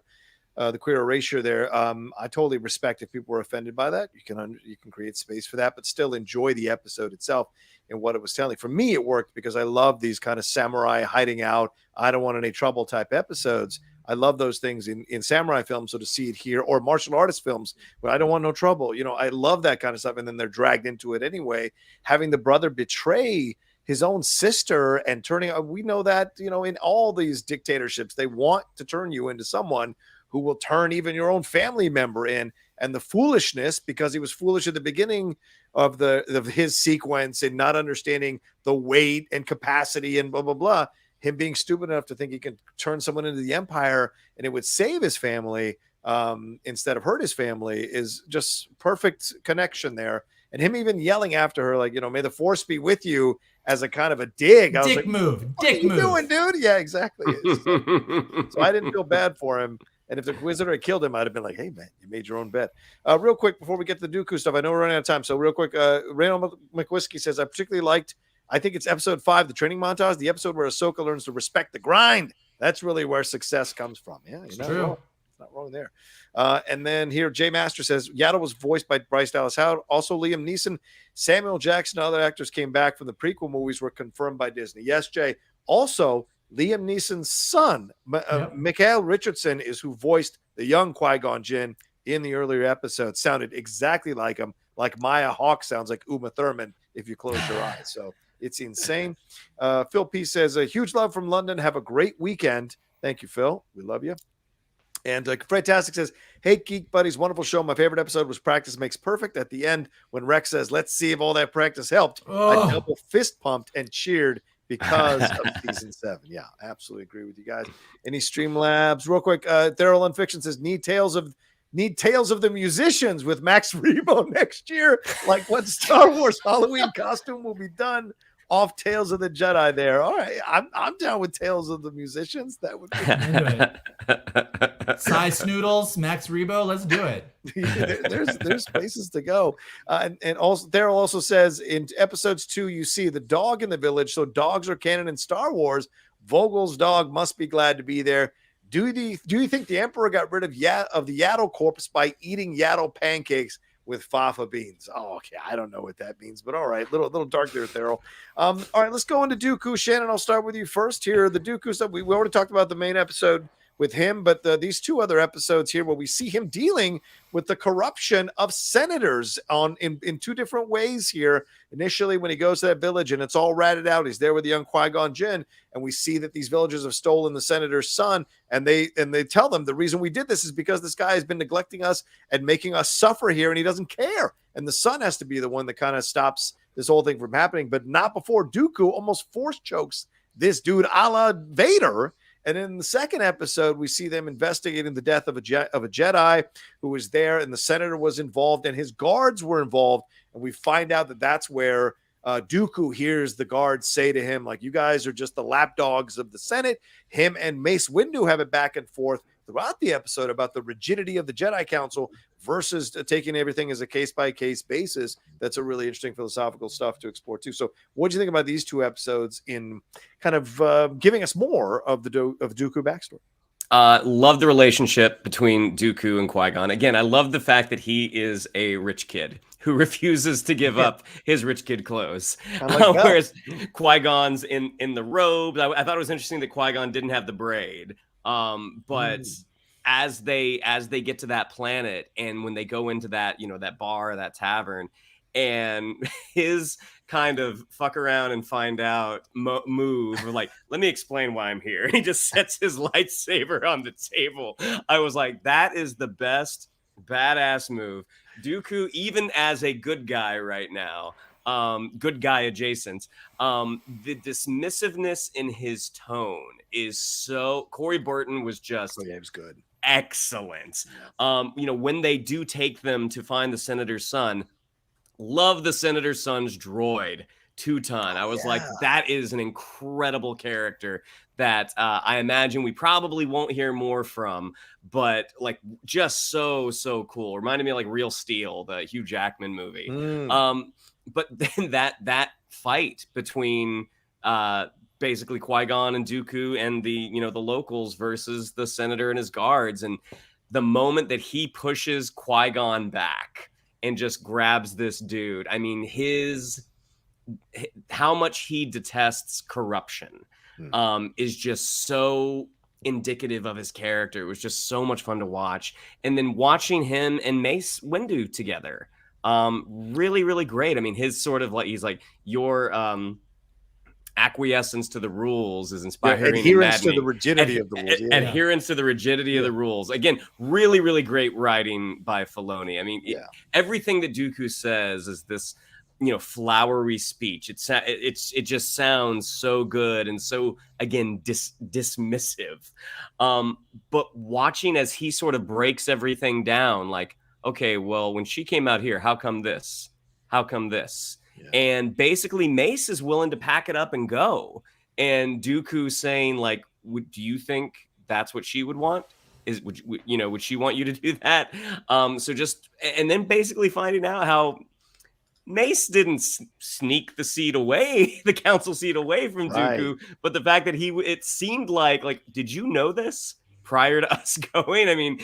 queer erasure there. I totally respect if people were offended by that. You can create space for that, but still enjoy the episode itself and what it was telling. For me, it worked because I love these kind of samurai hiding out, I don't want any trouble type episodes. I love those things in samurai films. So to see it here, or martial artist films where I don't want no trouble, you know, I love that kind of stuff. And then they're dragged into it anyway. Having the brother betray his own sister and turning, we know that, you know, in all these dictatorships, they want to turn you into someone who will turn even your own family member in. And the foolishness, because he was foolish at the beginning of his sequence and not understanding the weight and capacity and blah, blah, blah, him being stupid enough to think he can turn someone into the Empire and it would save his family instead of hurt his family, is just perfect connection there. And him even yelling after her, like, you know, may the Force be with you, as a kind of a dig. I was like, move. What are you doing, dude? Yeah, exactly. So I didn't feel bad for him. And if the Inquisitor had killed him, I'd have been like, hey, man, you made your own bet. Real quick, before we get to the Dooku stuff, I know we're running out of time. So real quick, Randall McWhiskey says, I particularly liked, I think it's episode 5, the training montage, the episode where Ahsoka learns to respect the grind. That's really where success comes from. Yeah, you're not wrong. It's not wrong there. And then here, Jay Master says, Yaddle was voiced by Bryce Dallas Howard. Also, Liam Neeson, Samuel Jackson, and other actors came back from the prequel movies, were confirmed by Disney. Yes, Jay. Also, Liam Neeson's son, Mikael Richardson, is who voiced the young Qui-Gon Jinn in the earlier episodes. Sounded exactly like him, like Maya Hawke sounds like Uma Thurman if you close your eyes. So it's insane. Phil P says, a huge love from London. Have a great weekend. Thank you, Phil. We love you. And Fredtastic says, hey, Geek Buddies, wonderful show. My favorite episode was Practice Makes Perfect. At the end, when Rex says, let's see if all that practice helped, I double fist pumped and cheered because of season 7. Yeah, absolutely agree with you guys. Any Streamlabs? Real quick, Daryl Unfiction says, need Tales of the Musicians with Max Rebo next year. Like what Star Wars Halloween costume will be done off Tales of the Jedi there. All right, I'm down with Tales of the Musicians. That would be Cy Snoodles, Max Rebo, let's do it. there's places to go. And also Daryl also says in episodes 2 you see the dog in the village, so dogs are canon in Star Wars. Vogel's dog must be glad to be there. Do you think the Emperor got rid of the Yaddle corpse by eating Yaddle pancakes with Fafa beans? Oh, okay. I don't know what that means, but all right. Little dark there, Daryl. All right, let's go into Dooku. Shannon, I'll start with you first here. The Dooku stuff, we already talked about the main episode with him, but these 2 other episodes here where we see him dealing with the corruption of senators in 2 different ways here. Initially, when he goes to that village and it's all ratted out, he's there with the young Qui-Gon Jinn, and we see that these villagers have stolen the senator's son, and they tell them the reason we did this is because this guy has been neglecting us and making us suffer here, and he doesn't care. And the son has to be the one that kind of stops this whole thing from happening, but not before Dooku almost force chokes this dude a la Vader. And in the second episode, we see them investigating the death of a Jedi who was there, and the senator was involved, and his guards were involved. And we find out that that's where Dooku hears the guards say to him, like, you guys are just the lapdogs of the Senate. Him and Mace Windu have it back and forth throughout the episode about the rigidity of the Jedi Council versus taking everything as a case-by-case basis. That's a really interesting philosophical stuff to explore too. So what do you think about these 2 episodes in kind of giving us more of the Dooku backstory? Love the relationship between Dooku and Qui-Gon. Again, I love the fact that he is a rich kid who refuses to give up his rich kid clothes. Whereas Qui-Gon's in the robes. I thought it was interesting that Qui-Gon didn't have the braid. But as they get to that planet, and when they go into that, that bar, that tavern, and his kind of fuck around and find out move, or like, let me explain why I'm here. And he just sets his lightsaber on the table. I was like, that is the best badass move. Dooku, even as a good guy right now, good guy adjacent, the dismissiveness in his tone is so. Corey Burton was just he was good, excellent. When they do take them to find the senator's son, love the senator's son's droid, Teuton. I was like, that is an incredible character that I imagine we probably won't hear more from, but like just so cool. Reminded me of like Real Steel, the Hugh Jackman movie. But then that fight between basically Qui-Gon and Dooku and the locals versus the senator and his guards, and the moment that he pushes Qui-Gon back and just grabs this dude. I mean, how much he detests corruption is just so indicative of his character. It was just so much fun to watch. And then watching him and Mace Windu together, really, really great. I mean, his sort of like, he's like, your acquiescence to the rules is inspiring. Adherence to the rigidity of the rules. Adherence to the rigidity of the rules. Again, really, really great writing by Filoni. I mean, everything that Dooku says is this, flowery speech. It just sounds so good and so, again, dismissive. But watching as he sort of breaks everything down, like, okay, well, when she came out here, how come this? How come this? Yeah. And basically Mace is willing to pack it up and go. And Dooku saying, like, do you think that's what she would want? Would she want you to do that? And then basically finding out how Mace didn't sneak the seat away, the council seat away from Dooku, but the fact that it seemed like, did you know this prior to us going? I mean,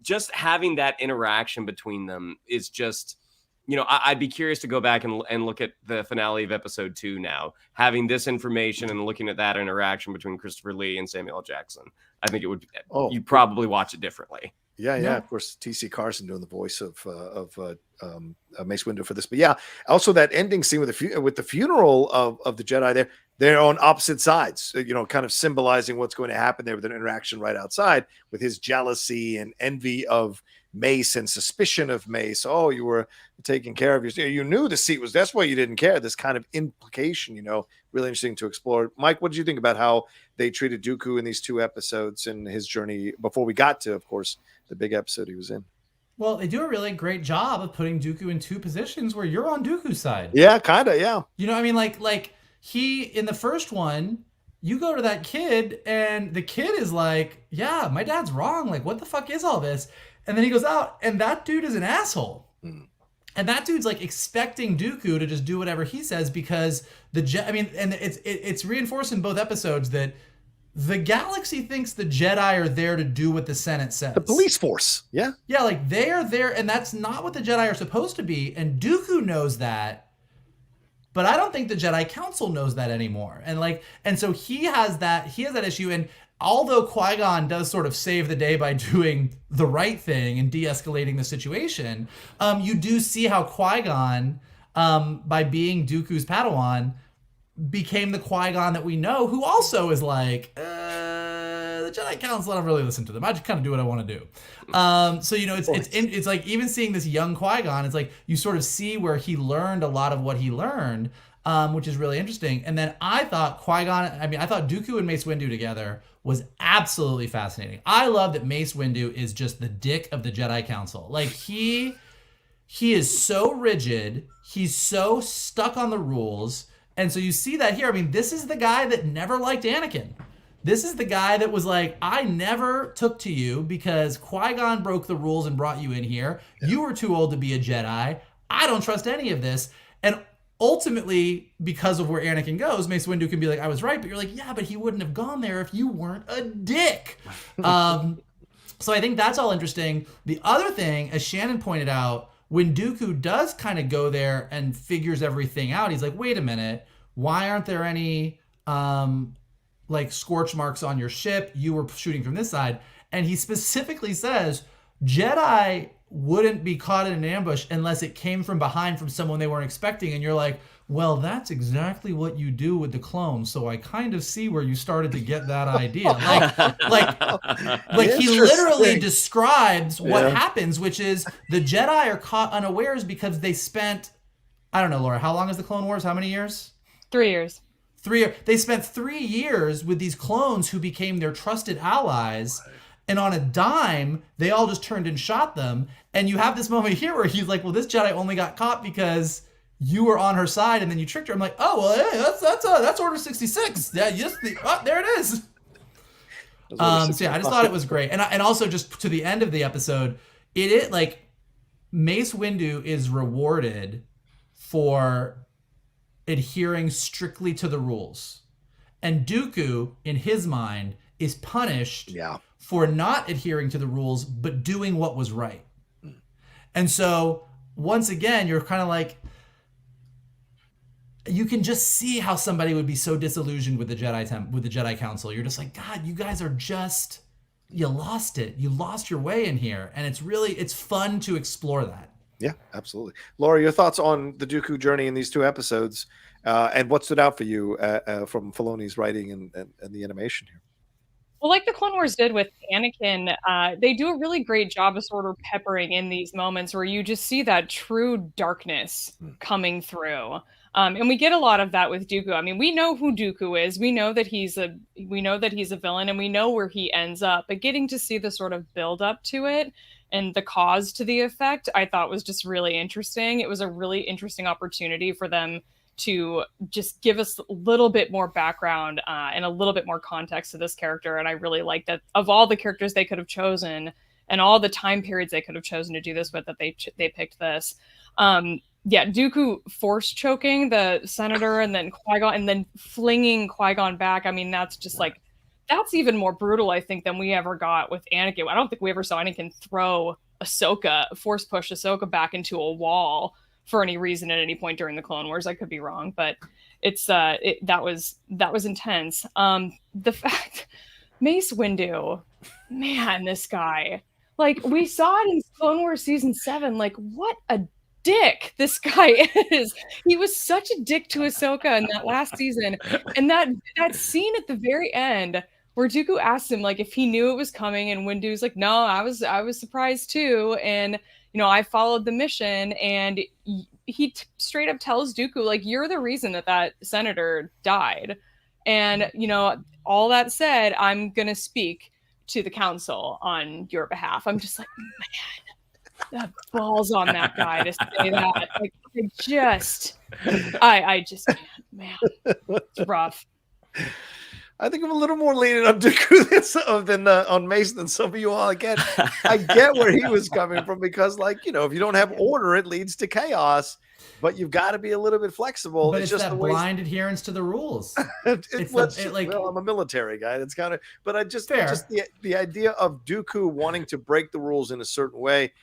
just having that interaction between them is just, I'd be curious to go back and look at the finale of episode 2 now, having this information and looking at that interaction between Christopher Lee and Samuel L. Jackson. I think it would, you'd probably watch it differently. Yeah. Of course, T.C. Carson doing the voice of Mace Windu for this. But yeah, also that ending scene with the funeral of the Jedi there, they're on opposite sides, kind of symbolizing what's going to happen there with an interaction right outside with his jealousy and envy of Mace and suspicion of Mace. Oh, you were taking care of your, you knew the seat was, that's why you didn't care. This kind of implication, really interesting to explore. Mike, what did you think about how they treated Dooku in these 2 episodes and his journey before we got to, of course, the big episode he was in? Well, they do a really great job of putting Dooku in 2 positions where you're on Dooku's side. Yeah, kind of, yeah. I mean, like he, in the first one, you go to that kid and the kid is like, yeah, my dad's wrong. Like, what the fuck is all this? And then he goes out and that dude is an asshole. Mm. And that dude's like expecting Dooku to just do whatever he says because and it's reinforced in both episodes that the galaxy thinks the Jedi are there to do what the Senate says. The police force. Yeah. Yeah, like they are there, and that's not what the Jedi are supposed to be. And Dooku knows that. But I don't think the Jedi Council knows that anymore. And so he has that issue. And although Qui-Gon does sort of save the day by doing the right thing and de-escalating the situation, you do see how Qui-Gon, by being Dooku's Padawan, became the Qui-Gon that we know, who also is like, the Jedi Council, I don't really listen to them. I just kind of do what I want to do. So it's like even seeing this young Qui-Gon, it's like you sort of see where he learned a lot of what he learned, which is really interesting. And then I thought I thought Dooku and Mace Windu together was absolutely fascinating. I love that Mace Windu is just the dick of the Jedi Council. Like he is so rigid. He's so stuck on the rules. And so you see that here. I mean, this is the guy that never liked Anakin. This is the guy that was like, I never took to you because Qui-Gon broke the rules and brought you in here. Yeah. You were too old to be a Jedi. I don't trust any of this. And ultimately, because of where Anakin goes, Mace Windu can be like, I was right. But you're like, yeah, but he wouldn't have gone there if you weren't a dick. So I think that's all interesting. The other thing, as Shannon pointed out, when Dooku does kind of go there and figures everything out, he's like, wait a minute, why aren't there any scorch marks on your ship? You were shooting from this side. And he specifically says, Jedi wouldn't be caught in an ambush unless it came from behind from someone they weren't expecting. And you're like, well, that's exactly what you do with the clones. So I kind of see where you started to get that idea. Like he literally describes what happens, which is the Jedi are caught unawares because they spent, I don't know, Laura, how long is the Clone Wars? How many years? 3 years. 3 years. They spent 3 years with these clones who became their trusted allies. And on a dime, they all just turned and shot them. And you have this moment here where he's like, well, this Jedi only got caught because you were on her side and then you tricked her. I'm like, oh, well, hey, that's Order 66. Yeah, there it is. I just thought it was great. And also just to the end of the episode, it like Mace Windu is rewarded for adhering strictly to the rules. And Dooku, in his mind, is punished for not adhering to the rules, but doing what was right. And so, once again, you're kind of like, you can just see how somebody would be so disillusioned with the Jedi Council. You're just like, God, you guys are just, you lost it. You lost your way in here. And it's fun to explore that. Yeah, absolutely. Laura, your thoughts on the Dooku journey in these 2 episodes, and what stood out for you from Filoni's writing and the animation here? Well, like the Clone Wars did with Anakin, they do a really great job of sort of peppering in these moments where you just see that true darkness coming through. And we get a lot of that with Dooku. I mean, we know who Dooku is. We know that he's a villain, and we know where he ends up. But getting to see the sort of build up to it and the cause to the effect, I thought was just really interesting. It was a really interesting opportunity for them to just give us a little bit more background and a little bit more context to this character. And I really like that of all the characters they could have chosen and all the time periods they could have chosen to do this with, that they picked this. Dooku force choking the senator and then Qui-Gon and then flinging Qui-Gon back. I mean, that's just like, that's even more brutal, I think, than we ever got with Anakin. I don't think we ever saw Anakin throw force push Ahsoka back into a wall for any reason at any point during the Clone Wars. I could be wrong, but that was intense. The fact Mace Windu, man, this guy, like we saw it in Clone Wars season 7. Like what a dick this guy is. He was such a dick to Ahsoka in that last season. And that scene at the very end where Dooku asked him like if he knew it was coming, and Windu's like, no, I was surprised too. And I followed the mission. And he straight up tells Dooku, like, you're the reason that senator died. And, all that said, I'm going to speak to the council on your behalf. I'm just like, man, that balls on that guy to say that. Like, I just can't, man. It's rough. I think I'm a little more lenient on Dooku than on Mason than some of you all. Again, I get where he was coming from because, like, if you don't have order, it leads to chaos. But you've got to be a little bit flexible. But it's just that blind adherence to the rules. Well, I'm a military guy. It's kind of, but the idea of Dooku wanting to break the rules in a certain way.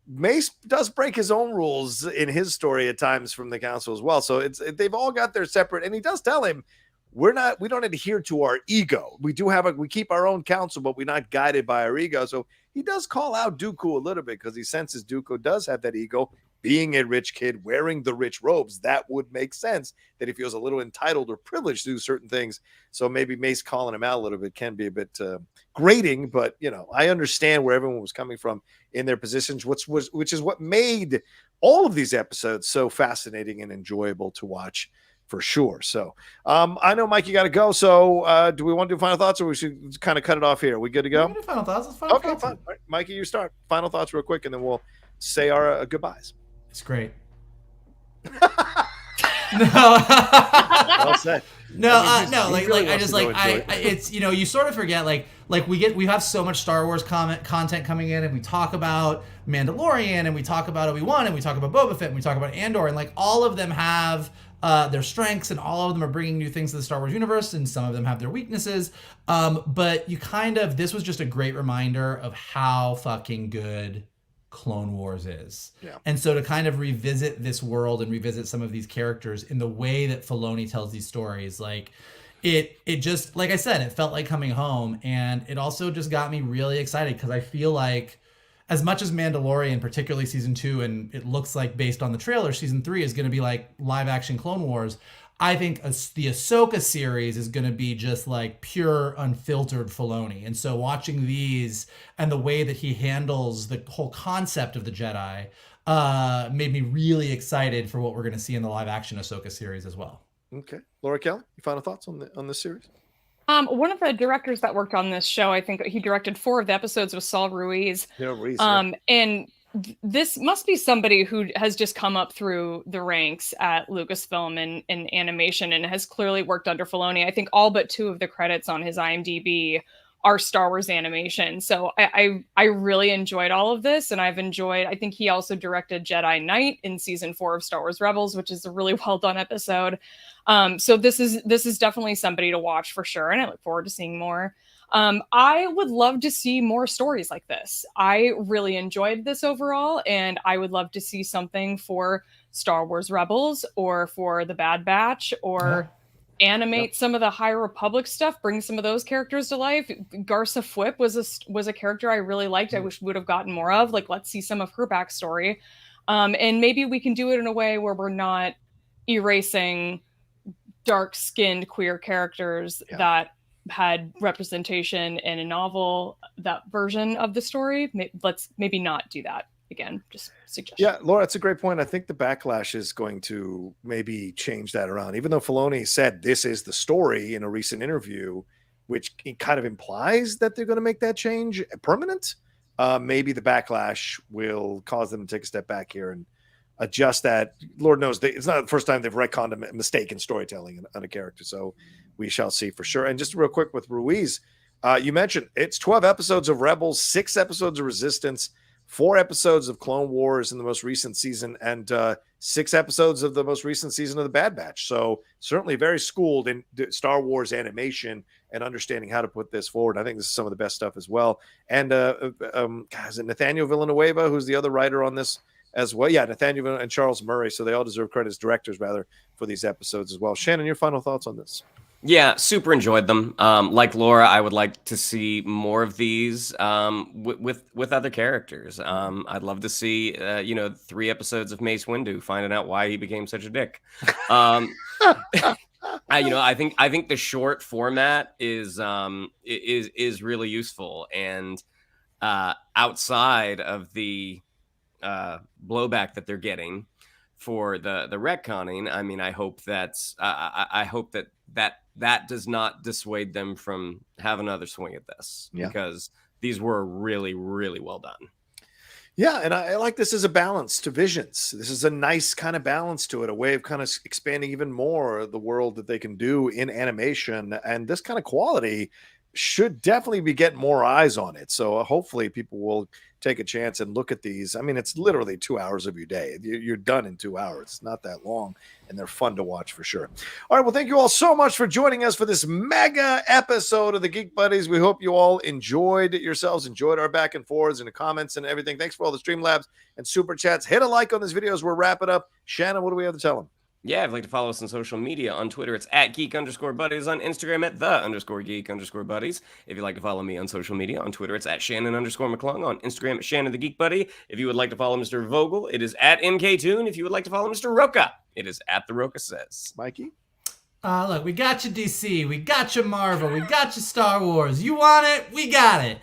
Mace does break his own rules in his story at times from the council as well. So they've all got their separate, and he does tell him, we don't adhere to our ego. We keep our own counsel, but we're not guided by our ego. So he does call out Dooku a little bit because he senses Dooku does have that ego. Being a rich kid wearing the rich robes, that would make sense that he feels a little entitled or privileged to do certain things. So maybe Mace calling him out a little bit can be a bit grating, but I understand where everyone was coming from in their positions, which is what made all of these episodes so fascinating and enjoyable to watch for sure. So I know, Mike, you got to go. So do we want to do final thoughts, or we should kind of cut it off here? We good to go? Do final thoughts. Fine. All right, Mikey, you start. Final thoughts real quick, and then we'll say our goodbyes. It's great. No. Well said. It's you sort of forget we have so much Star Wars content coming in, and we talk about Mandalorian, and we talk about Obi-Wan, and we talk about Boba Fett, and we talk about Andor, and like all of them have their strengths, and all of them are bringing new things to the Star Wars universe, and some of them have their weaknesses. But this was just a great reminder of how fucking good Clone Wars is. Yeah. And so to kind of revisit this world and revisit some of these characters in the way that Filoni tells these stories, like it just, like I said, it felt like coming home. And it also just got me really excited because I feel like as much as Mandalorian, particularly season 2, and it looks like based on the trailer, season 3 is going to be like live action Clone Wars, I think the Ahsoka series is going to be just like pure, unfiltered Filoni. And so watching these and the way that he handles the whole concept of the Jedi made me really excited for what we're going to see in the live action Ahsoka series as well. Okay. Laura Kelly, your final thoughts on this series? One of the directors that worked on this show, I think he directed 4 of the episodes, was Saul Ruiz. Yeah, Ruiz. And this must be somebody who has just come up through the ranks at Lucasfilm and animation and has clearly worked under Filoni. I think all but 2 of the credits on his IMDb are Star Wars animation. So I really enjoyed all of this, and I think he also directed Jedi Knight in season 4 of Star Wars Rebels, which is a really well done episode. So this is definitely somebody to watch for sure, and I look forward to seeing more. I would love to see more stories like this. I really enjoyed this overall, and I would love to see something for Star Wars Rebels or for the Bad Batch, or animate some of the High Republic stuff, bring some of those characters to life. Garsa Fwip was a character I really liked. I wish we would have gotten more of. Like, let's see some of her backstory. And maybe we can do it in a way where we're not erasing dark-skinned queer characters that had representation in a novel, that version of the story. Let's maybe not do that again. Just suggestion. Yeah, Laura, that's a great point. I think the backlash is going to maybe change that around. Even though Filoni said this is the story in a recent interview, which kind of implies that they're going to make that change permanent, maybe the backlash will cause them to take a step back here and adjust that. Lord knows it's not the first time they've retconned a mistake in storytelling on a character. So we shall see for sure. And just real quick with Ruiz, you mentioned it's 12 episodes of Rebels, 6 episodes of Resistance, 4 episodes of Clone Wars in the most recent season, and 6 episodes of the most recent season of the Bad Batch. So certainly very schooled in Star Wars animation and understanding how to put this forward. I think this is some of the best stuff as well. And is it Nathaniel Villanueva, who's the other writer on this as well? Yeah, Nathaniel and Charles Murray. So they all deserve credit as directors, rather, for these episodes as well. Shannon, your final thoughts on this? Yeah, super enjoyed them. Like Laura, I would like to see more of these with other characters. I'd love to see 3 episodes of Mace Windu finding out why he became such a dick. I think the short format is really useful, and outside of the blowback that they're getting for the retconning, I mean, I hope I hope that does not dissuade them from having another swing at this, because these were really, really well done. Yeah, and I like this as a balance to Visions. This is a nice kind of balance to it, a way of kind of expanding even more the world that they can do in animation. And this kind of quality should definitely be getting more eyes on it. So hopefully people will take a chance and look at these. I mean, it's literally 2 hours of your day. You're done in 2 hours. It's not that long, and they're fun to watch for sure. All right, well, thank you all so much for joining us for this mega episode of the Geek Buddies. We hope you all enjoyed yourselves, enjoyed our back and forths and the comments and everything. Thanks for all the Streamlabs and Super Chats. Hit a like on this video as we're wrapping up. Shannon, what do we have to tell them? Yeah, if you'd like to follow us on social media, on Twitter, it's @geek_buddies, on Instagram at @the_geek_buddies. If you'd like to follow me on social media, on Twitter, it's @Shannon_McClung, on Instagram at Shannon the Geek Buddy. If you would like to follow Mr. Vogel, it is @MKToon. If you would like to follow Mr. Rocha, it is @The Rocha Says. Mikey? Look, we got you DC, we got you Marvel, we got you Star Wars. You want it? We got it.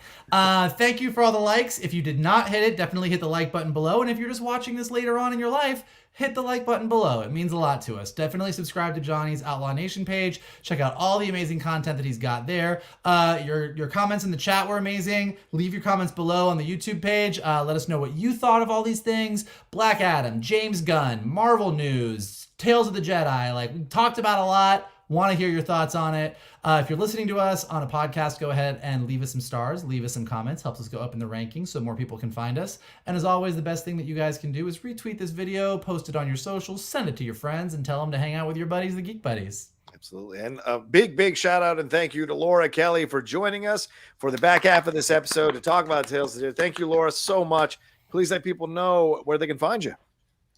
Thank you for all the likes. If you did not hit it, definitely hit the like button below. And if you're just watching this later on in your life, hit the like button below. It means a lot to us. Definitely subscribe to Johnny's Outlaw Nation page. Check out all the amazing content that he's got there. Your comments in the chat were amazing. Leave your comments below on the YouTube page. Let us know what you thought of all these things. Black Adam, James Gunn, Marvel News, Tales of the Jedi. Like, we talked about a lot. Want to hear your thoughts on it. If you're listening to us on a podcast, go ahead and leave us some stars, leave us some comments, helps us go up in the rankings so more people can find us. And as always, the best thing that you guys can do is retweet this video, post it on your socials, send it to your friends, and tell them to hang out with your buddies, the Geek Buddies. Absolutely. And a big shout out and thank you to Laura Kelly for joining us for the back half of this episode to talk about Tales of the Jedi. Thank you, Laura, so much. Please let people know where they can find you.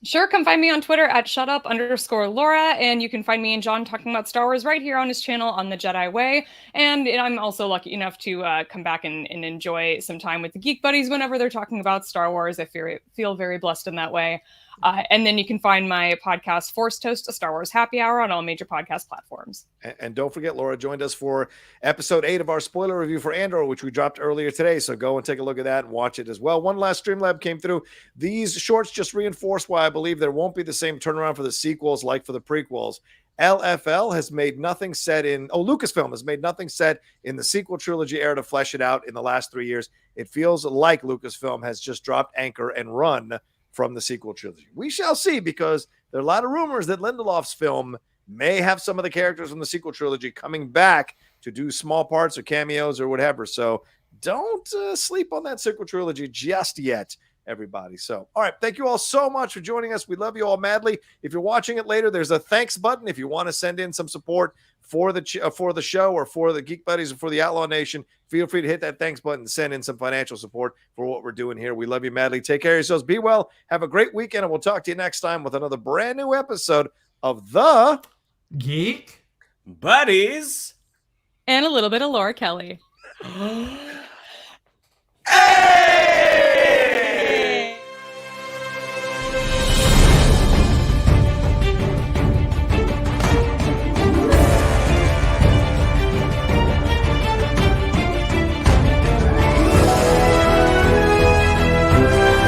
Sure, come find me on Twitter at @shutup_Laura, and you can find me and John talking about Star Wars right here on his channel on the Jedi Way. And I'm also lucky enough to come back and enjoy some time with the Geek Buddies whenever they're talking about Star Wars. I feel very blessed in that way. And then you can find my podcast, Force Toast, a Star Wars happy hour, on all major podcast platforms. And don't forget, Laura joined us for episode 8 of our spoiler review for Andor, which we dropped earlier today. So go and take a look at that and watch it as well. One last Streamlab came through. These shorts just reinforce why I believe there won't be the same turnaround for the sequels like for the prequels. Lucasfilm has made nothing set in the sequel trilogy era to flesh it out in the last 3 years. It feels like Lucasfilm has just dropped anchor and run from the sequel trilogy. We shall see, because there are a lot of rumors that Lindelof's film may have some of the characters from the sequel trilogy coming back to do small parts or cameos or whatever. So don't sleep on that sequel trilogy just yet, everybody. So, all right. Thank you all so much for joining us. We love you all madly. If you're watching it later, there's a thanks button. If you want to send in some support for the show or for the Geek Buddies or for the Outlaw Nation, feel free to hit that thanks button and send in some financial support for what we're doing here. We love you madly. Take care of yourselves. Be well. Have a great weekend, and we'll talk to you next time with another brand new episode of the Geek Buddies And a little bit of Laura Kelly.